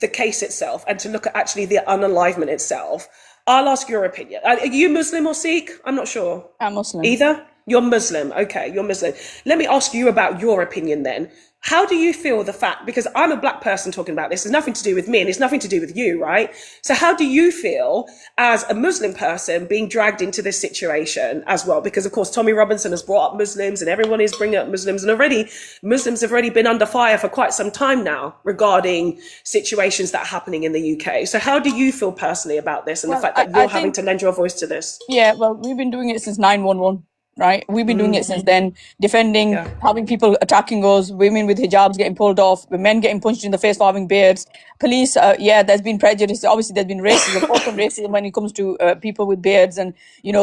the case itself, and to look at actually the unalivement itself. I'll ask your opinion. Are you Muslim or Sikh? I'm not sure. I'm Muslim. Either? You're Muslim. Okay, you're Muslim. Let me ask you about your opinion then. How do you feel the fact, because I'm a black person talking about this, it's nothing to do with me and it's nothing to do with you, right? So how do you feel as a Muslim person being dragged into this situation as well? Because of course, Tommy Robinson has brought up Muslims and everyone is bringing up Muslims, and already Muslims have already been under fire for quite some time now regarding situations that are happening in the UK. So how do you feel personally about this and the fact that you're having to lend your voice to this? Yeah, well, we've been doing it since 9/11. Right, we've been doing it since then, defending, having people attacking us, women with hijabs getting pulled off, men getting punched in the face for having beards, police. There's been prejudice. Obviously, there's been racism, open racism when it comes to people with beards, and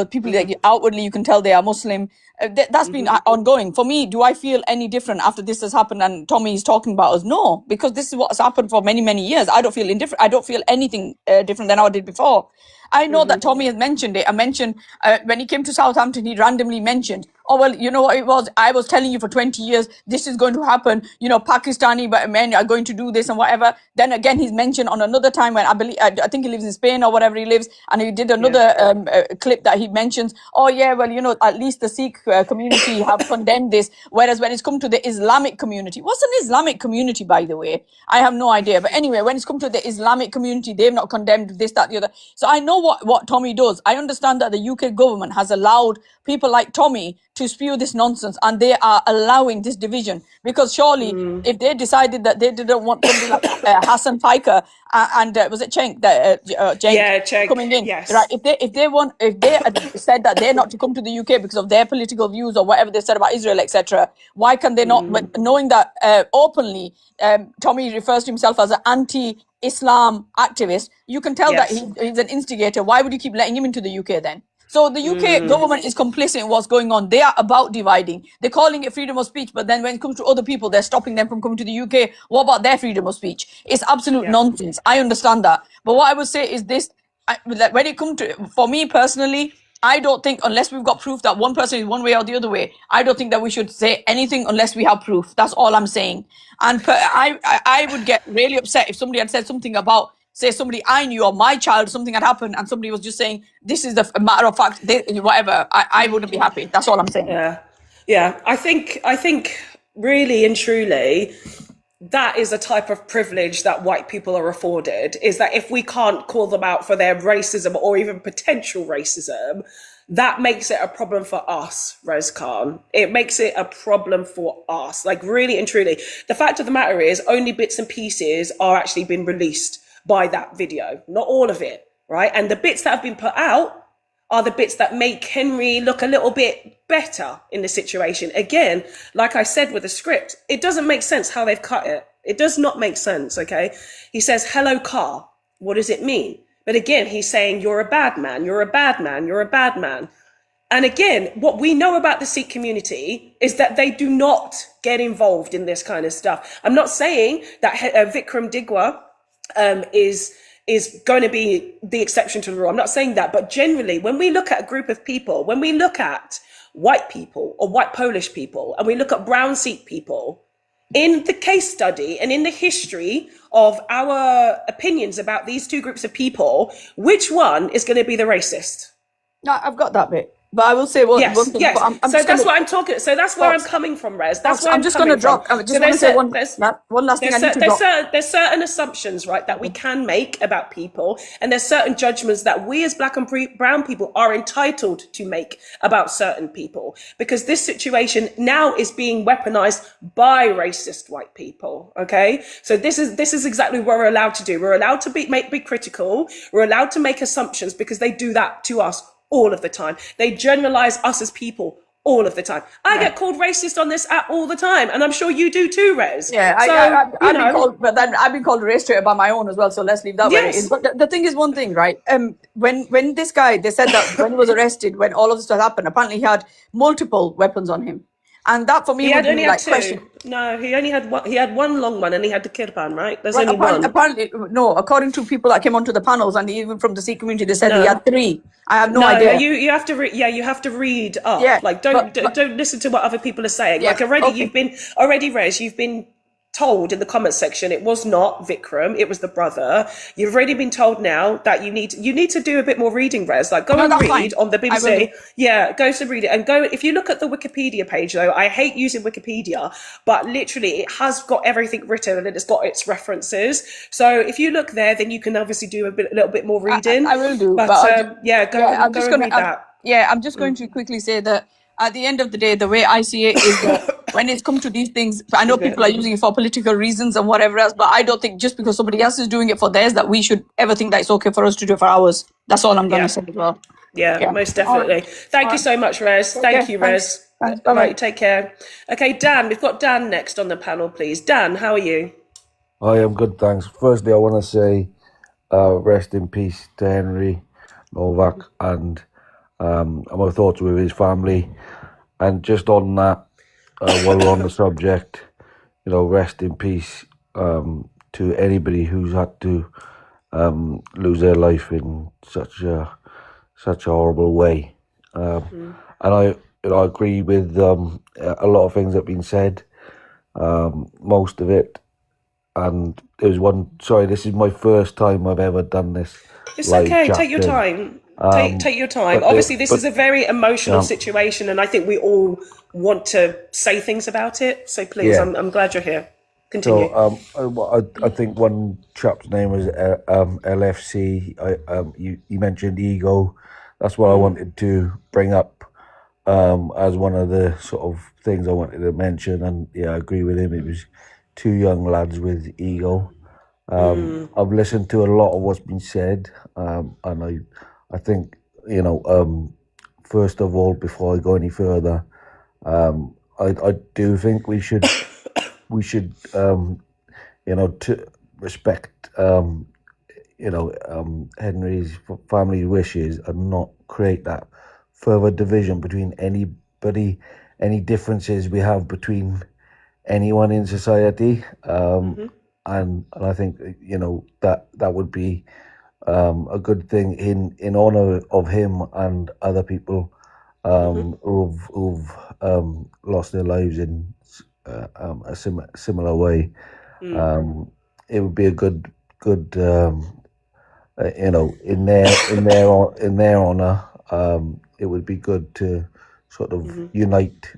people that outwardly you can tell they are Muslim. That's been ongoing. For me, do I feel any different after this has happened and Tommy is talking about us? No, because this is what's happened for many, many years. I don't feel indifferent. I don't feel anything different than I did before. I know that Tommy has mentioned it. I mentioned when he came to Southampton, he randomly mentioned, oh, well, you know what it was? I was telling you for 20 years, this is going to happen. Pakistani men are going to do this and whatever. Then again, he's mentioned on another time when I think he lives in Spain or whatever he lives. And he did another clip that he mentions, oh, yeah, well, at least the Sikh community have condemned this. Whereas when it's come to the Islamic community, what's an Islamic community, by the way? I have no idea. But anyway, when it's come to the Islamic community, they've not condemned this, that, the other. So I know what Tommy does. I understand that the UK government has allowed people like Tommy to spew this nonsense, and they are allowing this division. Because surely, if they decided that they didn't want somebody like Hassan Piker and was it Cenk that Cenk Cenk, coming in, yes. right? If they said that they're not to come to the UK because of their political views or whatever they said about Israel, etc., why can they not? But knowing that openly, Tommy refers to himself as an anti-Islam activist, you can tell that he's an instigator. Why would you keep letting him into the UK then? So the UK government is complicit in what's going on. They are about dividing. They're calling it freedom of speech, but then when it comes to other people, they're stopping them from coming to the UK. What about their freedom of speech? It's absolute nonsense. I understand that. But what I would say is this, when it comes to, for me personally, I don't think, unless we've got proof that one person is one way or the other way, I don't think that we should say anything unless we have proof. That's all I'm saying. And I would get really upset if somebody had said something about, say, somebody I knew or my child, something had happened and somebody was just saying, this is the matter of fact, whatever. I wouldn't be happy. That's all I'm saying. Yeah. I think really and truly, that is a type of privilege that white people are afforded, is that if we can't call them out for their racism or even potential racism, that makes it a problem for us, Rez Khan. It makes it a problem for us, like really and truly. The fact of the matter is only bits and pieces are actually being released by that video, not all of it, right? And the bits that have been put out are the bits that make Henry look a little bit better in the situation. Again, like I said with the script, it doesn't make sense how they've cut it. It does not make sense, okay? He says, hello, car. What does it mean? But again, he's saying, you're a bad man, you're a bad man, you're a bad man. And again, what we know about the Sikh community is that they do not get involved in this kind of stuff. I'm not saying that Vikram Digwa is going to be the exception to the rule. I'm not saying that, but generally, when we look at a group of people, when we look at white people or white Polish people, and we look at brown Sikh people, in the case study and in the history of our opinions about these two groups of people, which one is going to be the racist? No, I've got that bit. But I will say one thing. Yes. I'm so that's what I'm talking. So that's where I'm coming from, Rez. That's where I'm just going to drop. I just want to say one last thing. I need to drop. There's certain assumptions, right, that we can make about people, and there's certain judgments that we as black and brown people are entitled to make about certain people, because this situation now is being weaponized by racist white people. Okay, so this is exactly what we're allowed to do. We're allowed to be critical. We're allowed to make assumptions because they do that to us all of the time. They generalize us as people all of the time. I get called racist on this app all the time, and I'm sure you do too, Rez. Yeah, I've been called, but then I've been called race traitor by my own as well. So let's leave that where it is. But the thing is one thing, right? When this guy, they said that when he was arrested, when all of this happened, apparently he had multiple weapons on him. And that for me he would only be had like two. question. No, he only had one. He had one long one, and he had the kirpan, right? There's only one. Apparently, no. According to people that came onto the panels, and even from the Sikh community, they said he had three. I have no idea. You have to you have to read up. Yeah, like don't listen to what other people are saying. Yeah, like Rez, you've been told in the comment section it was not Vikram, it was the brother. You've already been told now that you need to do a bit more reading, Rez. Like go and read on the BBC. Yeah, go to read it and go. If you look at the Wikipedia page, though, I hate using Wikipedia, but literally it has got everything written and it's got its references. So if you look there, then you can obviously do a little bit more reading. I will do. But I'm just going read that. I'm just going to quickly say that at the end of the day, the way I see it is that when it's come to these things, I know people are using it for political reasons and whatever else, but I don't think just because somebody else is doing it for theirs that we should ever think that it's okay for us to do it for ours. That's all I'm going to say as well. Yeah, most definitely. Thank you so much, Rez. Thank you, Rez. Thanks. All right, take care. Okay, Dan, we've got Dan next on the panel, please. Dan, how are you? I am good, thanks. Firstly, I want to say rest in peace to Henry Novak, and my thoughts with his family. And just on that, while we're on the subject, rest in peace to anybody who's had to lose their life in such a horrible way. And I agree with a lot of things that have been said, most of it. And there's one. Sorry, this is my first time I've ever done this. It's okay. Take your time. Take your time. Obviously, this is a very emotional situation, and I think we all want to say things about it. So please, I'm glad you're here. Continue. So I think one chap's name was LFC. You mentioned ego. That's what I wanted to bring up. as one of the sort of things I wanted to mention, and yeah, I agree with him. It was two young lads with ego. I've listened to a lot of what's been said, and I think, you know, first of all, before I go any further, I do think we should you know, to respect you know, Henry's family wishes and not create that further division between anybody, any differences we have between anyone in society. And I think, you know, that would be a good thing in honor of him and other people who've lost their lives in a similar way. It would be a good you know, in their honor. It would be good to sort of unite.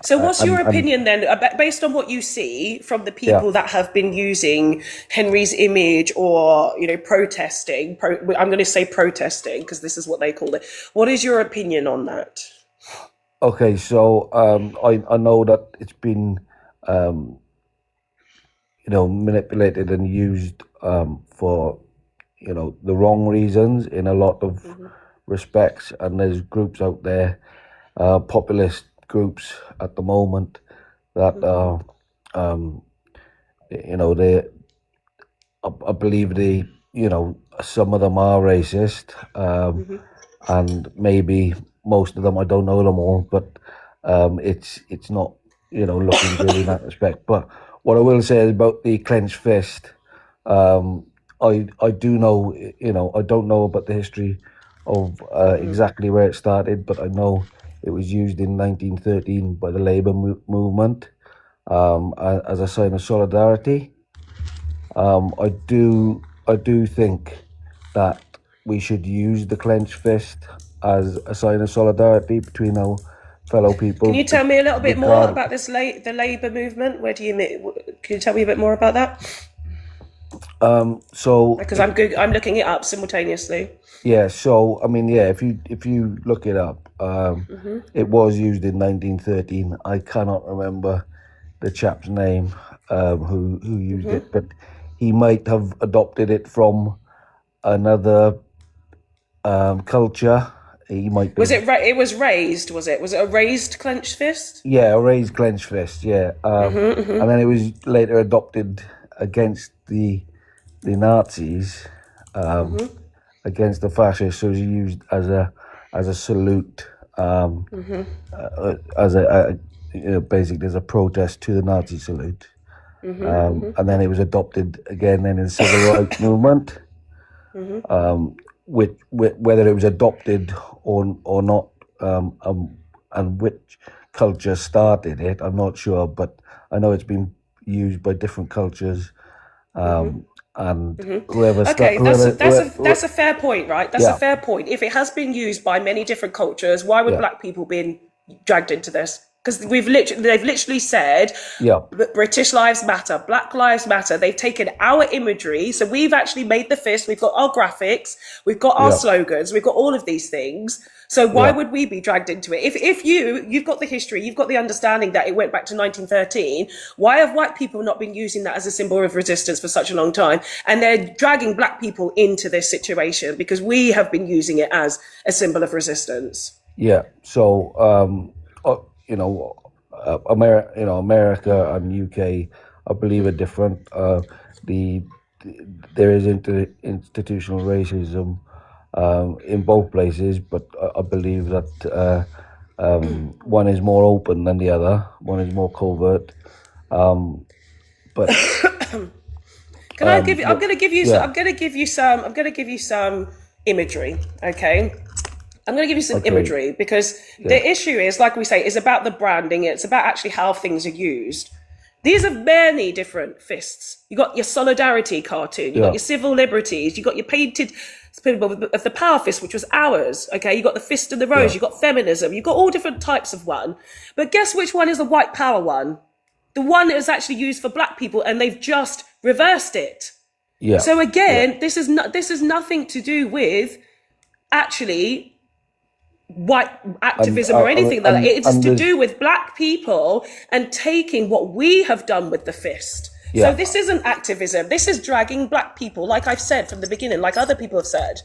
So what's your and opinion then, based on what you see from the people that have been using Henry's image or, you know, protesting, I'm going to say protesting because this is what they call it. What is your opinion on that? Okay, so I know that it's been you know, manipulated and used for, you know, the wrong reasons in a lot of respects, and there's groups out there, populist groups at the moment that you know, I believe they, you know, some of them are racist, and maybe most of them, I don't know them all, but it's not, you know, looking good in that respect. But what I will say is about the clenched fist, I do know, you know, I don't know about the history of exactly where it started, but I know it was used in 1913 by the Labour movement as a sign of solidarity. I do think that we should use the clenched fist as a sign of solidarity between our fellow people. Can you tell me a little bit more about this the Labour movement? Where do you can you tell me a bit more about that? So because I'm looking it up simultaneously. Yeah, so I mean, yeah, if you look it up, it was used in 1913. I cannot remember the chap's name who used it, but he might have adopted it from another culture. He might. Was it? It was raised. Was it? Was it a raised clenched fist? Yeah, a raised clenched fist. Yeah, and then it was later adopted against the Nazis. Against the fascists, so it was used as a salute, as a you know, basically as a protest to the Nazi salute, and then it was adopted again in the civil rights movement. Whether it was adopted or not, and which culture started it, I'm not sure, but I know it's been used by different cultures. And whoever that's a fair point, right? That's a fair point. If it has been used by many different cultures, why would black people be dragged into this? Because they've literally said British lives matter, Black lives matter. They've taken our imagery, so we've actually made the fist, we've got our graphics, we've got our slogans, we've got all of these things. So why would we be dragged into it? If you've got the history, you've got the understanding that it went back to 1913, why have white people not been using that as a symbol of resistance for such a long time? And they're dragging black people into this situation because we have been using it as a symbol of resistance. Yeah. So, you know, America and UK, I believe, are different. There is institutional racism in both places, but I believe that one is more open than the other. One is more covert. But can I give you? I'm going to give you some imagery. Okay. I'm going to give you some imagery because the issue is, like we say, is about the branding. It's about actually how things are used. These are many different fists. You got your solidarity cartoon. You got your civil liberties. You got your painted of the power fist, which was ours. Okay, you got the fist of the rose. You got feminism. You got all different types of one. But guess which one is the white power one? The one that is actually used for black people, and they've just reversed it. Yeah. So again, this is nothing to do with actually white activism or anything like that. It's to there's- do with black people and taking what we have done with the fist. Yeah. So this isn't activism. This is dragging black people, like I've said from the beginning, like other people have said,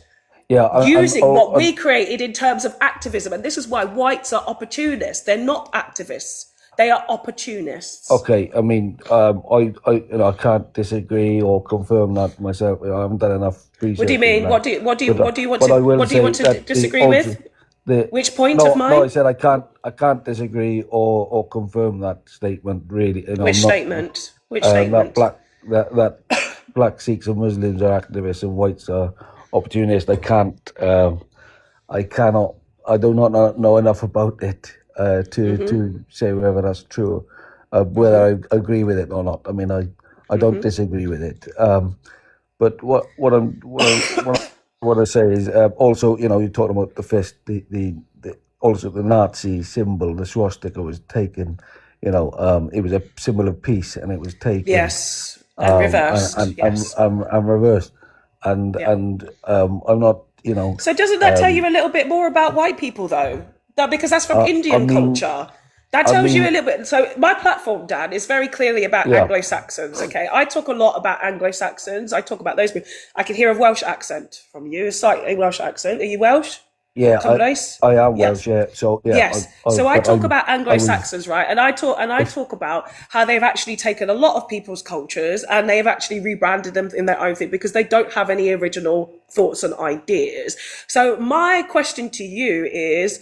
using what we created in terms of activism. And this is why whites are opportunists. They're not activists. They are opportunists. Okay, I mean, I can't disagree or confirm that myself. I haven't done enough research. What do you mean? on What that. do you want But I to will what do you say want to that disagree the- with? Which point no, of mine? No, I said I can't disagree or confirm that statement. Really, you know, Which I'm not- statement? Which statement? That black Sikhs and Muslims are activists and whites are opportunists. I do not know enough about it to say whether that's true, whether I agree with it or not. I mean, I don't disagree with it. But what I say is also, you know, you're talking about the fist, also the Nazi symbol, the swastika was taken. You know, it was a symbol of peace, and it was taken. Yes, and reversed. Yes. And reversed, and I'm not, you know. So doesn't that tell you a little bit more about white people, though? Because that's from Indian culture. That tells you a little bit. So my platform, Dan, is very clearly about Anglo Saxons. Okay, I talk a lot about Anglo Saxons. I talk about those people. I can hear a Welsh accent from you, a slightly Welsh accent. Are you Welsh? Yeah, I am Yes. Welsh. Yeah, so yeah. Yes. So I talk about Anglo-Saxons, right? And I talk about how they've actually taken a lot of people's cultures and they've actually rebranded them in their own thing because they don't have any original thoughts and ideas. So my question to you is,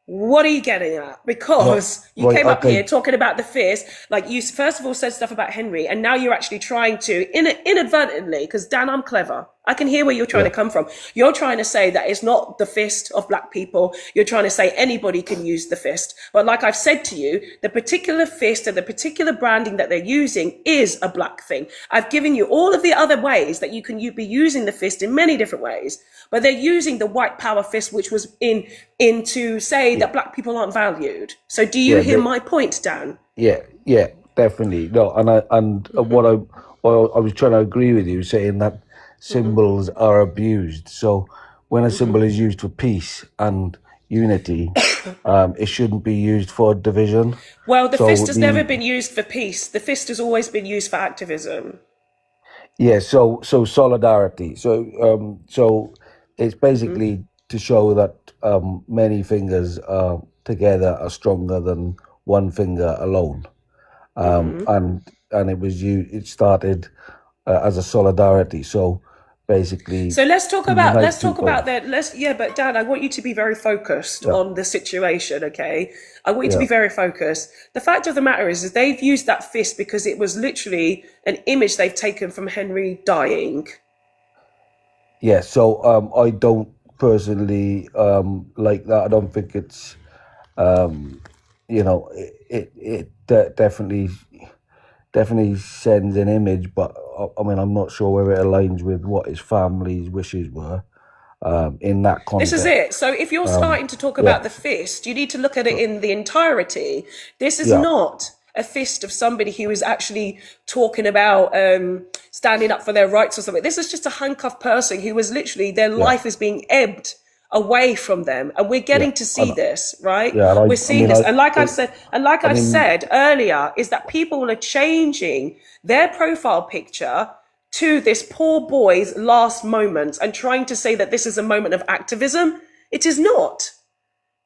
what are you getting at? Because you came up here talking about the fist, like you first of all said stuff about Henry, and now you're actually trying to inadvertently, because Dan, I'm clever. I can hear where you're trying to come from. You're trying to say that it's not the fist of black people. You're trying to say anybody can use the fist. But like I've said to you, the particular fist and the particular branding that they're using is a black thing. I've given you all of the other ways that you can be using the fist in many different ways, but they're using the white power fist, which was in to say that black people aren't valued. So do you hear my point, Dan? Yeah, definitely. No, and what I was trying to agree with you, saying that symbols are abused. So when a symbol is used for peace and unity, it shouldn't be used for division. Well, the fist has never been used for peace. The fist has always been used for activism. Yeah, so solidarity. So it's basically to show that many fingers together are stronger than one finger alone. And it started as a solidarity. So basically, so let's talk about that. But Dan, I want you to be very focused on the situation. Okay, I want you to be very focused. The fact of the matter is they've used that fist because it was literally an image they've taken from Henry dying. Yeah, so I don't personally like that. I don't think it's it definitely sends an image, but I mean, I'm not sure whether it aligns with what his family's wishes were in that context. This is it. So if you're starting to talk about the fist, you need to look at it in the entirety. This is not a fist of somebody who is actually talking about standing up for their rights or something. This is just a handcuffed person who was literally, their life is being ebbed away from them, and we're getting to see this, right? We're seeing this, and like I've said earlier, is that people are changing their profile picture to this poor boy's last moments and trying to say that this is a moment of activism. It is not.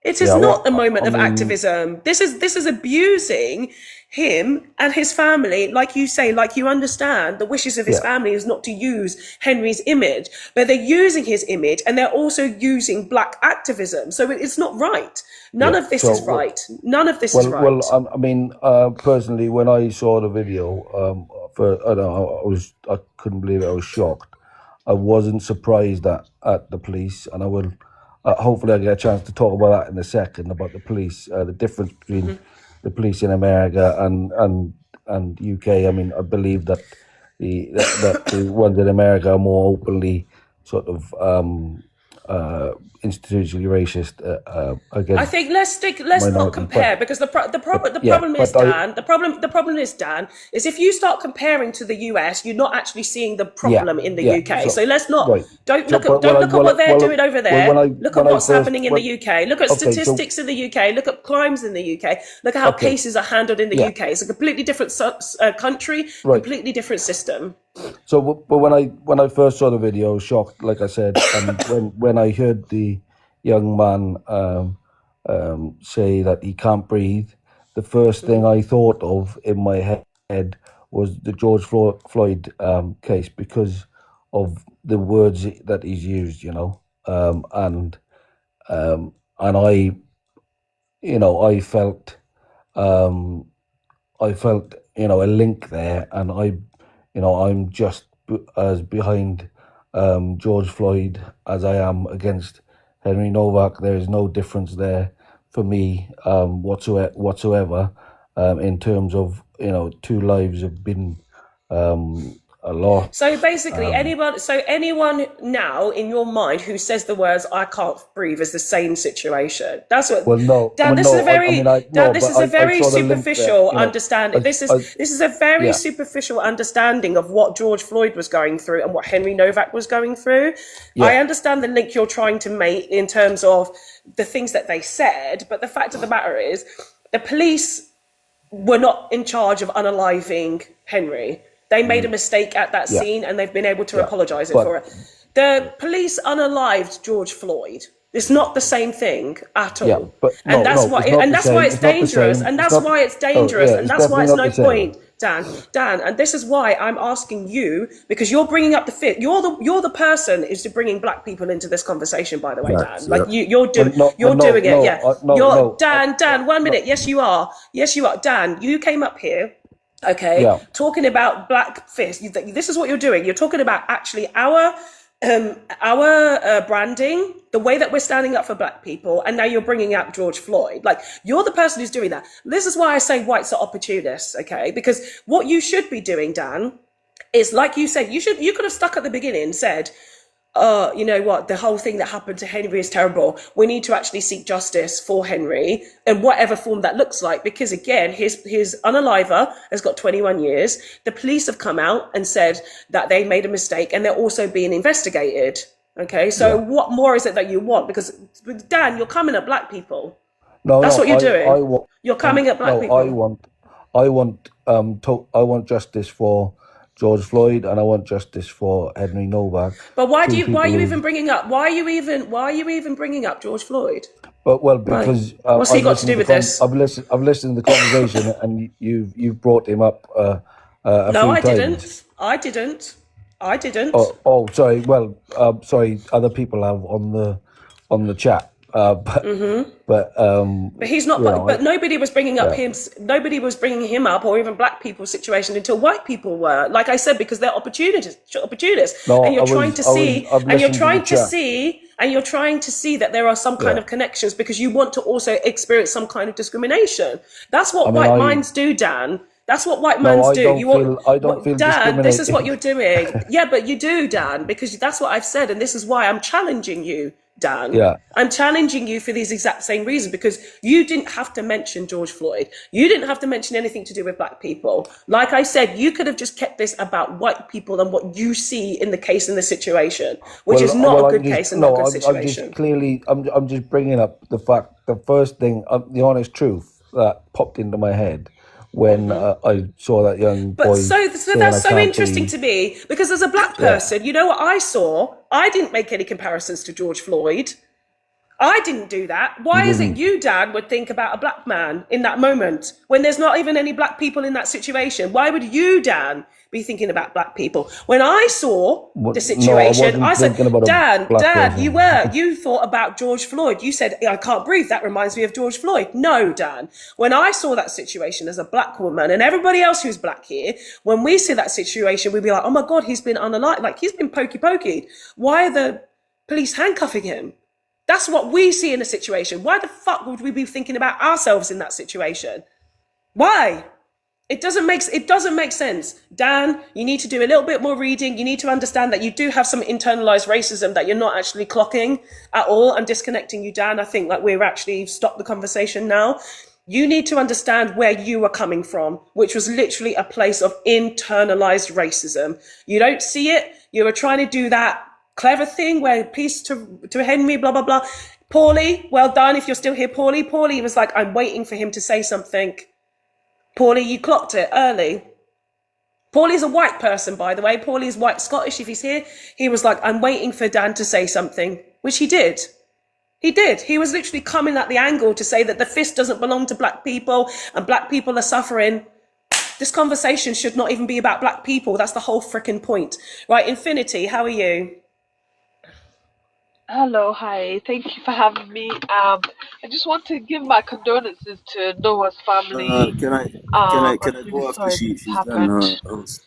It is not a moment of activism. This is abusing him and his family. Like you say, like you understand, the wishes of his family is not to use Henry's image, but they're using his image and they're also using black activism. So it's not right. None of this is right. None of this is right. Well, I mean, personally, when I saw the video, I couldn't believe it. I was shocked. I wasn't surprised at the police, and I will. Hopefully, I get a chance to talk about that in a second, about the police, the difference between the police in America and UK. I mean, I believe that the ones in America are more openly sort of institutionally racist against. I think let's not minorities, compare, because the problem is, Dan, the problem is, Dan, is if you start comparing to the US, you're not actually seeing the problem in the UK. So let's not look at what they're doing over there. Look at what's happening in the UK. Look at statistics in the UK. Look at crimes in the UK. Look at how cases are handled in the UK. It's a completely different country, completely different system. So, but when I first saw the video, I was shocked, like I said, and when I heard the young man say that he can't breathe, the first thing I thought of in my head was the George Floyd case, because of the words that he's used, you know, and I, you know, I felt, you know, a link there, and I'm just as behind George Floyd as I am against Henry Novak. There is no difference there for me whatsoever, in terms of, you know, 2 lives have been a lot. So basically, anyone now in your mind who says the words "I can't breathe" is the same situation. That's what. Well, no, Dan, this is a very superficial understanding. This is a very superficial understanding of what George Floyd was going through and what Henry Novak was going through. Yeah. I understand the link you're trying to make in terms of the things that they said, but the fact of the matter is, the police were not in charge of unaliving Henry. They made a mistake at that scene, and they've been able to apologise for it. The police unalived George Floyd. It's not the same thing at all. Yeah, but that's why it's dangerous. And that's why it's dangerous. And that's why it's no point, Dan, and this is why I'm asking you, because you're bringing up the fit. You're the person who's bringing black people into this conversation, by the way, Dan. Like you're doing it. Dan, 1 minute. Yes, you are. Dan, you came up here. Okay, talking about black fist. This is what you're doing. You're talking about actually our branding, the way that we're standing up for black people, and now you're bringing up George Floyd. Like, you're the person who's doing that. This is why I say whites are opportunists. Okay, because what you should be doing, Dan, is like you said. You could have stuck at the beginning and said, you know what, the whole thing that happened to Henry is terrible. We need to actually seek justice for Henry in whatever form that looks like, because again, his unaliver has got 21 years. The police have come out and said that they made a mistake, and they're also being investigated. Okay, so what more is it that you want? Because Dan, you're coming at black people. That's what you're doing. You're coming at black people. I want justice for George Floyd, and I want justice for Henry Novak. But why are you even bringing up George Floyd? Because what's he got to do with this? I've listened to the conversation, and you've brought him up a few times. I didn't. Oh, sorry. Well, sorry. Other people have on the chat. But he's not. But nobody was bringing up him. Nobody was bringing him up, or even black people's situation, until white people were. Like I said, because they're opportunists. No, and you're trying to see that there are some kind of connections, because you want to also experience some kind of discrimination. That's what white minds do, Dan. That's what white minds do. I don't feel Dan, this is what you're doing. Yeah, but you do, Dan, because that's what I've said, and this is why I'm challenging you, Dan. Yeah. I'm challenging you for these exact same reasons, because you didn't have to mention George Floyd. You didn't have to mention anything to do with black people. Like I said, you could have just kept this about white people and what you see in the case, in the situation, which is not a good case and not a good situation. I'm just bringing up the fact, the first thing, the honest truth that popped into my head when I saw that young boy. But so that's so interesting to me, because as a black person, you know what I saw? I didn't make any comparisons to George Floyd. I didn't do that. Why is it you, Dan, would think about a black man in that moment when there's not even any black people in that situation? Why would you, Dan, be thinking about black people? When I saw the situation, I said, Dan, you thought about George Floyd. You said, I can't breathe. That reminds me of George Floyd. No, Dan. When I saw that situation as a black woman, and everybody else who's black here, when we see that situation, we'd be like, oh my God, he's been unalived. Like, he's been pokey. Why are the police handcuffing him? That's what we see in a situation. Why the fuck would we be thinking about ourselves in that situation? Why? It doesn't make sense. Dan, you need to do a little bit more reading. You need to understand that you do have some internalized racism that you're not actually clocking at all. I'm disconnecting you, Dan. I think like we're actually stopped the conversation now. You need to understand where you were coming from, which was literally a place of internalized racism. You don't see it. You were trying to do that clever thing where peace to Henry, blah, blah, blah. Paulie, well done. If you're still here, Paulie was like, I'm waiting for him to say something. Paulie, you clocked it early. Paulie's a white person, by the way. Paulie's white Scottish, if he's here. He was like, I'm waiting for Dan to say something, which he did. He did. He was literally coming at the angle to say that the fist doesn't belong to black people and black people are suffering. This conversation should not even be about black people. That's the whole freaking point. Right, Infinity, how are you? Hello, hi. Thank you for having me. I just want to give my condolences to Noah's family. Can I I'm go really after sorry this she's done happened.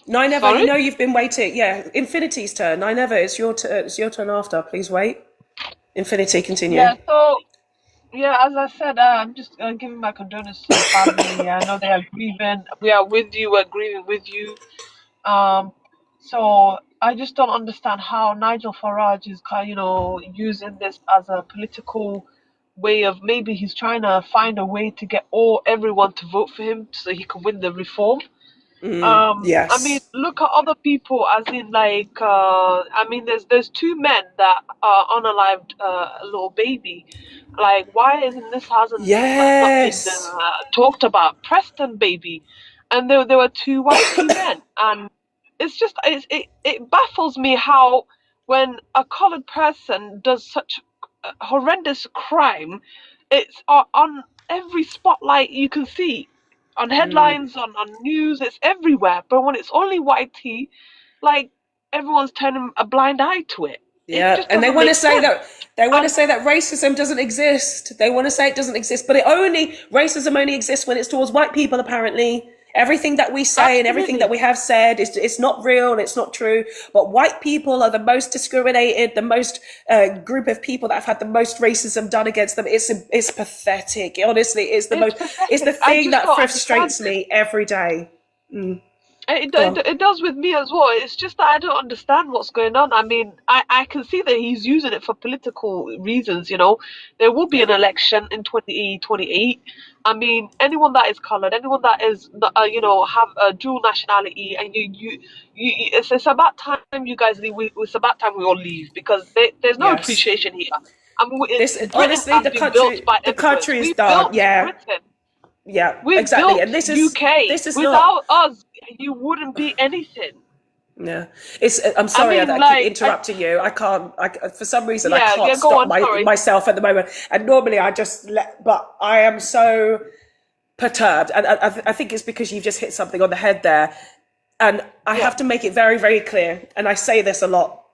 Ninever, Sorry? you know you've been waiting. Yeah, Infinity's turn. Ninever, it's your turn after. Please wait. Infinity, continue. Yeah, so, yeah, as I said, I'm just giving my condolences to the family. I know they are grieving. We are with you. We're grieving with you. So I just don't understand how Nigel Farage is, using this as a political way of maybe he's trying to find a way to get everyone to vote for him so he can win the reform. Yes. I mean, look at other people, as in there's two men that unalived a little baby. Like, why isn't this hasn't Yes. not been talked about? Preston baby, and there were two white men, and it's just it baffles me how when a colored person does such horrendous crime, it's on every spotlight you can see. On headlines, on news, it's everywhere. But when it's only white tea, like everyone's turning a blind eye to it. Yeah, It just and they doesn't want to make say sense. that racism doesn't exist. They want to say it doesn't exist, but racism only exists when it's towards white people. Apparently, everything that we say and everything that we have said it's not real and it's not true. But white people are the most discriminated, the most group of people that have had the most racism done against them. It's pathetic. Honestly, it's the thing that frustrates me every day. It does with me as well. It's just that I don't understand what's going on. I mean, I can see that he's using it for political reasons, There will be an election in 2028. I mean, anyone that is colored, anyone that is, have a dual nationality, and it's about time you guys leave. It's about time we all leave because there's no appreciation here. I mean, Honestly, the country is done. Yeah. Britain. Yeah, We've exactly. built And this is UK. Without us, you wouldn't be anything. Yeah, I'm sorry I mean, that I keep interrupting you. I can't. For some reason, I can't stop myself at the moment. And normally, I just but I am so perturbed, and I think it's because you've just hit something on the head there. And I have to make it very, very clear. And I say this a lot: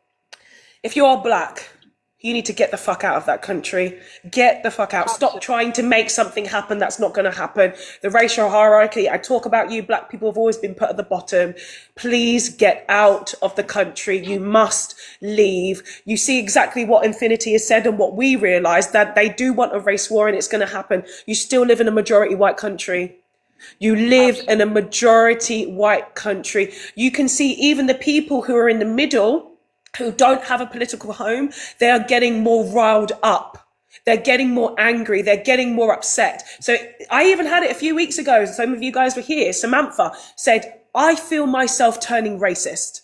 if you are black, you need to get the fuck out of that country. Get the fuck out. Stop trying to make something happen that's not going to happen. The racial hierarchy, I talk about you, black people have always been put at the bottom. Please get out of the country. You must leave. You see exactly what Infinity has said and what we realise, that they do want a race war and it's going to happen. You still live in a majority white country. You live in a majority white country. You can see even the people who are in the middle, who don't have a political home, they are getting more riled up. They're getting more angry. They're getting more upset. So I even had it a few weeks ago. Some of you guys were here. Samantha said, I feel myself turning racist.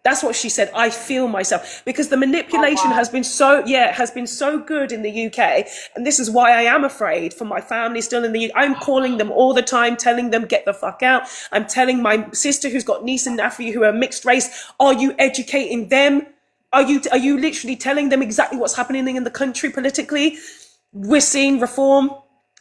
That's what she said. I feel myself, because the manipulation has been so good in the UK. And this is why I am afraid for my family still in the UK. I'm calling them all the time, telling them, get the fuck out. I'm telling my sister who's got niece and nephew who are mixed race, are you educating them? Are you literally telling them exactly what's happening in the country politically? We're seeing reform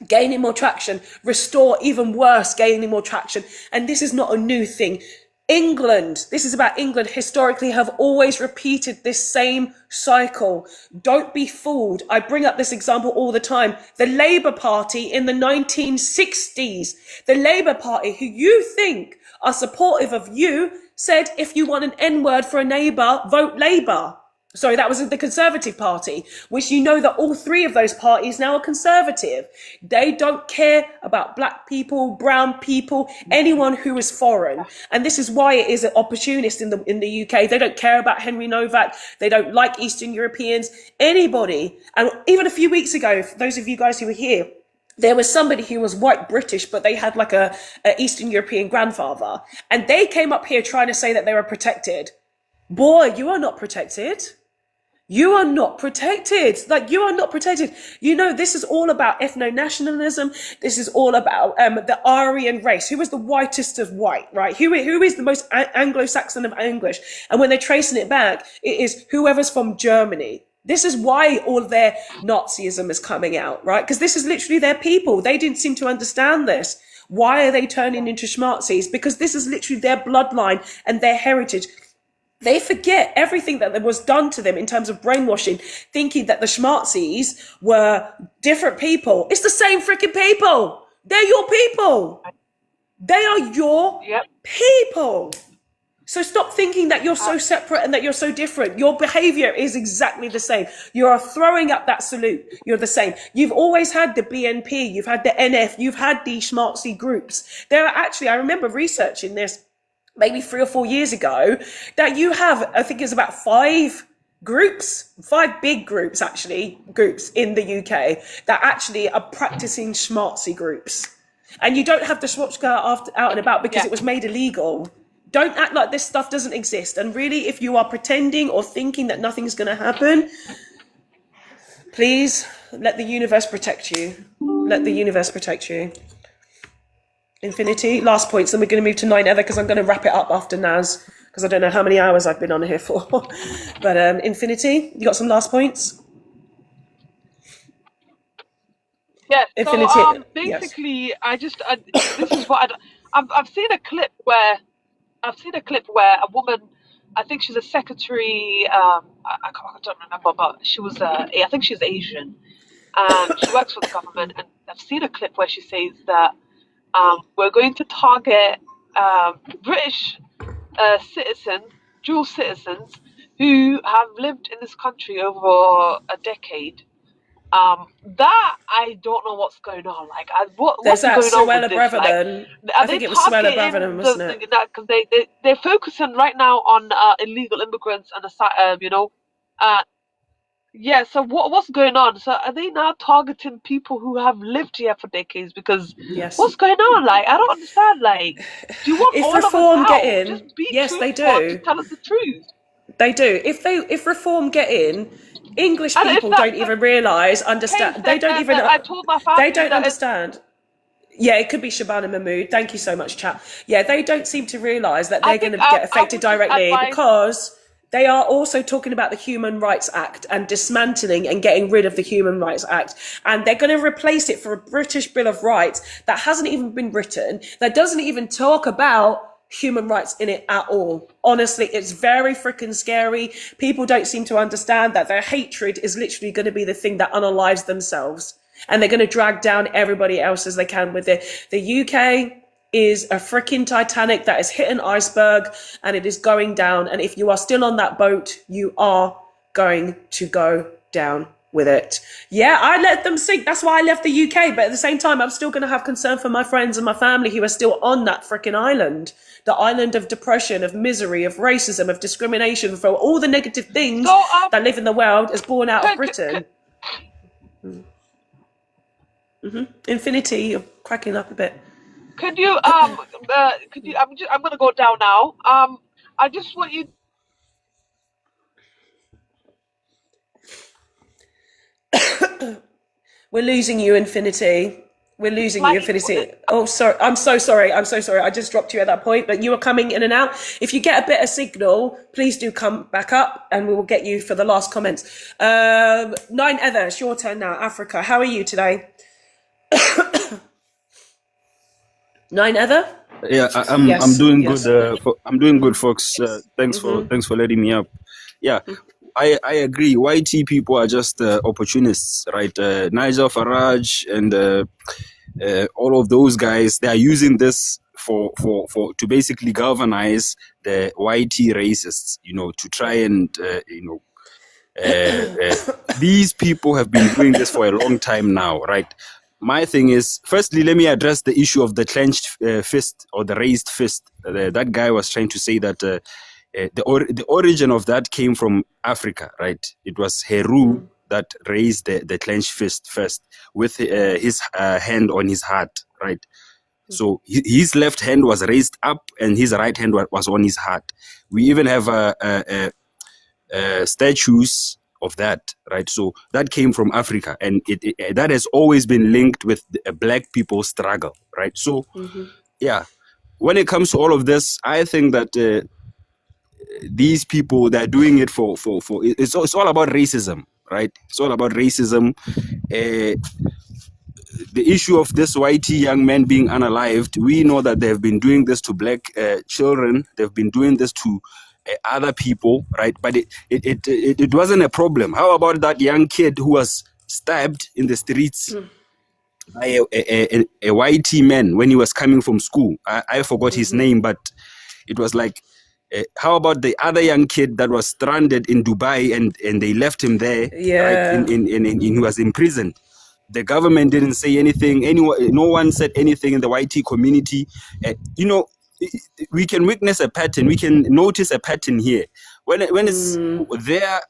gaining more traction, restore even worse, gaining more traction. And this is not a new thing. England, this is about England, historically have always repeated this same cycle. Don't be fooled. I bring up this example all the time. The Labour Party in the 1960s, the Labour Party, who you think are supportive of you, said if you want an N-word for a neighbour, vote Labour. Sorry, that was the Conservative Party, which you know that all three of those parties now are conservative. They don't care about black people, brown people, anyone who is foreign. And this is why it is an opportunist in the UK. They don't care about Henry Novak. They don't like Eastern Europeans, anybody. And even a few weeks ago, for those of you guys who were here, there was somebody who was white British, but they had like a Eastern European grandfather. And they came up here trying to say that they were protected. Boy, you are not protected. You are not protected. Like, you are not protected. You know, this is all about ethno-nationalism. This is all about the Aryan race. Who is the whitest of white, right? Who is the most Anglo Saxon of English? And when they're tracing it back, it is whoever's from Germany. This is why all their Nazism is coming out, right? Because this is literally their people. They didn't seem to understand this. Why are they turning into schmarzis? Because this is literally their bloodline and their heritage. They forget everything that was done to them in terms of brainwashing, thinking that the schmarzis were different people. It's the same freaking people. They're your people. They are your people. So stop thinking that you're so separate and that you're so different. Your behavior is exactly the same. You are throwing up that salute. You're the same. You've always had the BNP. You've had the NF. You've had these schmarzi groups. There are actually, I remember researching this maybe 3 or 4 years ago, that you have, I think it's about 5 big groups in the UK that actually are practicing schmarzi groups. And you don't have the swatchka out and about because it was made illegal. Don't act like this stuff doesn't exist. And really, if you are pretending or thinking that nothing's going to happen, please let the universe protect you. Let the universe protect you. Infinity, last points, then we're going to move to 9 Other because I'm going to wrap it up after Naz because I don't know how many hours I've been on here for. But Infinity, you got some last points? Yeah. Infinity, so basically, yes. This is what I've seen a clip where a woman, I think she's a secretary. I don't remember, but she was I think she's Asian, and she works for the government. And I've seen a clip where she says that. We're going to target British citizens, dual citizens, who have lived in this country over a decade. That I don't know what's going on. Like, what's going on with this? Like, I think it was Suella Braverman, wasn't it? Because they're focusing right now on illegal immigrants and yeah, so what's going on? So are they now targeting people who have lived here for decades? Because what's going on? Like, I don't understand. Like, do you want if all reform of us get out? in, Just be yes, they truthful, do. just tell us the truth. They do. If reform get in, English people don't even understand. They don't even. I told my family they don't understand. Yeah, it could be Shabana Mahmood. Thank you so much, chat. Yeah, they don't seem to realise that they're going to get affected directly because they are also talking about the Human Rights Act and dismantling and getting rid of the Human Rights Act. And they're going to replace it for a British Bill of Rights that hasn't even been written, that doesn't even talk about human rights in it at all. Honestly, it's very freaking scary. People don't seem to understand that their hatred is literally going to be the thing that unalives themselves. And they're going to drag down everybody else as they can with it. The UK is a freaking Titanic that has hit an iceberg and it is going down. And if you are still on that boat, you are going to go down with it. Yeah, I let them sink. That's why I left the UK. But at the same time, I'm still going to have concern for my friends and my family who are still on that freaking island. The island of depression, of misery, of racism, of discrimination, for all the negative things that live in the world is born out of Britain. Infinity, you're cracking up a bit. I'm going to go down now. I just want you. We're losing you, Infinity. We're losing you, Infinity. Oh, sorry. I'm so sorry. I just dropped you at that point, but you were coming in and out. If you get a better signal, please do come back up and we will get you for the last comments. 9 Other, it's your turn now. Africa, how are you today? 9 Other? Yeah, I'm doing good. I'm doing good, folks. Thanks for letting me up. Yeah, I agree. YT people are just opportunists, right? Nigel Farage and all of those guys, they are using this for to basically galvanize the YT racists, to try and These people have been doing this for a long time now, right? My thing is, firstly, let me address the issue of the clenched fist or the raised fist. That guy was trying to say that the origin of that came from Africa, right? It was Heru that raised the clenched fist first with his hand on his heart, right? So his left hand was raised up and his right hand was on his heart. We even have statues of that, right? So that came from Africa, and that has always been linked with the black people's struggle, right? So, yeah, when it comes to all of this, I think that these people, they're doing it for it's all about racism, right? It's all about racism. The issue of this white young man being unalived, we know that they've been doing this to black children. They've been doing this to other people, right? But it wasn't a problem. How about that young kid who was stabbed in the streets by a white man when he was coming from school? I forgot his name, but it was like, how about the other young kid that was stranded in Dubai and they left him there, right? He was imprisoned. The government didn't say anything. No one said anything in the YT community. We can witness a pattern. We can notice a pattern here. When it's their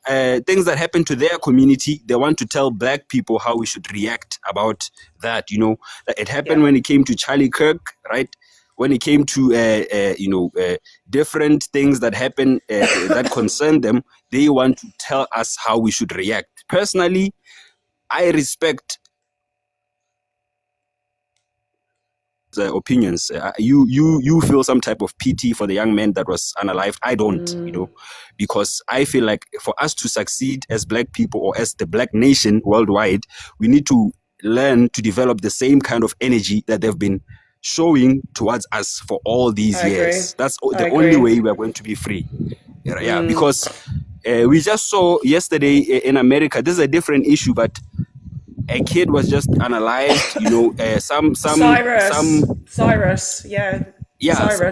things that happen to their community, they want to tell black people how we should react about that. It happened when it came to Charlie Kirk, right? When it came to different things that happen that concern them, they want to tell us how we should react. Personally, I respect the opinions. You feel some type of pity for the young man that was unalived. I don't, because I feel like for us to succeed as black people or as the black nation worldwide, we need to learn to develop the same kind of energy that they've been showing towards us for all these years. That's the only way we're going to be free. Yeah, because we just saw yesterday in America, this is a different issue, but a kid was just unalived,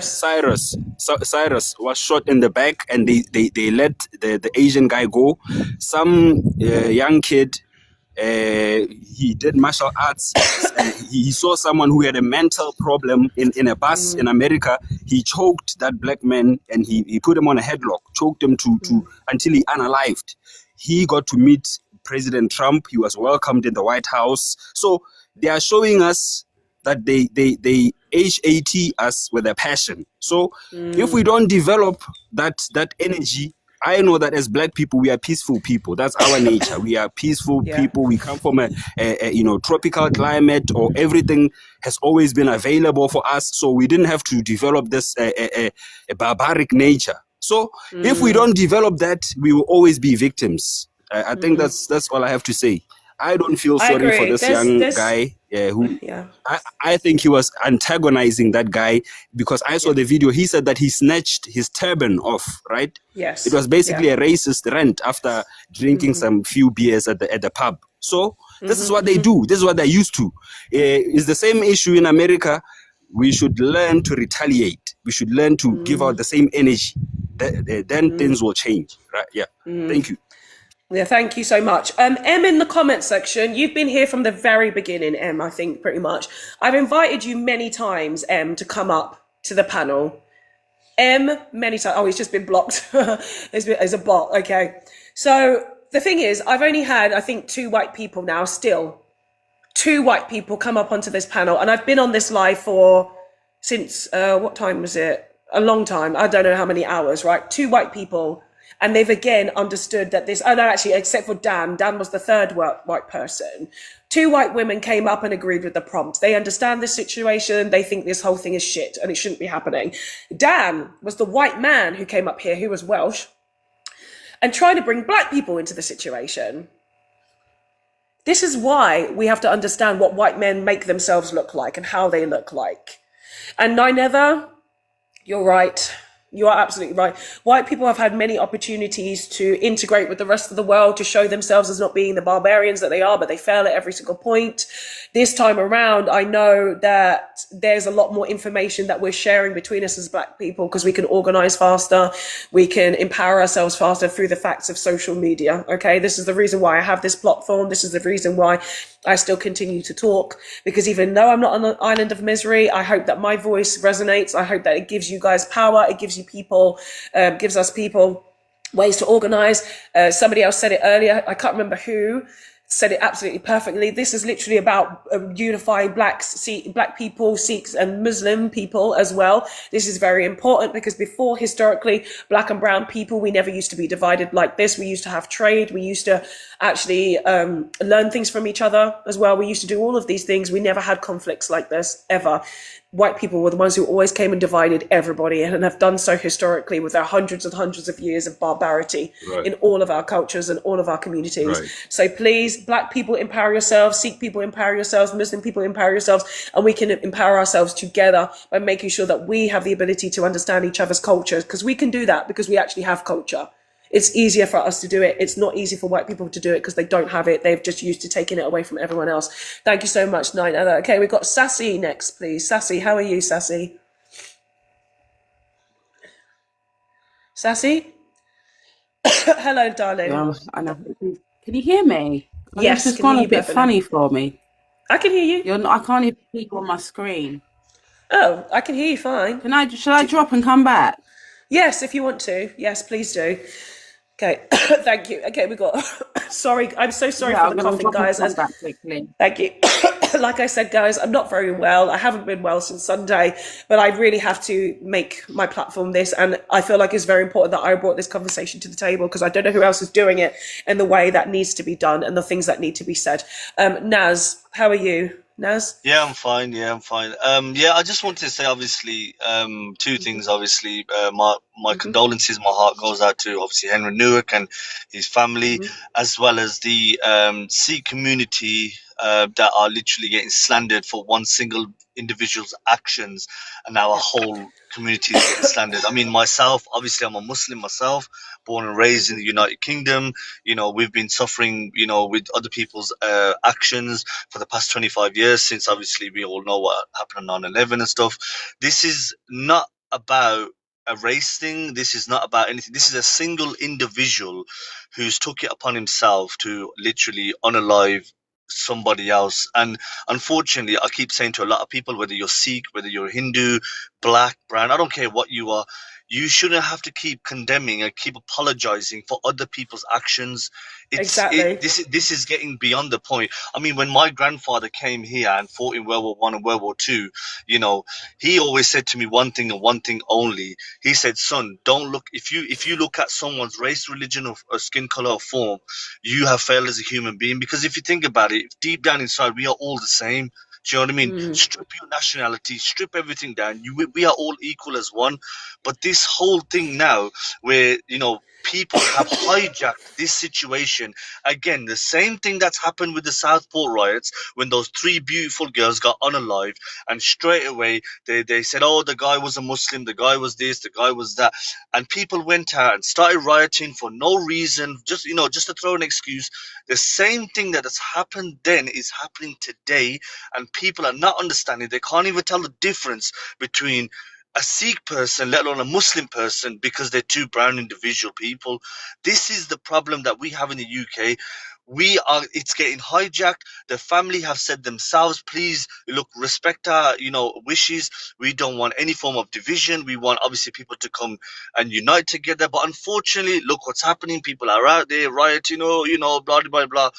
Cyrus was shot in the back and they let the Asian guy go. Some young kid, he did martial arts. He saw someone who had a mental problem in a bus in America. He choked that black man and he put him on a headlock, choked him until he unalived. He got to meet President Trump. He was welcomed in the White House. So they are showing us that they HAT us with a passion. So if we don't develop that energy, I know that as black people, we are peaceful people. That's our nature. We are peaceful people. We come from a tropical climate, or everything has always been available for us. So we didn't have to develop this a barbaric nature. So if we don't develop that, we will always be victims. I think that's all I have to say. I don't feel sorry for this young guy who I think he was antagonizing that guy, because I saw the video. He said that he snatched his turban off, right? Yes. It was basically a racist rant after drinking some few beers at the pub. So this is what they do. This is what they're used to. It's the same issue in America. We should learn to retaliate. We should learn to give out the same energy. Then things will change, right? Yeah. Thank you. Yeah, thank you so much. M in the comment section, you've been here from the very beginning, M, I think, pretty much. I've invited you many times, M, to come up to the panel. M, many times. Oh, he's just been blocked. It's a bot, okay. So the thing is, I've only had, I think, 2 white people now, still. 2 white people come up onto this panel, and I've been on this live since, what time was it? A long time. I don't know how many hours, right? 2 white people. And they've again understood that actually, except for Dan was the 3rd white person. 2 white women came up and agreed with the prompt. They understand the situation. They think this whole thing is shit and it shouldn't be happening. Dan was the white man who came up here, who was Welsh, and trying to bring black people into the situation. This is why we have to understand what white men make themselves look like and how they look like. And Nineveh, you're right. You are absolutely right. White people have had many opportunities to integrate with the rest of the world, to show themselves as not being the barbarians that they are, but they fail at every single point. This time around, I know that there's a lot more information that we're sharing between us as Black people, because we can organize faster, we can empower ourselves faster through the facts of social media. Okay, this is the reason why I have this platform. This is the reason why I still continue to talk, because even though I'm not on the island of misery, I hope that my voice resonates. I hope that it gives you guys power. It gives you people, gives us people ways to organize. Somebody else said it earlier. I can't remember who said it absolutely perfectly. This is literally about unifying Black people, Sikhs and Muslim people as well. This is very important, because before, historically, Black and brown people, we never used to be divided like this. We used to have trade. We used to actually learn things from each other as well. We used to do all of these things. We never had conflicts like this, ever. White people were the ones who always came and divided everybody, and have done so historically with our hundreds and hundreds of years of barbarity in all of our cultures and all of our communities. So please, Black people, empower yourselves, Sikh people, empower yourselves, Muslim people, empower yourselves, and we can empower ourselves together by making sure that we have the ability to understand each other's cultures, because we can do that because we actually have culture. It's easier for us to do it. It's not easy for white people to do it because they don't have it. They've just used to taking it away from everyone else. Thank you so much, Nine. Okay, we've got Sassy next, please. Sassy, how are you, Sassy? Sassy? Hello, darling. I know. Can you hear me? Yes, This is can one hear a you bit perfectly. funny for me. I can hear you. I can't even speak on my screen. Oh, I can hear you fine. Should I drop and come back? Yes, if you want to. Yes, please do. Okay, thank you. Okay, we got. Sorry, I'm so sorry for the coughing, guys. Thank you. Like I said, guys, I'm not very well. I haven't been well since Sunday, but I really have to make my platform this, and I feel like it's very important that I brought this conversation to the table, because I don't know who else is doing it in the way that needs to be done and the things that need to be said. Naz, how are you? Naz? Yeah, I'm fine. Yeah, I just wanted to say, obviously, two things. Obviously, my condolences, my heart goes out to obviously Henry Newark and his family, as well as the Sikh community that are literally getting slandered for one single individual's actions, and now a whole community is getting slandered. I mean, myself, obviously, I'm a Muslim myself, born and raised in the United Kingdom. We've been suffering, with other people's actions for the past 25 years, since obviously we all know what happened on 9/11 and stuff. This is not about a race thing. This is not about anything. This is a single individual who's took it upon himself to literally unalive somebody else. And unfortunately, I keep saying to a lot of people, whether you're Sikh, whether you're Hindu, Black, brown, I don't care what you are, you shouldn't have to keep condemning and keep apologizing for other people's actions. This is getting beyond the point. I mean, when my grandfather came here and fought in World War One and World War Two, he always said to me one thing and one thing only. He said, "Son, don't look. If you look at someone's race, religion, or skin color or form, you have failed as a human being. Because if you think about it, deep down inside, we are all the same." Do you know what I mean? Strip your nationality, strip everything down. We are all equal as one. But this whole thing now, where people have hijacked this situation again, the same thing that's happened with the Southport riots, when those 3 beautiful girls got unalived, and straight away they said, "Oh, the guy was a Muslim, the guy was this, the guy was that," and people went out and started rioting for no reason, just to throw an excuse. The same thing that has happened then is happening today, and people are not understanding. They can't even tell the difference between a Sikh person, let alone a Muslim person, because they're 2 brown individual people. This is the problem that we have in the UK. It's getting hijacked. The family have said themselves, please look, respect our, wishes. We don't want any form of division. We want obviously people to come and unite together. But unfortunately, look what's happening. People are out there rioting, blah, blah, blah, blah.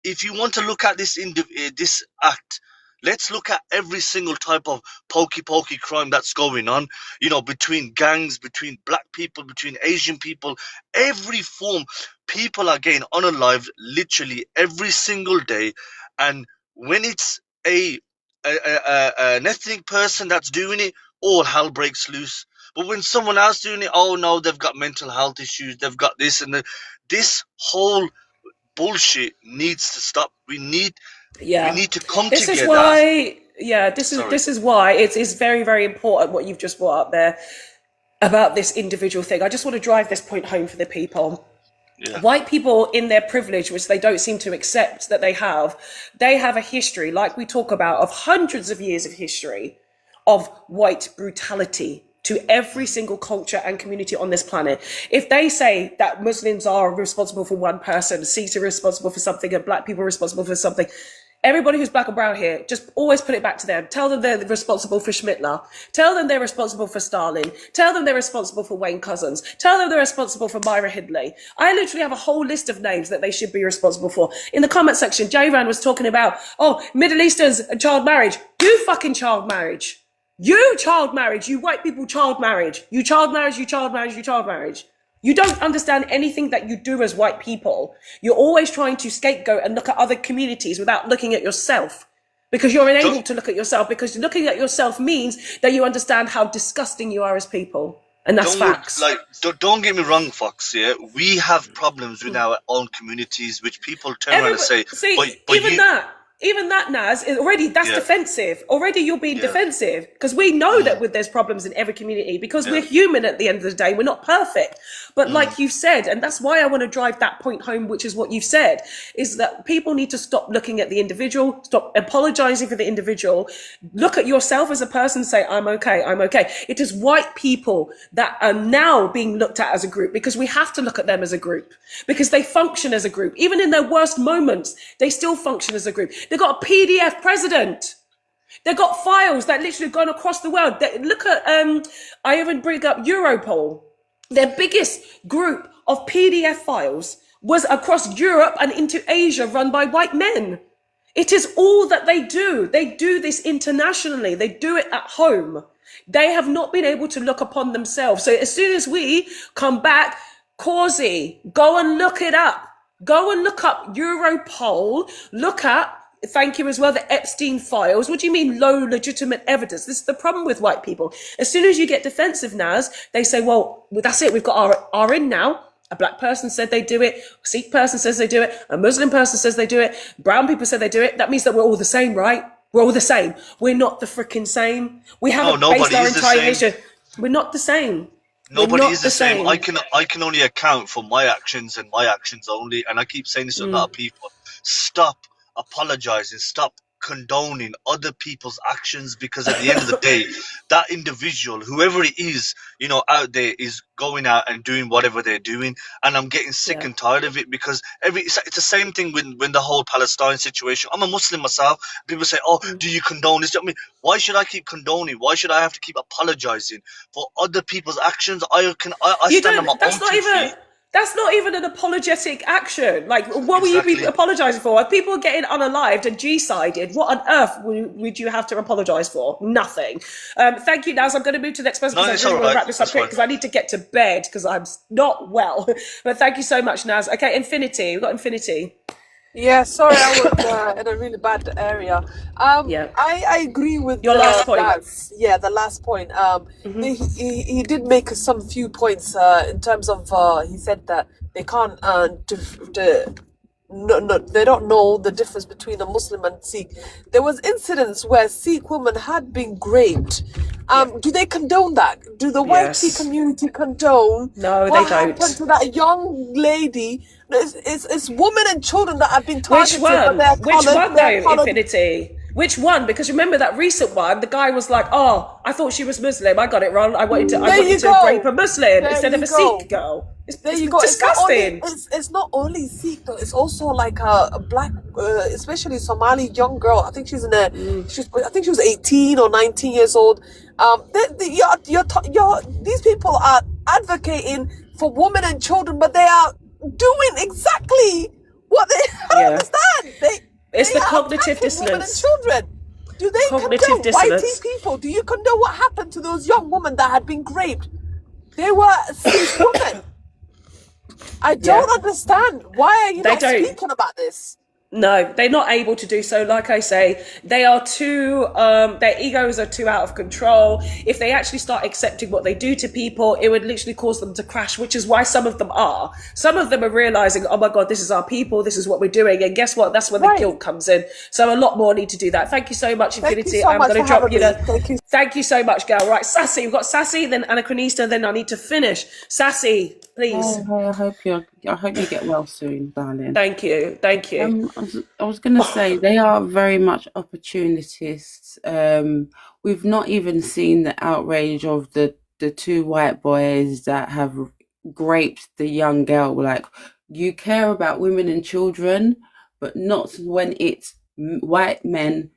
If you want to look at this act, let's look at every single type of pokey crime that's going on, between gangs, between Black people, between Asian people, every form. People are getting unalived literally every single day. And when it's an ethnic person that's doing it, all hell breaks loose. But when someone else doing it, oh no, they've got mental health issues, they've got this and that. This whole bullshit needs to stop. We need to come this together. Is why, this is why it's very, very important what you've just brought up there. about this individual thing. I just want to drive this point home for the people. Yeah. White people in their privilege, which they don't seem to accept that they have a history, like we talk about, of hundreds of years of history of white brutality to every single culture and community on this planet. If they say that Muslims are responsible for one person, Sikhs are responsible for something, and black people are responsible for something, everybody who's black or brown here, just always put it back to them. Tell them they're responsible for Schmittler. Tell them they're responsible for Stalin. Tell them they're responsible for Wayne Couzens. Tell them they're responsible for Myra Hindley. I literally have a whole list of names that they should be responsible for. In the comment section, J-Ran was talking about, Middle Easterns and child marriage. You fucking child marriage. You child marriage. You white people child marriage. You child marriage, you child marriage, you child marriage. You don't understand anything that you do as white people. You're always trying to scapegoat and look at other communities without looking at yourself, because you're unable to look at yourself, because looking at yourself means that you understand how disgusting you are as people. And that's facts. Don't get me wrong, Fox. Yeah, we have problems with our own communities, which people turn around and say, Even that, Naz, already that's defensive. Already you're being defensive, because we know that there's problems in every community, because we're human at the end of the day. We're not perfect. But like you've said, and that's why I want to drive that point home, which is what you've said, is that people need to stop looking at the individual, stop apologizing for the individual, look at yourself as a person, say, I'm okay, I'm okay. It is white people that are now being looked at as a group, because we have to look at them as a group, because they function as a group. Even in their worst moments, they still function as a group. They've got a PDF president. They've got files that literally gone across the world. Look at, I even bring up Europol. Their biggest group of PDF files was across Europe and into Asia, run by white men. It is all that they do. They do this internationally. They do it at home. They have not been able to look upon themselves. So as soon as we come back, Causey, go and look it up. Go and look up Europol. Look at, thank you as well, the Epstein files. What do you mean low legitimate evidence? This is the problem with white people. As soon as you get defensive, Naz, they say, well, that's it. We've got our in now. A black person said they do it. A Sikh person says they do it. A Muslim person says they do it. Brown people say they do it. That means that we're all the same, right? We're all the same. We're not the freaking same. We haven't based our entire nation. We're not the same. Nobody is the same. I can only account for my actions and my actions only. And I keep saying this to a lot of people. Stop apologizing. Stop condoning other people's actions, because at the end of the day, that individual, whoever it is, out there, is going out and doing whatever they're doing, and I'm getting sick and tired of it, because it's the same thing when the whole Palestine situation. I'm a Muslim myself. People say, do you condone this? I mean, why should I keep condoning? Why should I have to keep apologizing for other people's actions? I stand on my own 2 feet. That's not even an apologetic action. Like, what will you be apologizing for? If people are getting unalived and G-sided, what on earth would you have to apologize for? Nothing. Thank you, Naz. I'm going to move to the next person, because I really want to wrap this up quick, because I need to get to bed, because I'm not well. But thank you so much, Naz. Okay, Infinity. We've got Infinity. Yeah, sorry, I was in a really bad area. I agree with your last point. The last point. He did make some few points in terms of he said that they can't they don't know the difference between a Muslim and Sikh. There was incidents where Sikh women had been raped. Do they condone that? Do the white Sikh community condone? No, what they don't. happened to that young lady? It's women and children that have been targeted. Which one? Which one though, colored. Infinity? Which one? Because remember that recent one, the guy was like, I thought she was Muslim. I got it wrong. I wanted to rape a Muslim instead of a Sikh girl. It's disgusting. It's not only Sikh though. It's also like a black, especially Somali young girl. I think she's I think she was 18 or 19 years old. These people are advocating for women and children, but they are doing exactly what they don't understand. It's the cognitive dissonance. Women and children. Do they condone white people? Do you condone what happened to those young women that had been raped? They were Sikh women. I don't understand. Why are you not speaking about this? No, they're not able to do so. Like I say, they are too, their egos are too out of control. If they actually start accepting what they do to people, it would literally cause them to crash, which is why some of them are. Some of them are realizing, oh my God, this is our people, this is what we're doing. And guess what? That's when the guilt comes in. So a lot more need to do that. Thank you so much, Infinity. so I'm much going to for drop you having the... me. Thank you so much, girl. Right, Sassy. We've got Sassy, then Anachronista, then I need to finish. Sassy, please. I hope you get well soon, darling. Thank you. Thank you. I was going to say they are very much opportunists. We've not even seen the outrage of the two white boys that have raped the young girl. Like, you care about women and children, but not when it's white men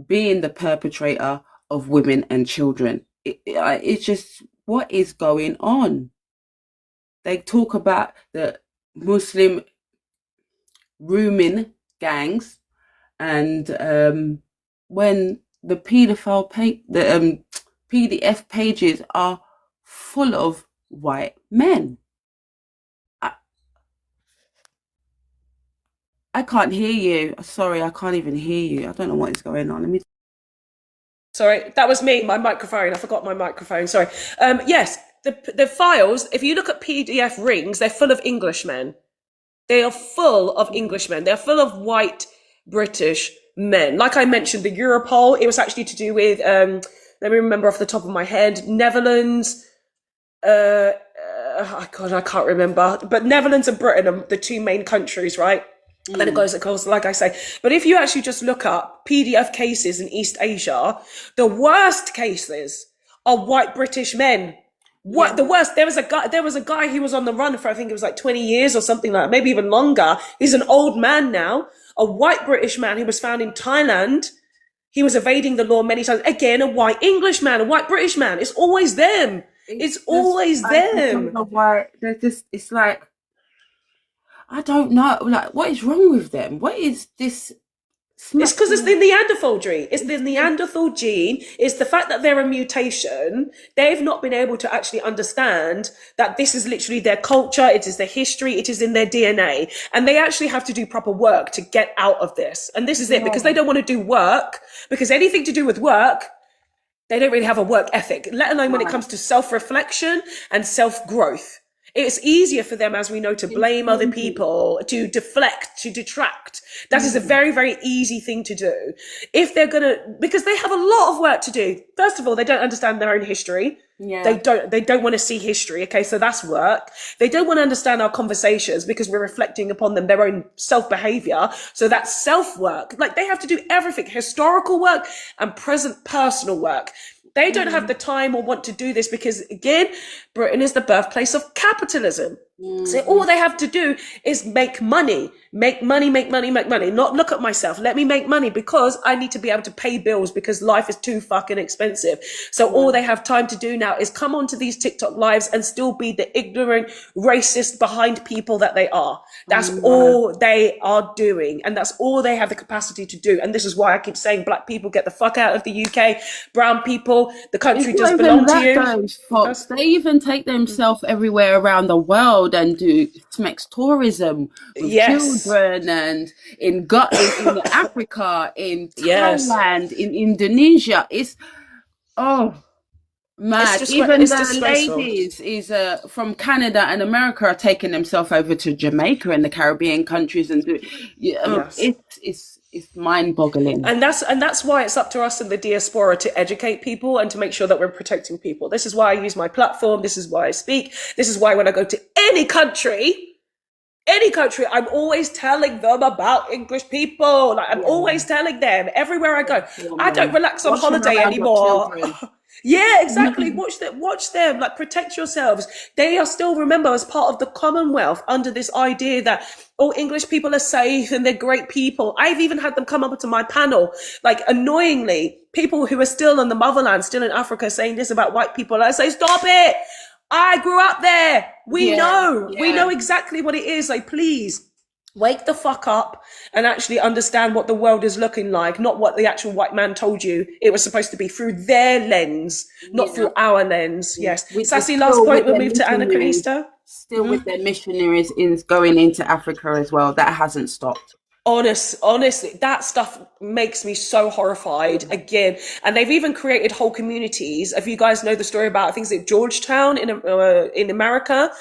being the perpetrator of women and children. It's just, what is going on? They talk about the Muslim grooming gangs, and when the PDF pages are full of white men. I can't hear you. Sorry, I can't even hear you. I don't know what is going on. Let me. Sorry, that was me, my microphone. I forgot my microphone. Sorry. Yes, the files, if you look at PDF rings, they're full of Englishmen. They are full of Englishmen. They're full of white British men. Like I mentioned, the Europol, it was actually to do with, let me remember off the top of my head, Netherlands, God, I can't remember. But Netherlands and Britain are the two main countries, right? And then it goes, of course, like I say. But if you actually just look up PDF cases in East Asia, the worst cases are white British men. What the worst? There was a guy who was on the run for, I think it was like 20 years or something like that, maybe even longer. He's an old man now, a white British man who was found in Thailand. He was evading the law many times. Again, a white English man, a white British man. It's always them. It's always them. I don't know why. They're just, it's like, I don't know. Like, what is wrong with them? What is this? It's because it's the Neanderthal gene. It's the Neanderthal gene. It's the fact that they're a mutation. They've not been able to actually understand that this is literally their culture. It is their history. It is in their DNA. And they actually have to do proper work to get out of this. And this is it, because they don't want to do work, because anything to do with work, they don't really have a work ethic, let alone when it comes to self-reflection and self-growth. It's easier for them, as we know, to blame other people, to deflect, to detract. That is a very, very easy thing to do. If they're going to, because they have a lot of work to do. First of all, they don't understand their own history. Yeah. They don't want to see history. Okay, so that's work. They don't want to understand our conversations because we're reflecting upon them, their own self-behavior. So that's self-work. Like, they have to do everything, historical work and present personal work. They don't have the time or want to do this because, again, Britain is the birthplace of capitalism. So all they have to do is make money, make money. Not look at myself. Let me make money because I need to be able to pay bills because life is too fucking expensive. So all they have time to do now is come onto these TikTok lives and still be the ignorant, racist behind people that they are. That's all they are doing. And that's all they have the capacity to do. And this is why I keep saying black people, get the fuck out of the UK. Brown people, the country does belong to you. Folks, they even take themselves everywhere around the world and do smex tourism with children, and in Africa, in Thailand, in Indonesia. It's mad. Even the ladies from Canada and America are taking themselves over to Jamaica and the Caribbean countries and it's mind-boggling. And that's why it's up to us in the diaspora to educate people and to make sure that we're protecting people. This is why I use my platform. This is why I speak. This is why when I go to any country, I'm always telling them about English people. Like, I'm always telling them everywhere I go. I don't relax on holiday anymore. Yeah, exactly. Watch them, like, protect yourselves. They are still, remember, as part of the Commonwealth under this idea that all English people are safe and they're great people. I've even had them come up to my panel, like, annoyingly, people who are still in the motherland, still in Africa, saying this about white people. And I say, stop it. I grew up there. We know exactly what it is. Like, please wake the fuck up and actually understand what the world is looking like, not what the actual white man told you. It was supposed to be through their lens, not through our lens. Yes. Sassy, last point, we'll move to Anachronista. Still with their missionaries going into Africa as well. That hasn't stopped. Honestly, that stuff makes me so horrified again. And they've even created whole communities. If you guys know the story about things like Georgetown in America,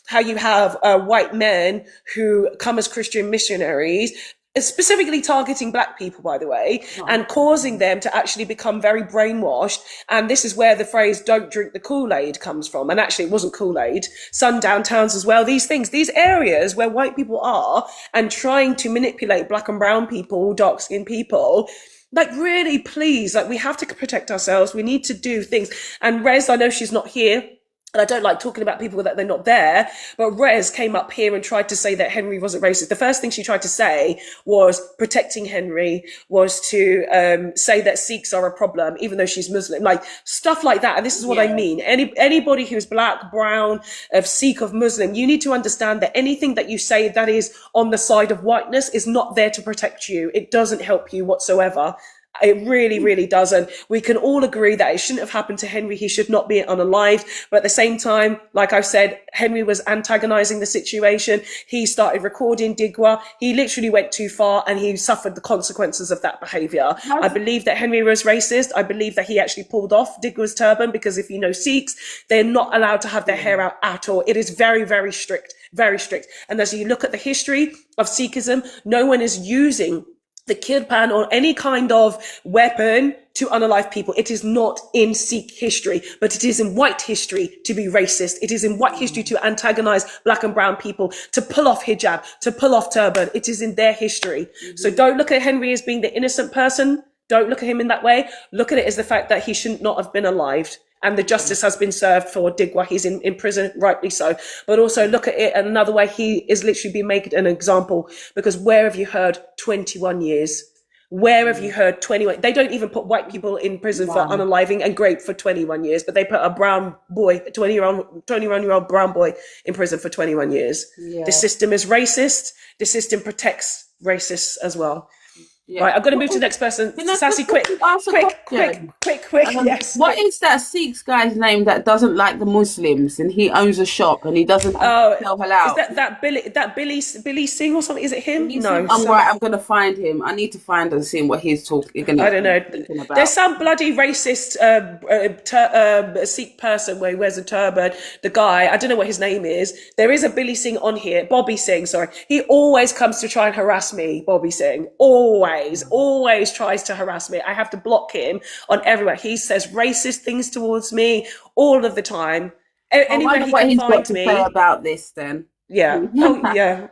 how you have white men who come as Christian missionaries, specifically targeting black people, by the way, and causing them to actually become very brainwashed. And this is where the phrase "don't drink the Kool-Aid" comes from. And actually it wasn't Kool-Aid. Sundown towns as well. These areas where white people are and trying to manipulate black and brown people, dark-skinned people. Like, really, please, like, we have to protect ourselves. We need to do things. And Rez, I know she's not here, and I don't like talking about people that they're not there, but Rez came up here and tried to say that Henry wasn't racist. The first thing she tried to say was protecting Henry, was to say that Sikhs are a problem, even though she's Muslim, like stuff like that. And this is what I mean. Anybody who's black, brown, of Sikh, of Muslim, you need to understand that anything that you say that is on the side of whiteness is not there to protect you. It doesn't help you whatsoever. It really, really doesn't. We can all agree that it shouldn't have happened to Henry. He should not be unalived. But at the same time, like I've said, Henry was antagonizing the situation. He started recording Digwa. He literally went too far and he suffered the consequences of that behavior. I believe that Henry was racist. I believe that he actually pulled off Digwa's turban because if you know Sikhs, they're not allowed to have their hair out at all. It is very, very strict, very strict. And as you look at the history of Sikhism, no one is using the kirpan or any kind of weapon to unalive people. It is not in Sikh history, but it is in white history to be racist. It is in white history to antagonize black and brown people, to pull off hijab, to pull off turban. It is in their history. So don't look at Henry as being the innocent person. Don't look at him in that way. Look at it as the fact that he should not have been alived. And the justice has been served for Digwa. He's in prison, rightly so. But also look at it another way. He is literally being made an example because where have you heard 21 years? Where have you heard 21? They don't even put white people in prison for unaliving and rape for 21 years, but they put a brown boy, a 21-year-old brown boy in prison for 21 years. The system is racist. The system protects racists as well. Right, I'm going to move to the next person. Sassy, quick. Yes. What is that Sikh's guy's name that doesn't like the Muslims and he owns a shop and he doesn't sell halal? Is that Billy Singh or something? Is it him? No. I'm going to find him. I need to find and see what he's talking. I don't know. There's some bloody racist Sikh person where he wears a turban. The guy, I don't know what his name is. There is a Billy Singh on here. Bobby Singh, sorry. He always comes to try and harass me. Bobby Singh. Always tries to harass me. I have to block him on everywhere. He says racist things towards me all of the time. Anywhere he can find me. Say about this then. Yeah. Oh, yeah.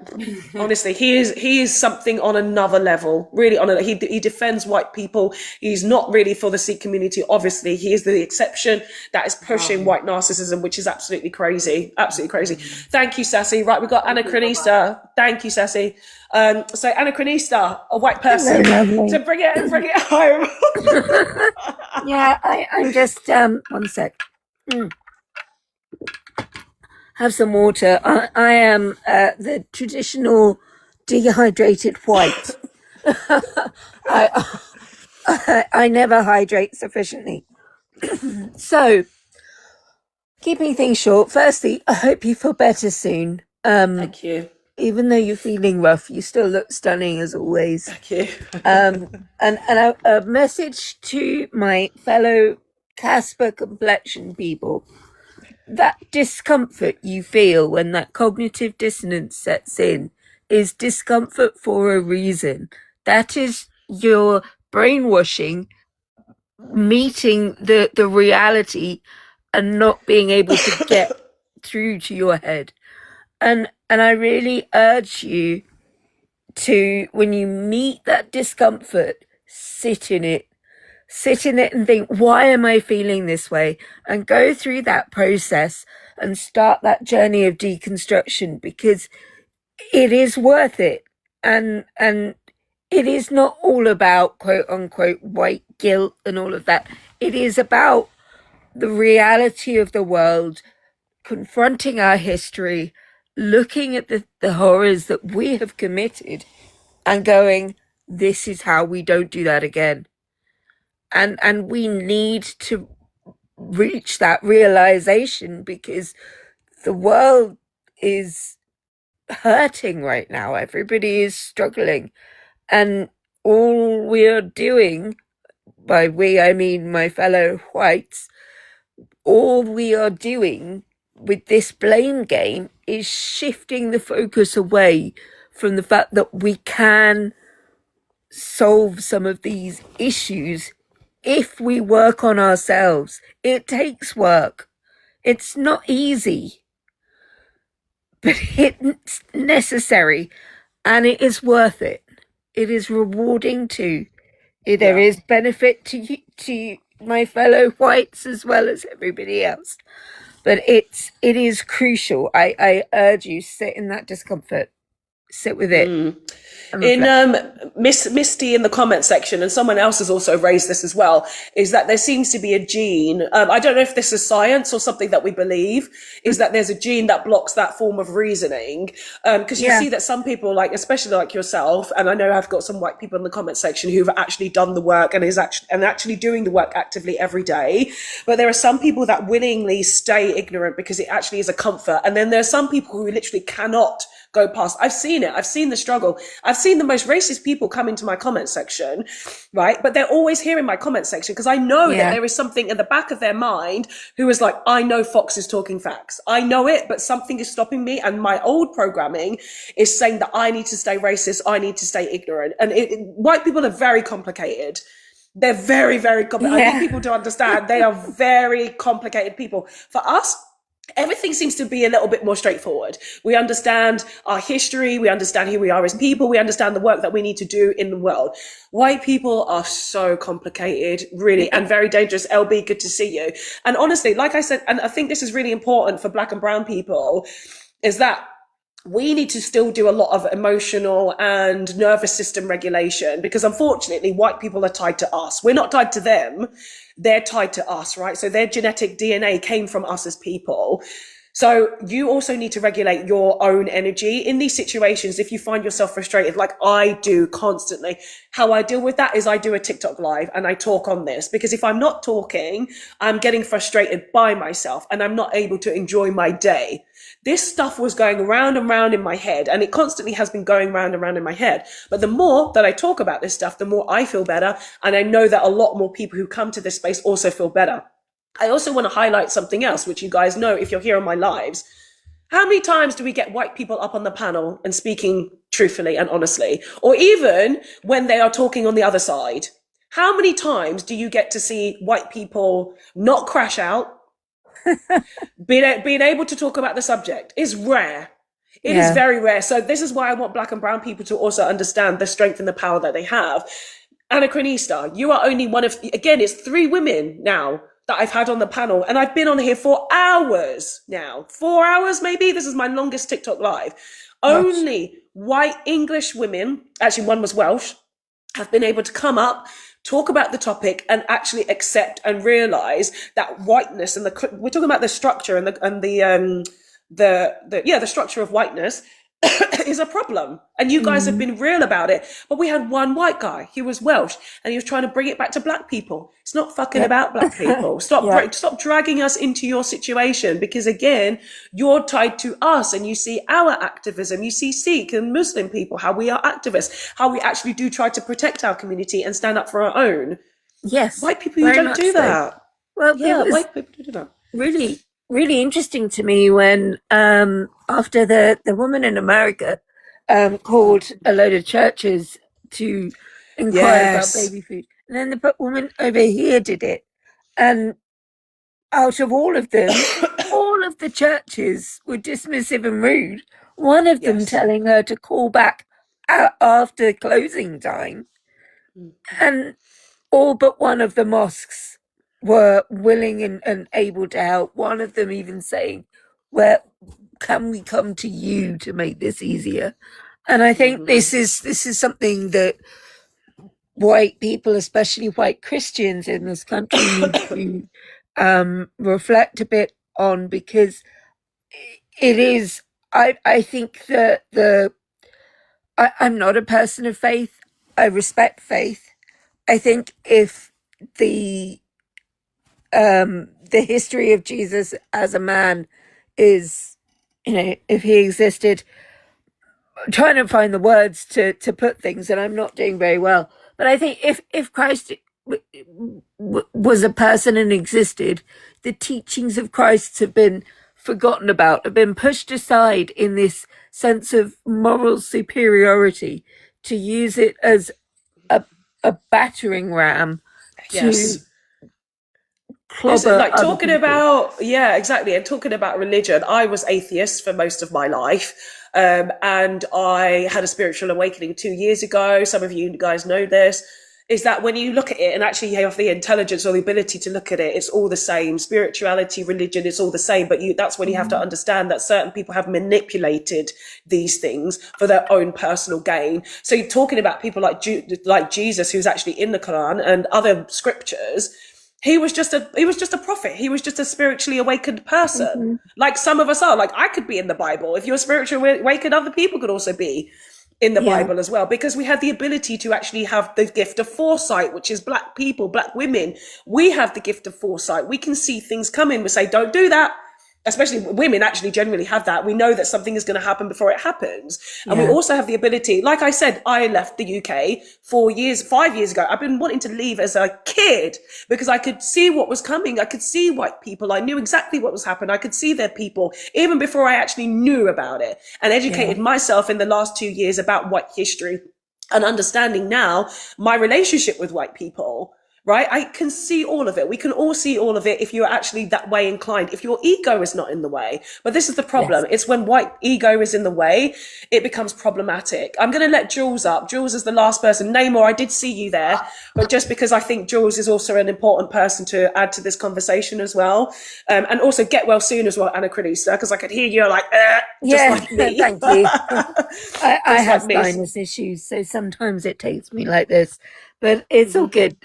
Honestly, he is something on another level. Really, he defends white people. He's not really for the Sikh community. Obviously, he is the exception that is pushing white narcissism, which is absolutely crazy. Absolutely crazy. Thank you, Sassy. Right, we've got Anachronista. Thank you, Sassy. So Anachronista, a white person, to bring it home. Yeah, I'm just one sec. Have some water. I am the traditional dehydrated white. I never hydrate sufficiently. So, keeping things short, firstly, I hope you feel better soon. Thank you. Even though you're feeling rough, you still look stunning as always. Thank you. And a message to my fellow Casper complexion people. That discomfort you feel when that cognitive dissonance sets in is discomfort for a reason. That is your brainwashing meeting the reality and not being able to get through to your head. And I really urge you to, when you meet that discomfort, sit in it and think, why am I feeling this way? And go through that process and start that journey of deconstruction, because it is worth it. And it is not all about quote unquote white guilt and all of that. It is about the reality of the world, confronting our history, looking at the horrors that we have committed and going, this is how we don't do that again. And we need to reach that realization, because the world is hurting right now. Everybody is struggling. And all we are doing, by we I mean my fellow whites, all we are doing with this blame game is shifting the focus away from the fact that we can solve some of these issues if we work on ourselves. It takes work. It's not easy, but it's necessary, and it is worth it. It is rewarding too. There is benefit to my fellow whites as well as everybody else. But it is crucial. I urge you, sit in that discomfort. Sit with it. In Misty in the comment section, and someone else has also raised this as well, is that there seems to be a gene. I don't know if this is science or something that we believe, is that there's a gene that blocks that form of reasoning. Because you see that some people, like especially like yourself, and I know I've got some white people in the comment section who've actually done the work and actually doing the work actively every day. But there are some people that willingly stay ignorant because it actually is a comfort. And then there are some people who literally cannot go past. I've seen it. I've seen the struggle. I've seen the most racist people come into my comment section, right? But they're always here in my comment section because I know that there is something in the back of their mind who is like, I know Fox is talking facts. I know it, but something is stopping me. And my old programming is saying that I need to stay racist. I need to stay ignorant. And white people are very complicated. They're very, very complicated. I think people don't understand. They are very complicated people. For us, everything seems to be a little bit more straightforward. We understand our history. We understand who we are as people. We understand the work that we need to do in the world. White people are so complicated, really, and very dangerous. LB, good to see you. And honestly, like I said, and I think this is really important for Black and brown people, is that we need to still do a lot of emotional and nervous system regulation because unfortunately white people are tied to us. We're not tied to them. They're tied to us, right? So their genetic DNA came from us as people. So you also need to regulate your own energy in these situations. If you find yourself frustrated, like I do constantly, how I deal with that is I do a TikTok live and I talk on this because if I'm not talking, I'm getting frustrated by myself and I'm not able to enjoy my day. This stuff was going around and round in my head and it constantly has been going round and round in my head. But the more that I talk about this stuff, the more I feel better. And I know that a lot more people who come to this space also feel better. I also want to highlight something else, which you guys know if you're here on my lives. How many times do we get white people up on the panel and speaking truthfully and honestly? Or even when they are talking on the other side? How many times do you get to see white people not crash out? being able to talk about the subject is rare. It is very rare. So this is why I want Black and brown people to also understand the strength and the power that they have. Anachronista, you are only one of, again, it's 3 women now that I've had on the panel, and I've been on here for hours now. 4 hours, maybe? This is my longest TikTok live. Only white English women, actually one was Welsh, have been able to come up, talk about the topic, and actually accept and realize that whiteness and we're talking about the structure and the structure of whiteness is a problem. And you guys have been real about it. But we had one white guy, he was Welsh, and he was trying to bring it back to black people. It's not fucking about black people. Stop dragging us into your situation, because again, you're tied to us and you see our activism. You see Sikh and Muslim people, how we are activists, how we actually do try to protect our community and stand up for our own. Yes. White people, you don't do that. Well, yeah, white people do that. Really interesting to me when after the woman in America called a load of churches to inquire about baby food, and then the woman over here did it, and out of all of them, all of the churches were dismissive and rude. One of them telling her to call back after closing time, and all but one of the mosques were willing and able to help. One of them even saying, "Where can we come to you to make this easier?" And I think this is something that white people, especially white Christians in this country, need to reflect a bit on, because it is. I think that I'm not a person of faith. I respect faith. I think if the history of Jesus as a man is, if he existed, trying to find the words to put things, and I'm not doing very well. But I think if Christ was a person and existed, the teachings of Christ have been forgotten about, have been pushed aside in this sense of moral superiority, to use it as a battering ram to clobber like other talking people. about, yeah, exactly. And talking about religion, I was atheist for most of my life. And I had a spiritual awakening 2 years ago. Some of you guys know this. Is that when you look at it and actually you have the intelligence or the ability to look at it, it's all the same. Spirituality, religion, it's all the same. But that's when you have to understand that certain people have manipulated these things for their own personal gain. So you're talking about people like Jesus, who's actually in the Quran and other scriptures. He was just a prophet. He was just a spiritually awakened person. Like some of us are. Like I could be in the Bible. If you're spiritually awakened, other people could also be in the Bible as well, because we have the ability to actually have the gift of foresight, which is Black people, Black women. We have the gift of foresight. We can see things coming. We say, don't do that. Especially women actually generally have that. We know that something is going to happen before it happens. And we also have the ability, like I said, I left the UK 5 years ago. I've been wanting to leave as a kid because I could see what was coming. I could see white people. I knew exactly what was happening. I could see their people even before I actually knew about it, and educated myself in the last 2 years about white history and understanding now my relationship with white people. Right? I can see all of it. We can all see all of it if you're actually that way inclined, if your ego is not in the way. But this is the problem. It's when white ego is in the way, it becomes problematic. I'm going to let Jules up. Jules is the last person. Namor, I did see you there, but just because I think Jules is also an important person to add to this conversation as well. And also get well soon as well, Anachrista, because I could hear you like, just like me. Thank you. I have sinus issues, so sometimes it takes me like this. But it's all good.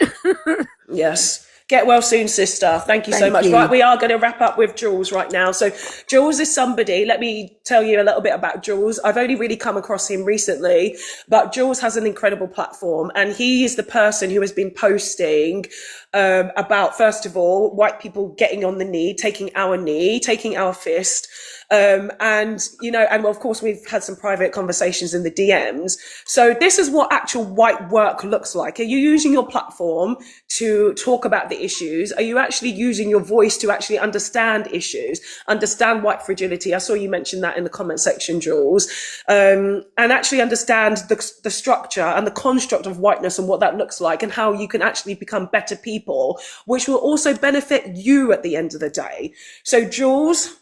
Yes. Get well soon, sister. Thank you so much. Right, we are going to wrap up with Jules right now. So Jules is somebody, let me tell you a little bit about Jules. I've only really come across him recently, but Jules has an incredible platform, and he is the person who has been posting about, first of all, white people getting on the knee, taking our fist. And, you know, and of course we've had some private conversations in the DMs. So this is what actual white work looks like. Are you using your platform to talk about the issues? Are you actually using your voice to actually understand issues, understand white fragility? I saw you mention that in the comment section, Jules, and actually understand the structure and the construct of whiteness and what that looks like, and how you can actually become better people, which will also benefit you at the end of the day. So Jules,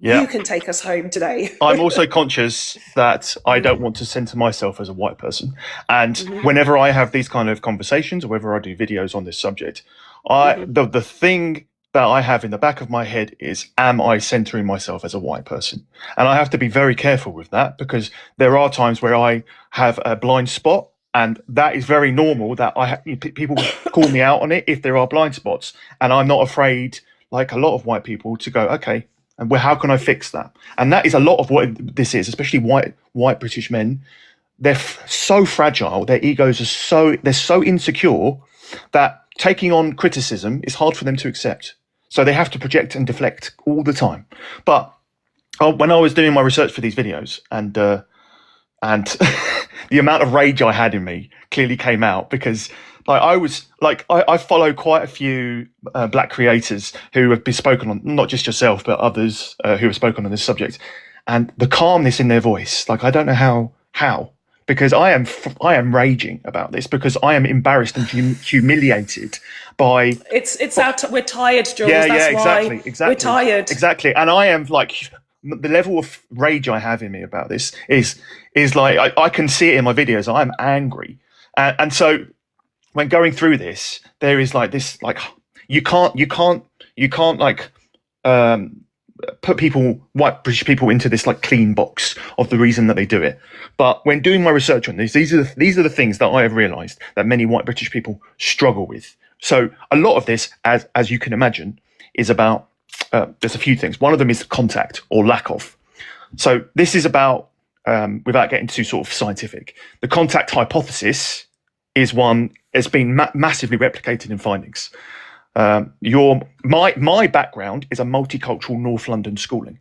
you can take us home today. I'm also conscious that I don't want to center myself as a white person. And whenever I have these kind of conversations, or whether I do videos on this subject, the thing that I have in the back of my head is, am I centering myself as a white person? And I have to be very careful with that, because there are times where I have a blind spot, and that is very normal that people call me out on it if there are blind spots. And I'm not afraid, like a lot of white people, to go, okay, and how can I fix that? And that is a lot of what this is, especially white British men. They're so fragile. Their egos are they're so insecure that taking on criticism is hard for them to accept. So they have to project and deflect all the time. But when I was doing my research for these videos, and the amount of rage I had in me clearly came out, because I follow quite a few Black creators who have been spoken on, not just yourself, but others who have spoken on this subject, and the calmness in their voice. Like, I don't know how, because I am raging about this, because I am embarrassed and humiliated by. We're tired, Jules. Exactly. We're tired. Exactly, and I am like, the level of rage I have in me about this is like, I can see it in my videos. I'm angry, and so. When going through this, there is like this, like you can't like put white British people into this like clean box of the reason that they do it. But when doing my research on this, these are the things that I have realised that many white British people struggle with. So a lot of this, as you can imagine, is about there's a few things. One of them is contact or lack of. So this is about without getting too sort of scientific, the contact hypothesis is one. It's been massively replicated in findings. My background is a multicultural North London schooling,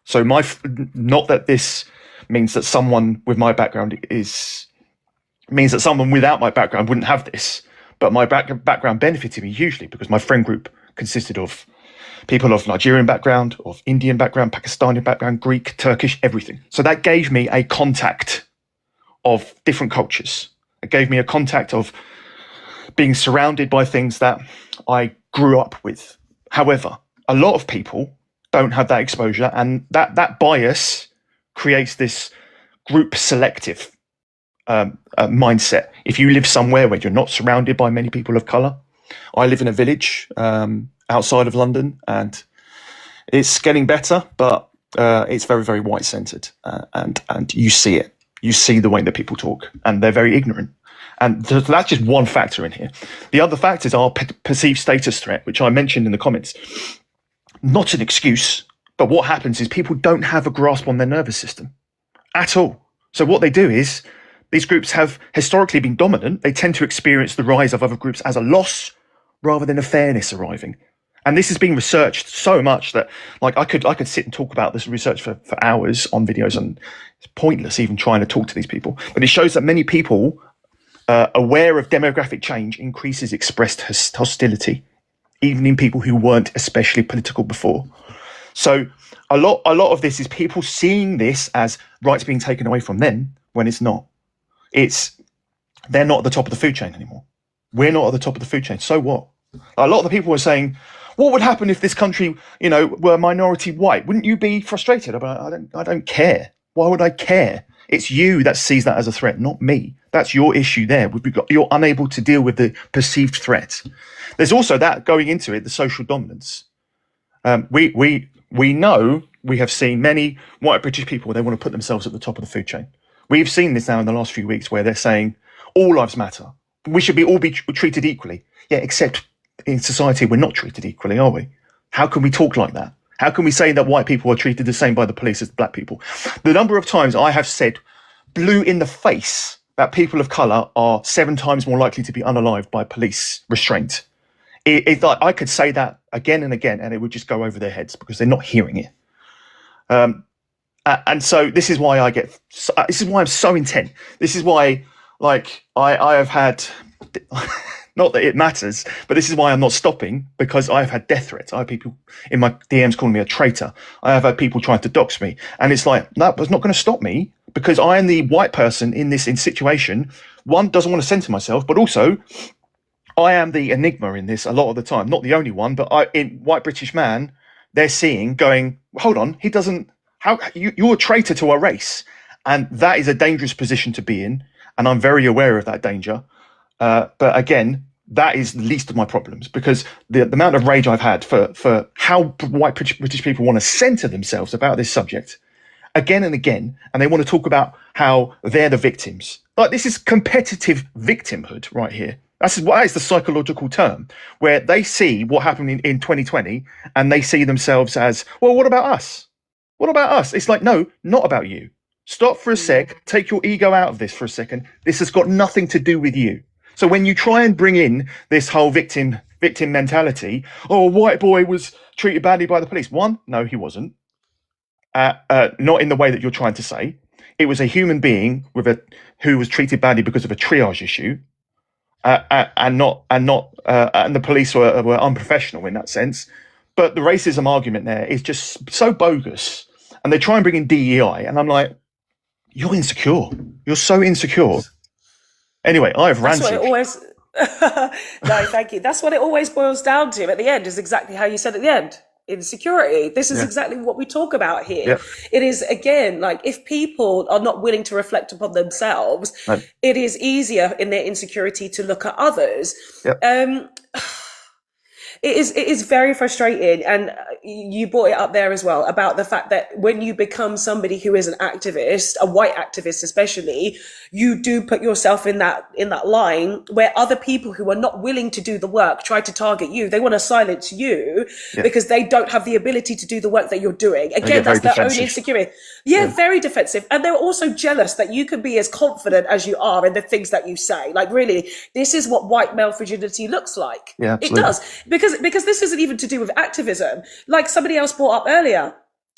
so not that this means that someone with my background means that someone without my background wouldn't have this. But my background benefited me hugely because my friend group consisted of people of Nigerian background, of Indian background, Pakistani background, Greek, Turkish, everything. So that gave me a contact of different cultures. It gave me a contact of being surrounded by things that I grew up with. However, a lot of people don't have that exposure, and that bias creates this group selective mindset. If you live somewhere where you're not surrounded by many people of colour, I live in a village outside of London, and it's getting better, but it's very, very white-centred, and you see it. You see the way that people talk, and they're very ignorant. And so that's just one factor in here. The other factors are perceived status threat, which I mentioned in the comments. Not an excuse, but what happens is people don't have a grasp on their nervous system at all. So what they do is, these groups have historically been dominant. They tend to experience the rise of other groups as a loss rather than a fairness arriving. And this has been researched so much that, like, I could sit and talk about this research for hours on videos, and it's pointless even trying to talk to these people. But it shows that many people aware of demographic change increases expressed hostility, even in people who weren't especially political before. So a lot of this is people seeing this as rights being taken away from them when it's not. They're not at the top of the food chain anymore. We're not at the top of the food chain. So what? A lot of the people are saying, what would happen if this country, were minority white? Wouldn't you be frustrated? I don't care. Why would I care? It's you that sees that as a threat, not me. That's your issue there. You're unable to deal with the perceived threat. There's also that going into it, the social dominance. We know, we have seen many white British people, they want to put themselves at the top of the food chain. We've seen this now in the last few weeks where they're saying all lives matter. We should all be treated equally. Yeah, except in society, we're not treated equally, are we? How can we talk like that? How can we say that white people are treated the same by the police as black people? The number of times I have said, blue in the face, that people of colour are 7 times more likely to be unalived by police restraint. It's like I could say that again and again, and it would just go over their heads because they're not hearing it. And so this is why this is why I'm so intent. This is why, like, I have had, not that it matters, but this is why I'm not stopping, because I've had death threats. I have people in my DMs calling me a traitor. I have had people trying to dox me. And it's like, that was not going to stop me, because I am the white person in this situation. One, doesn't want to censor myself, but also I am the enigma in this a lot of the time. Not the only one, but in white British man, they're seeing, going, hold on, he doesn't, you're a traitor to our race. And that is a dangerous position to be in. And I'm very aware of that danger. But again, that is the least of my problems, because the amount of rage I've had for how white British people want to center themselves about this subject again and again, and they want to talk about how they're the victims. Like, this is competitive victimhood right here. That is the psychological term, where they see what happened in 2020 and they see themselves as, well, what about us? What about us? It's like, no, not about you. Stop for a sec, take your ego out of this for a second. This has got nothing to do with you. So when you try and bring in this whole victim mentality, oh, a white boy was treated badly by the police. One, no, he wasn't. Not in the way that you're trying to say. It was a human being who was treated badly because of a triage issue, and the police were unprofessional in that sense. But the racism argument there is just so bogus, and they try and bring in DEI, and I'm like, you're insecure. You're so insecure. Anyway, I've ranted. That's what it always. No, thank you. That's what it always boils down to. At the end, is exactly how you said at the end. Insecurity. This is exactly what we talk about here. Yep. It is, again, like, if people are not willing to reflect upon themselves, it is easier in their insecurity to look at others. Yep. It is very frustrating, and you brought it up there as well about the fact that when you become somebody who is an activist, a white activist especially, you do put yourself in that line where other people who are not willing to do the work try to target you. They want to silence you because they don't have the ability to do the work that you're doing. Again, that's their own insecurity. Yeah, very defensive. And they're also jealous that you can be as confident as you are in the things that you say. Like, really, this is what white male frigidity looks like. Yeah, it does. Because this isn't even to do with activism. Like somebody else brought up earlier,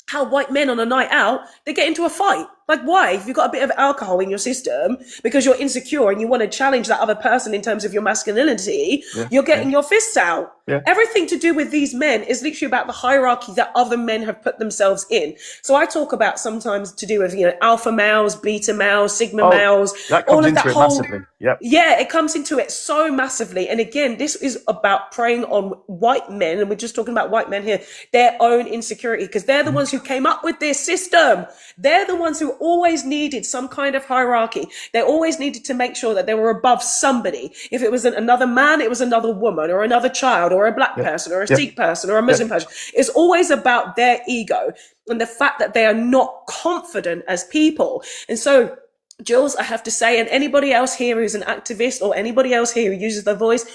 how white men on a night out, they get into a fight. Like, why? If you've got a bit of alcohol in your system because you're insecure and you want to challenge that other person in terms of your masculinity, you're getting your fists out. Everything to do with these men is literally about the hierarchy that other men have put themselves in. So I talk about sometimes to do with, alpha males, beta males, sigma males, that comes all of into that it whole massively. Yep. Yeah, it comes into it so massively. And again, this is about preying on white men, and we're just talking about white men here, their own insecurity, because they're the ones who came up with this system. They're the ones who always needed some kind of hierarchy. They always needed to make sure that they were above somebody. If it was another man, it was another woman or another child or a black person or a Sikh person or a Muslim person. It's always about their ego and the fact that they are not confident as people. And so, Jules, I have to say, and anybody else here who's an activist or anybody else here who uses their voice,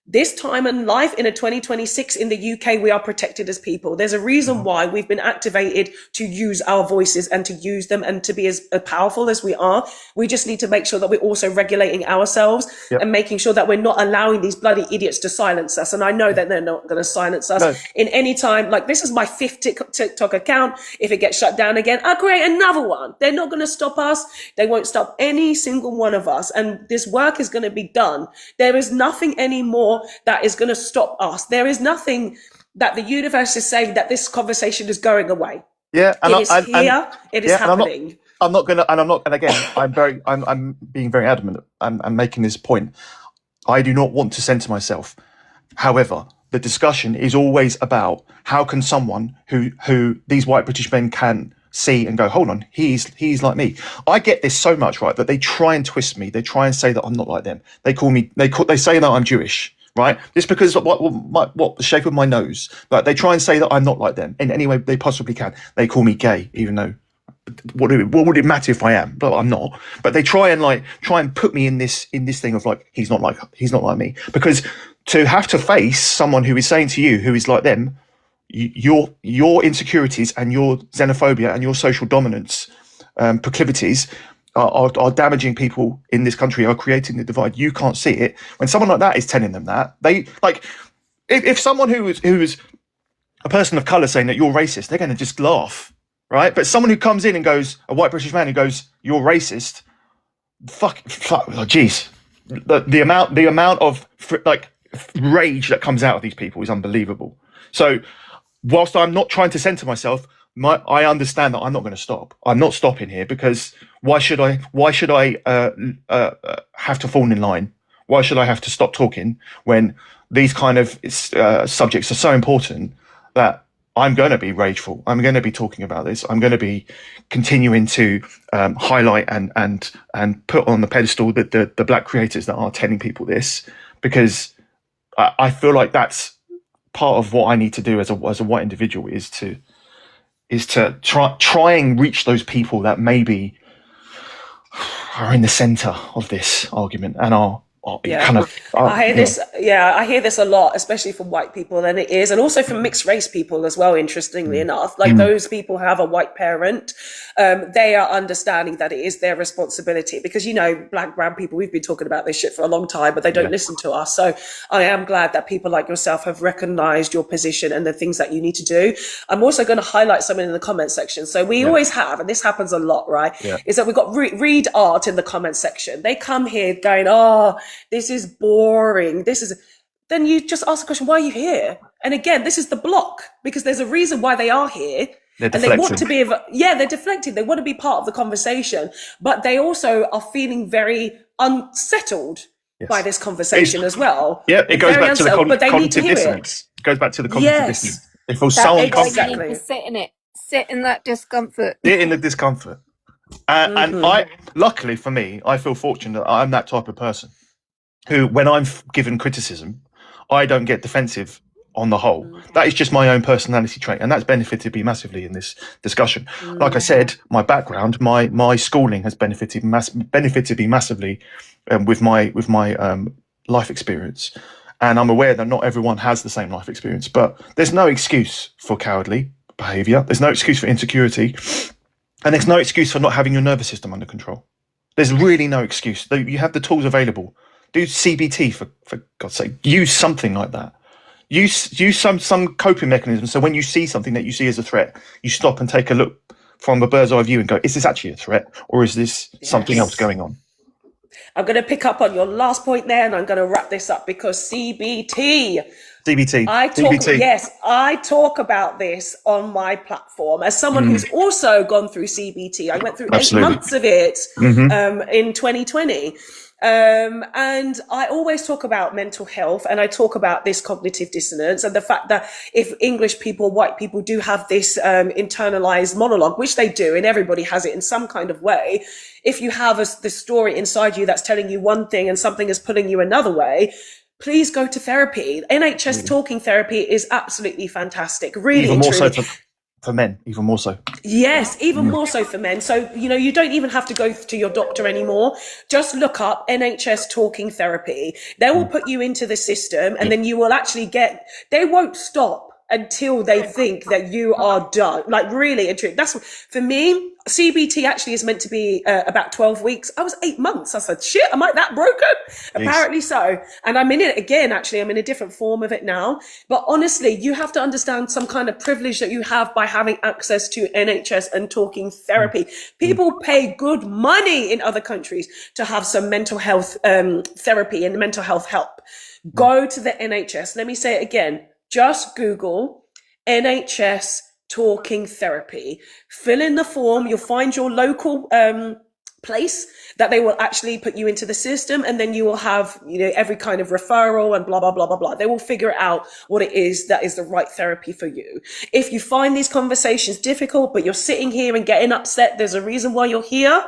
this time in life, in a 2026 in the UK, we are protected as people. There's a reason why we've been activated to use our voices and to use them and to be as powerful as we are. We just need to make sure that we're also regulating ourselves and making sure that we're not allowing these bloody idiots to silence us. And I know that they're not going to silence us in any time. Like, this is my 5th TikTok account. If it gets shut down again, I'll create another one. They're not going to stop us. They won't stop any single one of us. And this work is going to be done. There is nothing anymore that is going to stop us. There is nothing that the universe is saying that this conversation is going away. Yeah, and it is here. It is happening. I'm not gonna, and again, I'm being very adamant. I'm making this point. I do not want to censor myself. However, the discussion is always about how can someone who these white British men can see and go, hold on, he's like me. I get this so much, right, that they try and twist me. They try and say that I'm not like them. They say that I'm Jewish. Right, just because of what the shape of my nose, but they try and say that I'm not like them in any way they possibly can. They call me gay, even though what would it matter if I am? But I'm not. But they try and put me in this thing of like he's not like me, because to have to face someone who is saying to you who is like them, your insecurities and your xenophobia and your social dominance proclivities are damaging people in this country, are creating the divide. You can't see it. When someone like that is telling them that, they like, if someone who is a person of colour saying that you're racist, they're going to just laugh, right? But someone who comes in and goes, a white British man who goes, you're racist, fuck, oh, geez. The amount of like rage that comes out of these people is unbelievable. So whilst I'm not trying to censor myself, I understand that I'm not going to stop. I'm not stopping here, because why should I have to fall in line? Why should I have to stop talking when these kind of subjects are so important that I'm going to be rageful? I'm going to be talking about this. I'm going to be continuing to highlight and put on the pedestal the black creators that are telling people this, because I feel like that's part of what I need to do as a white individual is to try and reach those people that maybe are in the center of this argument and are kind of. I hear this a lot, especially from white people, and also from mixed race people as well. Interestingly enough, like those people who have a white parent, they are understanding that it is their responsibility, because black, brown people, we've been talking about this shit for a long time, but they don't listen to us. So I am glad that people like yourself have recognized your position and the things that you need to do. I'm also going to highlight something in the comment section. So we always have, and this happens a lot, right? Is that we've got read art in the comment section. They come here going, oh, this is boring. Then you just ask the question, why are you here? And again, this is the block, because there's a reason why they are here. They're and they want to be, they're deflecting. They want to be part of the conversation, but they also are feeling very unsettled by this conversation as well. Yeah, it goes back to the cognitive hear dissonance. It goes back to the cognitive dissonance. They feel so uncomfortable. You need to sit in it. Sit in that discomfort. Sit in the discomfort. And I, luckily for me, I feel fortunate that I'm that type of person who, when I'm given criticism, I don't get defensive on the whole. That is just my own personality trait, and that's benefited me massively in this discussion. Like I said, my background, my schooling has benefited me massively with my life experience. And I'm aware that not everyone has the same life experience, but there's no excuse for cowardly behaviour. There's no excuse for insecurity. And there's no excuse for not having your nervous system under control. There's really no excuse. You have the tools available. Do CBT, for God's sake. Use something like that. Use some coping mechanism, so when you see something that you see as a threat, you stop and take a look from a bird's eye view and go, is this actually a threat, or is this something else going on? I'm going to pick up on your last point there, and I'm going to wrap this up because CBT. I talk about this on my platform as someone who's also gone through CBT. I went through 8 months of it in 2020. And I always talk about mental health, and I talk about this cognitive dissonance and the fact that if English people, white people do have this internalized monologue, which they do, and everybody has it in some kind of way. If you have this story inside you that's telling you one thing and something is pulling you another way, please go to therapy. NHS talking therapy is absolutely fantastic. Really, even more truly. so for men, even more so. Yes, even more so for men. So, you don't even have to go to your doctor anymore. Just look up NHS talking therapy. They will put you into the system, and then you will actually they won't stop until they think that you are done. Like, really and truly. That's, for me, CBT actually is meant to be about 12 weeks. I was 8 months. I said, shit, am I that broken? Yes. Apparently so. And I'm in it again, actually. I'm in a different form of it now. But honestly, you have to understand some kind of privilege that you have by having access to NHS and talking therapy. People pay good money in other countries to have some mental health therapy and mental health help. Go to the NHS. Let me say it again. Just Google NHS talking therapy. Fill in the form. You'll find your local place that they will actually put you into the system, and then you will have every kind of referral and blah blah blah blah blah. They will figure out what it is that is the right therapy for you. If you find these conversations difficult, but you're sitting here and getting upset, there's a reason why you're here.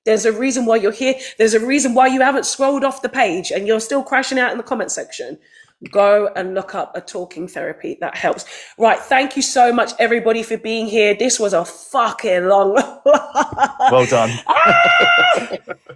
There's a reason why you're here. There's a reason why you haven't scrolled off the page and you're still crashing out in the comment section. Go and look up a talking therapy. That helps. Right. Thank you so much, everybody, for being here. This was a fucking long. Well done.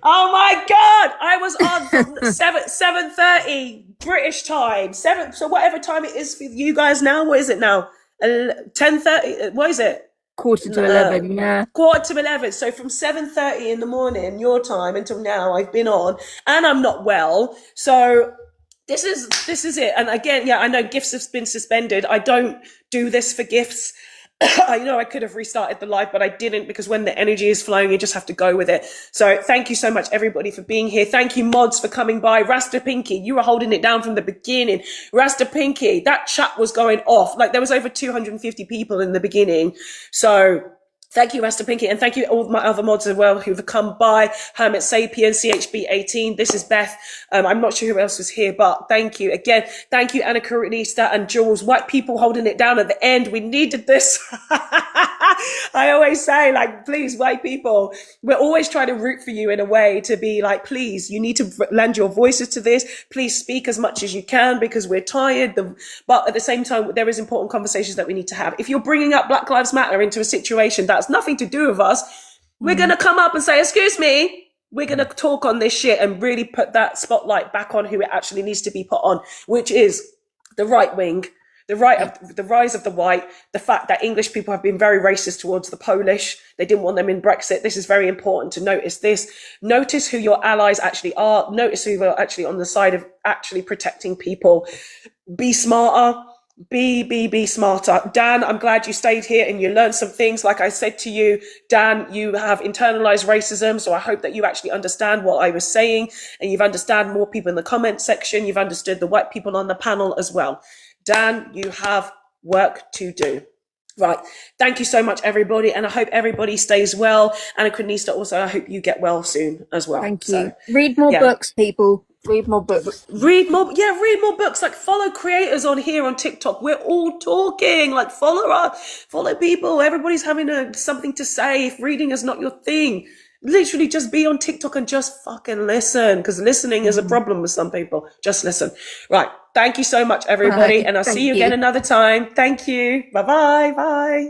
Oh my God. I was on from 7:30 British time. So whatever time it is for you guys now. What is it now? 10:30. What is it? 11:45. Yeah. 11:45. So from 7:30 in the morning, your time, until now, I've been on, and I'm not well. So this is it. And again, I know gifts have been suspended. I don't do this for gifts. I know I could have restarted the live, but I didn't, because when the energy is flowing, you just have to go with it. So thank you so much, everybody, for being here. Thank you, mods, for coming by. Rasta Pinky, you were holding it down from the beginning. Rasta Pinky, that chat was going off. Like, there was over 250 people in the beginning. So thank you, Rasta Pinky, and thank you all my other mods as well who've come by. Hermit Sapien, CHB18. This is Beth. I'm not sure who else was here, but thank you again. Thank you, Anna Karinista and Jules. White people holding it down at the end. We needed this. I always say, like, please, white people, we're always trying to root for you in a way to be like, please, you need to lend your voices to this. Please speak as much as you can, because we're tired. But at the same time, there is important conversations that we need to have. If you're bringing up Black Lives Matter into a situation that's nothing to do with us, we're going to come up and say, excuse me, we're going to talk on this shit and really put that spotlight back on who it actually needs to be put on, which is the right wing. The rise of the white, the fact that English people have been very racist towards the Polish. They didn't want them in Brexit. This is very important to notice this. Notice who your allies actually are. Notice who are actually on the side of actually protecting people. Be smarter. Be smarter. Dan, I'm glad you stayed here and you learned some things. Like I said to you, Dan, you have internalized racism. So I hope that you actually understand what I was saying, and you've understood more people in the comment section. You've understood the white people on the panel as well. Dan, you have work to do. Right. Thank you so much, everybody. And I hope everybody stays well. And Kronista, also, I hope you get well soon as well. Thank you. Read more books, people. Read more books. Read more books. Like, follow creators on here on TikTok. We're all talking. Like, follow people. Everybody's having something to say. If reading is not your thing, literally just be on TikTok and just fucking listen, because listening is a problem with some people. Just listen. Right. Thank you so much, everybody. And I'll see you again another time. Thank you. Bye-bye. Bye.